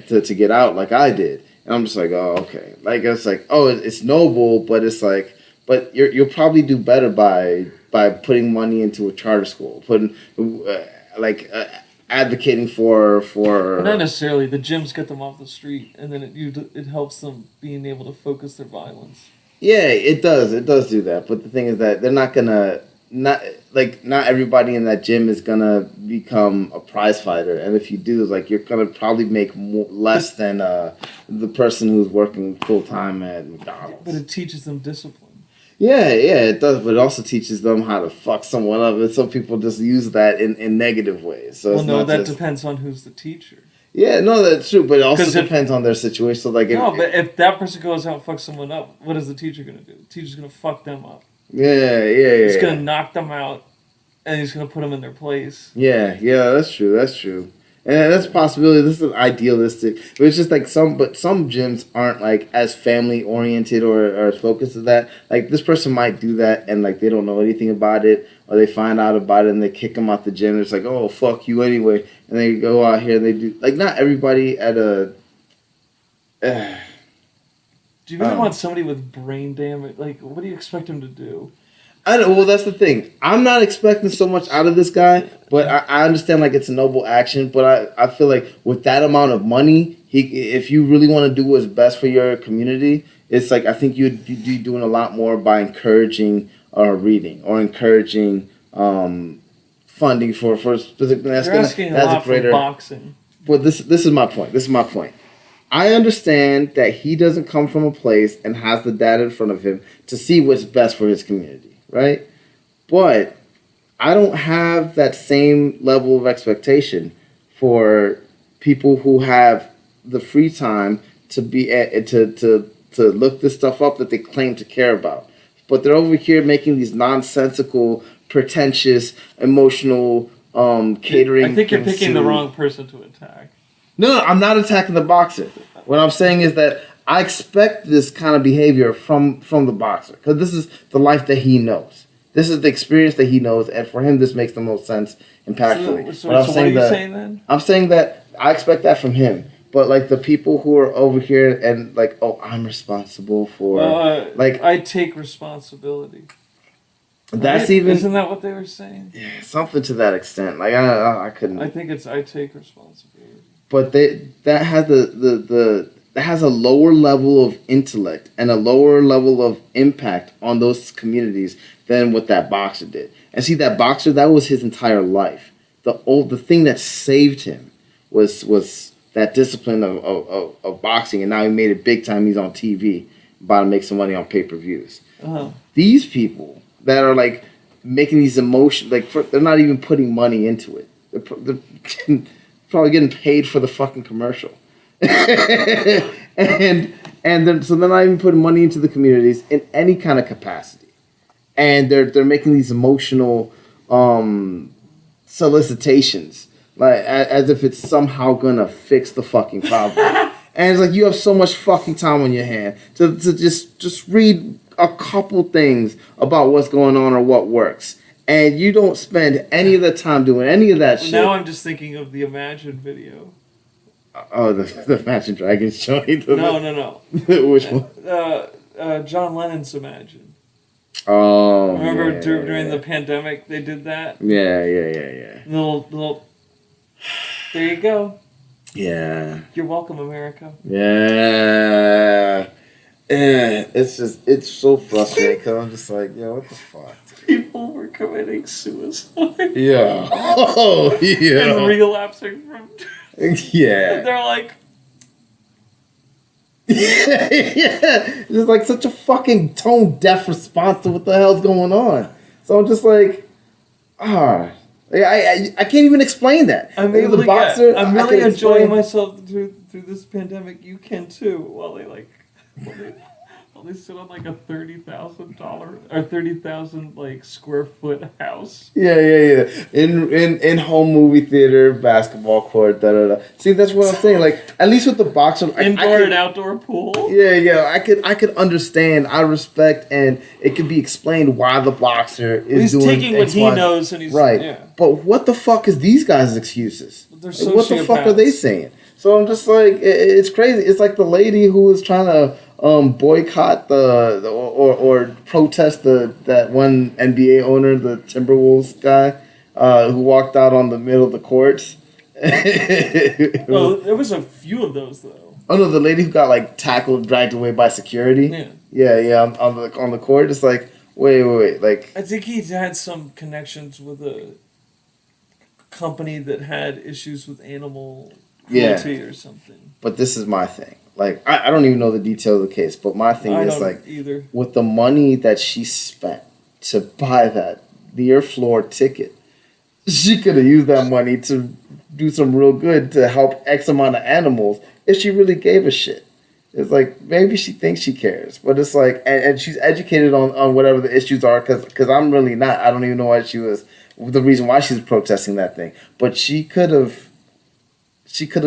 to get out like I did." And I'm just like, "Oh, okay." Like it's like, "Oh, it's noble," but it's like, but you'll probably do better by putting money into a charter school, advocating for. Not necessarily. The gyms get them off the street, and then it helps them being able to focus their violence. Yeah, it does. It does do that. But the thing is that they're not everybody in that gym is gonna become a prize fighter. And if you do, like you're gonna probably make less than the person who's working full time at McDonald's. But it teaches them discipline. Yeah, it does. But it also teaches them how to fuck someone up. And some people just use that in negative ways. So that depends on who's the teacher. Yeah, no, that's true, but it also depends on their situation. So, like, but if that person goes out and fucks someone up, what is the teacher gonna do? The teacher's gonna fuck them up. Yeah. He's gonna knock them out, and he's gonna put them in their place. Yeah, that's true. And that's a possibility. This is idealistic, but it's just like some gyms aren't like as family oriented or as focused as that. Like this person might do that, and like they don't know anything about it, or they find out about it and they kick them out the gym. It's like, oh fuck you anyway, and they go out here and they do like not everybody at a. Do you really want somebody with brain damage? Like, what do you expect him to do? I know. Well, that's the thing. I'm not expecting so much out of this guy, but I understand like it's a noble action. But I feel like with that amount of money, if you really want to do what's best for your community, it's like I think you'd be doing a lot more by encouraging reading or encouraging funding for specific. You're asking a lot from boxing. But this is my point. I understand that he doesn't come from a place and has the data in front of him to see what's best for his community. Right? But I don't have that same level of expectation for people who have the free time to be to look this stuff up that they claim to care about. But they're over here making these nonsensical, pretentious, emotional catering. I think you're picking the wrong person to attack. No, I'm not attacking the boxer. What I'm saying is that I expect this kind of behavior from the boxer because this is the life that he knows. This is the experience that he knows, and for him, this makes the most sense impactfully. So what are you saying then? I'm saying that I expect that from him, but like the people who are over here and like, oh, I'm responsible for I take responsibility. That's right? Isn't that what they were saying? Yeah, something to that extent. Like I couldn't. I think it's I take responsibility. But that has a lower level of intellect and a lower level of impact on those communities than what that boxer did. And see, that boxer, that was his entire life. The thing that saved him was that discipline of boxing, and now he made it big time. He's on TV, about to make some money on pay-per-views. Uh-huh. These people that are like making these emotions, they're not even putting money into it. They're probably getting paid for the fucking commercial. and then so they're not even putting money into the communities in any kind of capacity, and they're making these emotional solicitations like as if it's somehow gonna fix the fucking problem. And it's like you have so much fucking time on your hand to just read a couple things about what's going on or what works, and you don't spend any of the time doing any of that shit. Now I'm just thinking of the Imagine video. Oh, the Imagine Dragons showing. No. Which one? John Lennon's Imagine. Oh, remember during the pandemic they did that? Yeah. Little. There you go. Yeah. You're welcome, America. Yeah. It's so frustrating because I'm just like, yo, what the fuck? People were committing suicide. Yeah. Oh, yeah. And relapsing from. Yeah. They're like. Yeah. It's like such a fucking tone deaf response to what the hell's going on. So I'm just like, I can't even explain that. I'm really enjoying myself through this pandemic. You can too. While they sit on like a $30,000 or 30,000 like square foot house. Yeah. In home movie theater, basketball court, da. See, that's what I'm saying. Like, at least with the boxer, Indoor and outdoor pool. Yeah. I could understand. I respect, and it could be explained why the boxer is he's doing taking what he knows, and he's right. Yeah. But what the fuck is these guys' excuses? They're Like, what the fuck are they saying? So I'm just like, it's crazy. It's like the lady who was trying to boycott or protest that one NBA owner, the Timberwolves guy, who walked out on the middle of the courts. Well, there was a few of those though. Oh no, the lady who got like tackled, dragged away by security. Yeah. On the court, it's like, wait, like. I think he had some connections with a company that had issues with animal cruelty or something. But this is my thing. Like, I don't even know the details of the case, but my thing is like, with the money that she spent to buy that near floor ticket, she could have used that money to do some real good to help X amount of animals if she really gave a shit. It's like, maybe she thinks she cares, but it's like, and she's educated on whatever the issues are, because I'm really not. I don't even know why the reason why she's protesting that thing. But she could have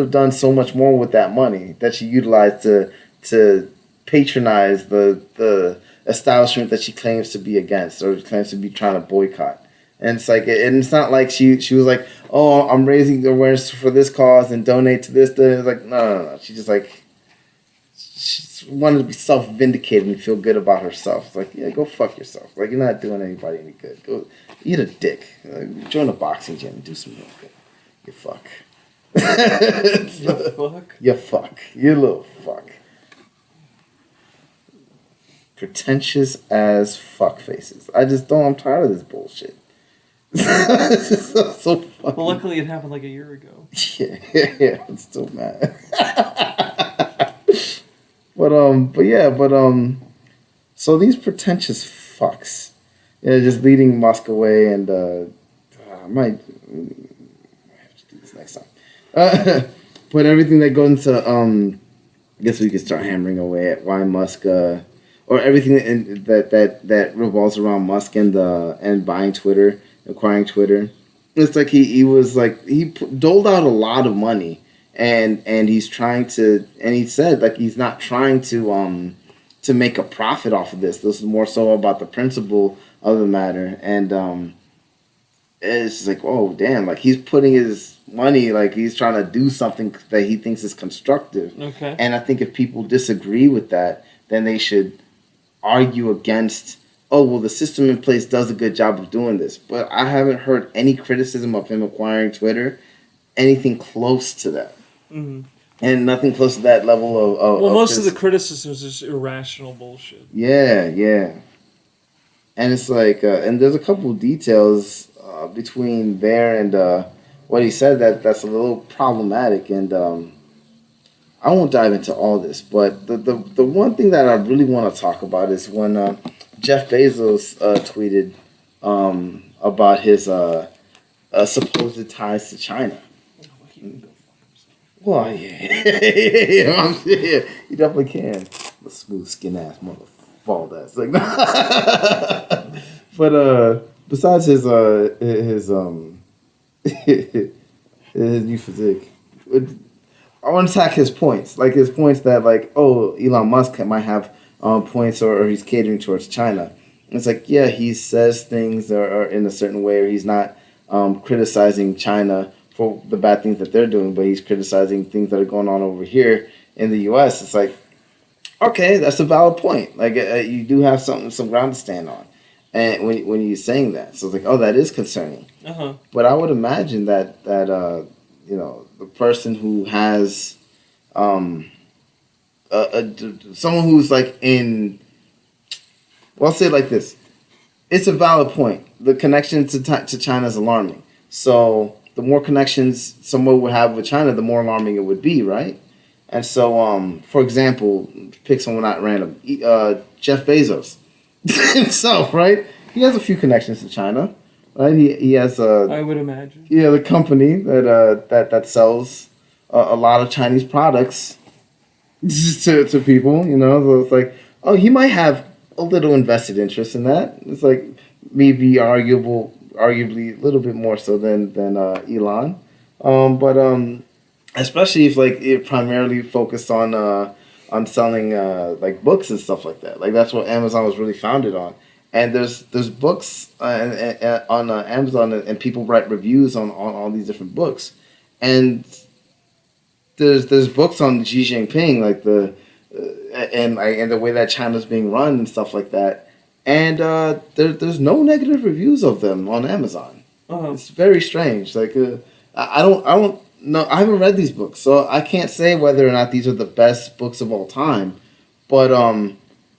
done so much more with that money that she utilized to patronize the establishment that she claims to be against or claims to be trying to boycott. And it's like, and it's not like she was like, oh, I'm raising awareness for this cause and donate to this. It's like, no. She just wanted to be self-vindicated and feel good about herself. It's like, yeah, go fuck yourself. Like, you're not doing anybody any good. Go eat a dick. Join a boxing gym and do some real good. You fuck. You fuck. You little fuck. Pretentious as fuck faces. I'm tired of this bullshit. It's just so fucking... Well, luckily it happened like a year ago. Yeah, I'm still mad. So these pretentious fucks, just leading Musk away, and I might have to do this next time. But everything that goes into, I guess we could start hammering away at why Musk, or everything that revolves around Musk and buying Twitter, acquiring Twitter. It's like he doled out a lot of money, and he's trying to, and he said like he's not trying to make a profit off of this. This is more so about the principle of the matter, and it's like, oh damn, like he's putting his money, like he's trying to do something that he thinks is constructive. Okay. And I think if people disagree with that, then they should argue against, oh, well, the system in place does a good job of doing this. But I haven't heard any criticism of him acquiring Twitter, anything close to that. Mm-hmm. And nothing close to that level of well, most of the criticism is just irrational bullshit. Yeah. And it's like, and there's a couple of details between there and what he said that's a little problematic. And I won't dive into all this, but the one thing that I really want to talk about is when Jeff Bezos tweeted about his supposed ties to China. Well, yeah, he definitely can. The smooth skin ass bald ass, like. But besides his new physique, I want to attack his points. Like his points that like, oh, Elon Musk might have points or he's catering towards China. It's like, yeah, he says things are in a certain way, or he's not criticizing China for the bad things that they're doing, but he's criticizing things that are going on over here in the U.S. It's like, okay, that's a valid point. Like you do have some ground to stand on. And when you're saying that, so it's like, oh, that is concerning. Uh-huh. But I would imagine that you know, the person who has someone who's like in, well, I'll say it like this. It's a valid point. The connection to China is alarming. So the more connections someone would have with China, the more alarming it would be, right? And so, for example, pick someone not random. Jeff Bezos himself, right? He has a few connections to China, right? He has I would imagine. Yeah, the company that sells a lot of Chinese products to people. You know, so it's like, oh, he might have a little invested interest in that. It's like maybe arguably a little bit more so than Elon, but especially if like it primarily focused on selling like books and stuff like that. Like that's what Amazon was really founded on. And there's books on Amazon, and people write reviews on all these different books, and there's books on Xi Jinping, like and the way that China's being run and stuff like that, and there's no negative reviews of them on Amazon. Uh-huh. It's very strange. Like I don't know. I haven't read these books, so I can't say whether or not these are the best books of all time, but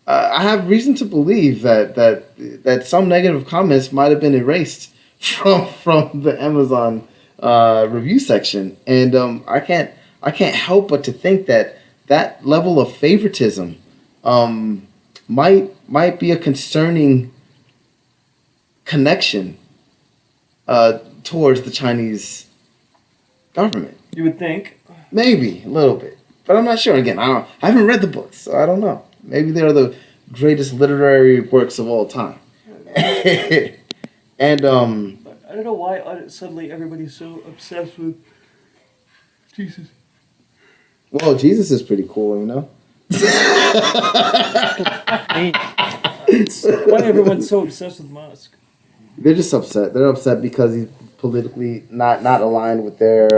I have reason to believe that some negative comments might have been erased from the Amazon review section, and I can't help but to think that level of favoritism might be a concerning connection towards the Chinese government. You would think. Maybe a little bit, but I'm not sure. Again, I haven't read the books, so I don't know. Maybe they're the greatest literary works of all time. And I don't know why suddenly everybody's so obsessed with Jesus. Well, Jesus is pretty cool, you know. Why everyone's so obsessed with Musk? They're just upset. They're upset because he's politically not aligned with their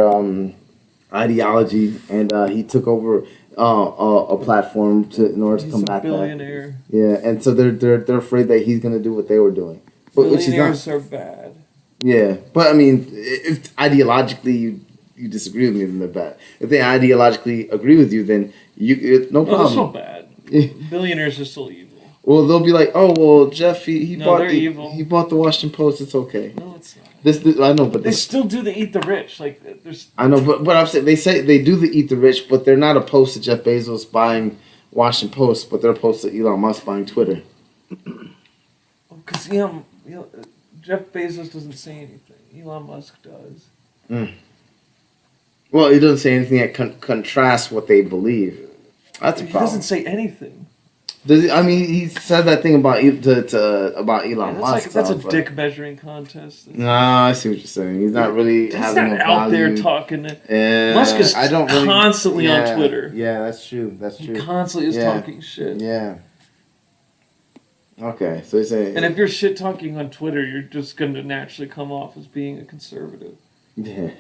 ideology, and he took over a platform in order to combat that. He's a billionaire. Yeah, and so they're afraid that he's going to do what they were doing. But Billionaires are bad. Yeah, but I mean, if ideologically you disagree with me, then they're bad. If they ideologically agree with you, then no problem. No, that's not bad. Billionaires are still evil. Well, they'll be like, oh, well, Jeff, he bought the Washington Post. It's okay. No, it's not. This I know, but they still do the eat the rich. Like there's. I know, but I'm saying they do the eat the rich, but they're not opposed to Jeff Bezos buying Washington Post, but they're opposed to Elon Musk buying Twitter. Because Jeff Bezos doesn't say anything. Elon Musk does. Mm. Well, he doesn't say anything that contrasts what they believe. That's a problem. He doesn't say anything. Does he, I mean, he said that thing about about Elon Musk. That's a dick measuring contest. No, I see what you're saying. He's not really having not out there talking. Musk is constantly on Twitter. Yeah, that's true. That's true. He constantly is talking shit. Yeah. Okay, so he's saying. And if you're shit talking on Twitter, you're just going to naturally come off as being a conservative. Yeah.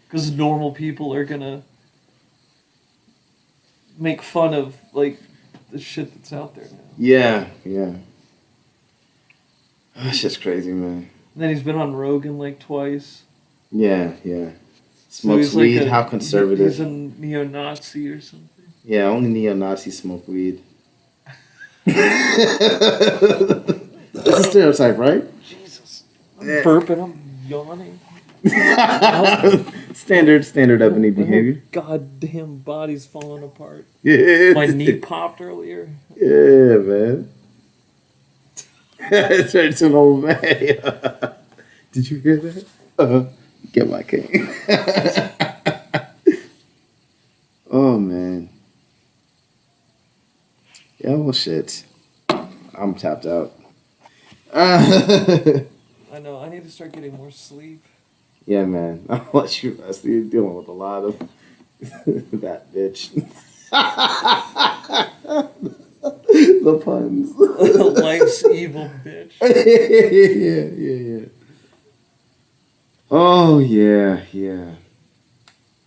Because normal people are going to make fun of like the shit that's out there now. Yeah. That's just crazy, man. And then he's been on Rogan like twice. Yeah. Smokes weed. Like how conservative? He's a neo-Nazi or something. Yeah, only neo-Nazis smoke weed. That's a stereotype, right? Jesus. I'm burping. I'm yawning. Standard Ebony behavior. Goddamn body's falling apart. Yeah. My knee popped earlier. Yeah, man. It's right to an old man. Did you hear that? Get my cane. Oh, man. Yeah, well, shit. I'm tapped out. I know. I need to start getting more sleep. Yeah, man. I'll let you rest. You're dealing with a lot of that bitch. The puns. Life's evil bitch. Yeah. Oh, yeah.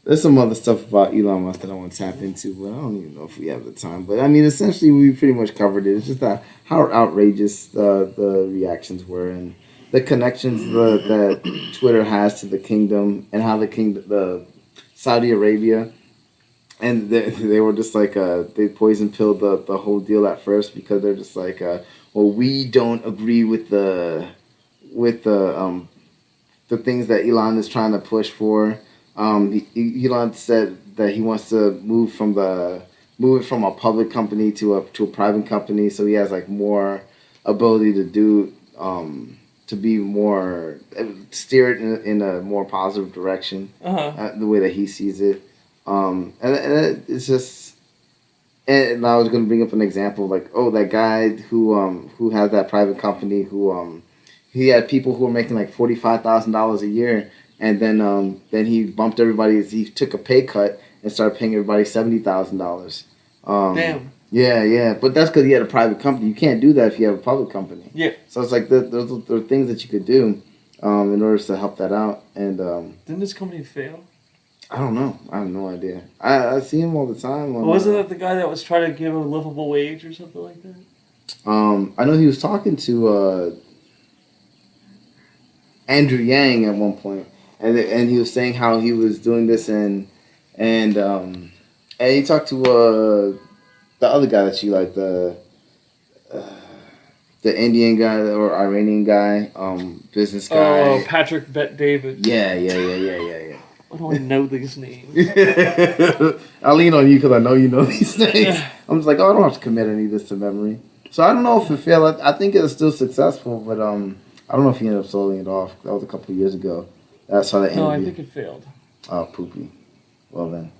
There's some other stuff about Elon Musk that I want to tap into, but I don't even know if we have the time. But I mean, essentially, we pretty much covered it. It's just that how outrageous the reactions were and the connections that Twitter has to the kingdom and how the Saudi Arabia, and they were just like they poison pilled the whole deal at first because they're just like, well, we don't agree with the things that Elon is trying to push for. Elon said that he wants to move it from a public company to a private company, so he has like more ability to do to be more steer it in a more positive direction, the way that he sees it. And it's just, and I was going to bring up an example like, that guy who had that private company who he had people who were making like $45,000 a year. And then he bumped everybody. He took a pay cut and started paying everybody $70,000. Damn. Yeah. But that's because he had a private company. You can't do that if you have a public company. Yeah. So it's like there are things that you could do in order to help that out. And didn't this company fail? I don't know. I have no idea. I see him all the time. Wasn't that the guy that was trying to give a livable wage or something like that? I know he was talking to Andrew Yang at one point. And he was saying how he was doing this and he talked to the other guy that you like, the Indian guy or Iranian guy, business guy. Oh, Patrick Bet-David. Yeah. I don't know these names. I lean on you because I know you know these names. I'm just like, I don't have to commit any of this to memory. So I don't know if it failed. I think it was still successful, but I don't know if he ended up selling it off. That was a couple of years ago. That's how that No, interview. I think it failed. Oh, poopy. Well then,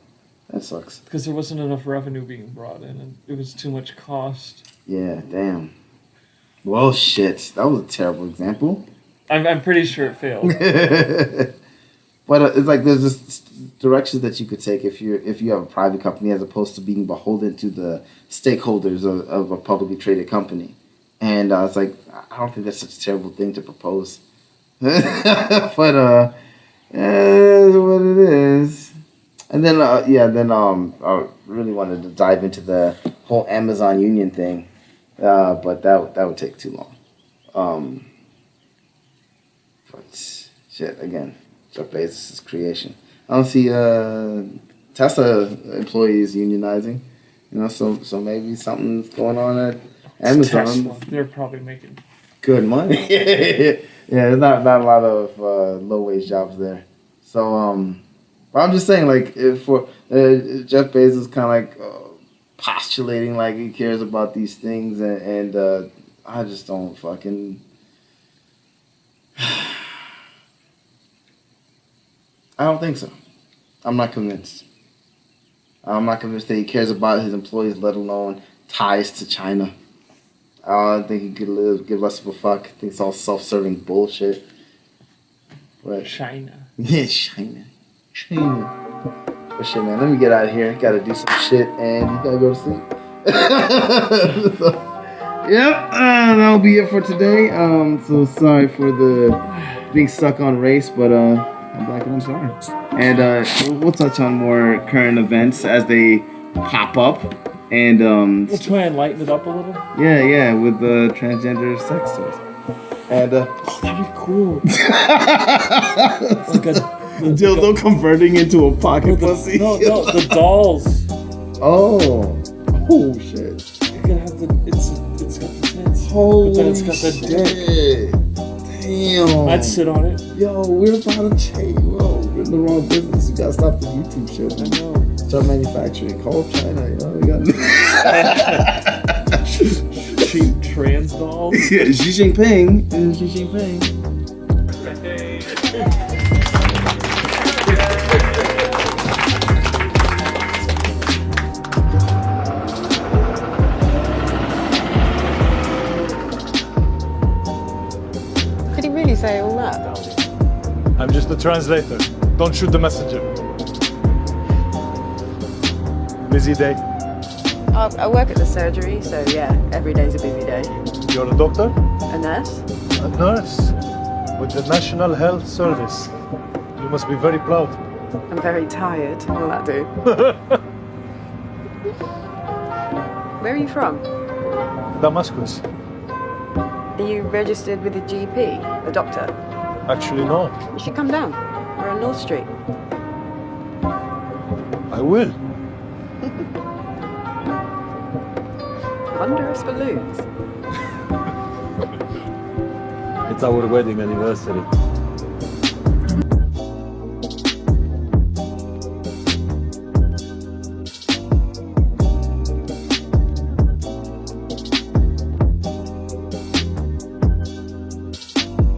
that sucks. Because there wasn't enough revenue being brought in, and it was too much cost. Yeah, damn. Well, shit. That was a terrible example. I'm pretty sure it failed. But it's like there's just directions that you could take if you have a private company as opposed to being beholden to the stakeholders of a publicly traded company. And it's like, I don't think that's such a terrible thing to propose. But it's what it is. And then I really wanted to dive into the whole Amazon Union thing, but that would take too long. But shit, again, Jeff Bezos' creation. I don't see Tesla employees unionizing, so maybe something's going on at Amazon. Tesla, they're probably making good money. Yeah, there's not a lot of low wage jobs there. So, but I'm just saying, like, for Jeff Bezos, kind of like postulating like he cares about these things, and I just don't fucking. I don't think so. I'm not convinced. I'm not convinced that he cares about his employees, let alone ties to China. I think he could give less of a fuck. I think it's all self-serving bullshit. But China. Yeah, China. But shit, man, let me get out of here. Gotta do some shit, and you gotta go to sleep. So, yep, that'll be it for today. So sorry for the being stuck on race, but I'm black and I'm sorry. And we'll touch on more current events as they pop up. And we'll try and lighten it up a little. Yeah, with the transgender sex toys. And that'd be cool. Like a dildo converting into a pocket pussy. No, the dolls. Oh shit! You can have it's got the tits. Holy but then it's got the dick. Damn. I'd sit on it. Yo, we're about to change. Whoa, we're in the wrong business. You gotta stop the YouTube shit. I know. Start manufacturing. Call China. We got cheap trans dolls. Yeah, Xi Jinping. Xi Jinping. Did he really say all that? I'm just the translator. Don't shoot the messenger. Busy day. I work at the surgery, so yeah, every day's a busy day. You're a doctor? A nurse? A nurse with the National Health Service. You must be very proud. I'm very tired. Will that do? Where are you from? Damascus. Are you registered with a GP, a doctor? Actually, no. You should come down. We're on North Street. I will. Wondrous balloons. It's our wedding anniversary.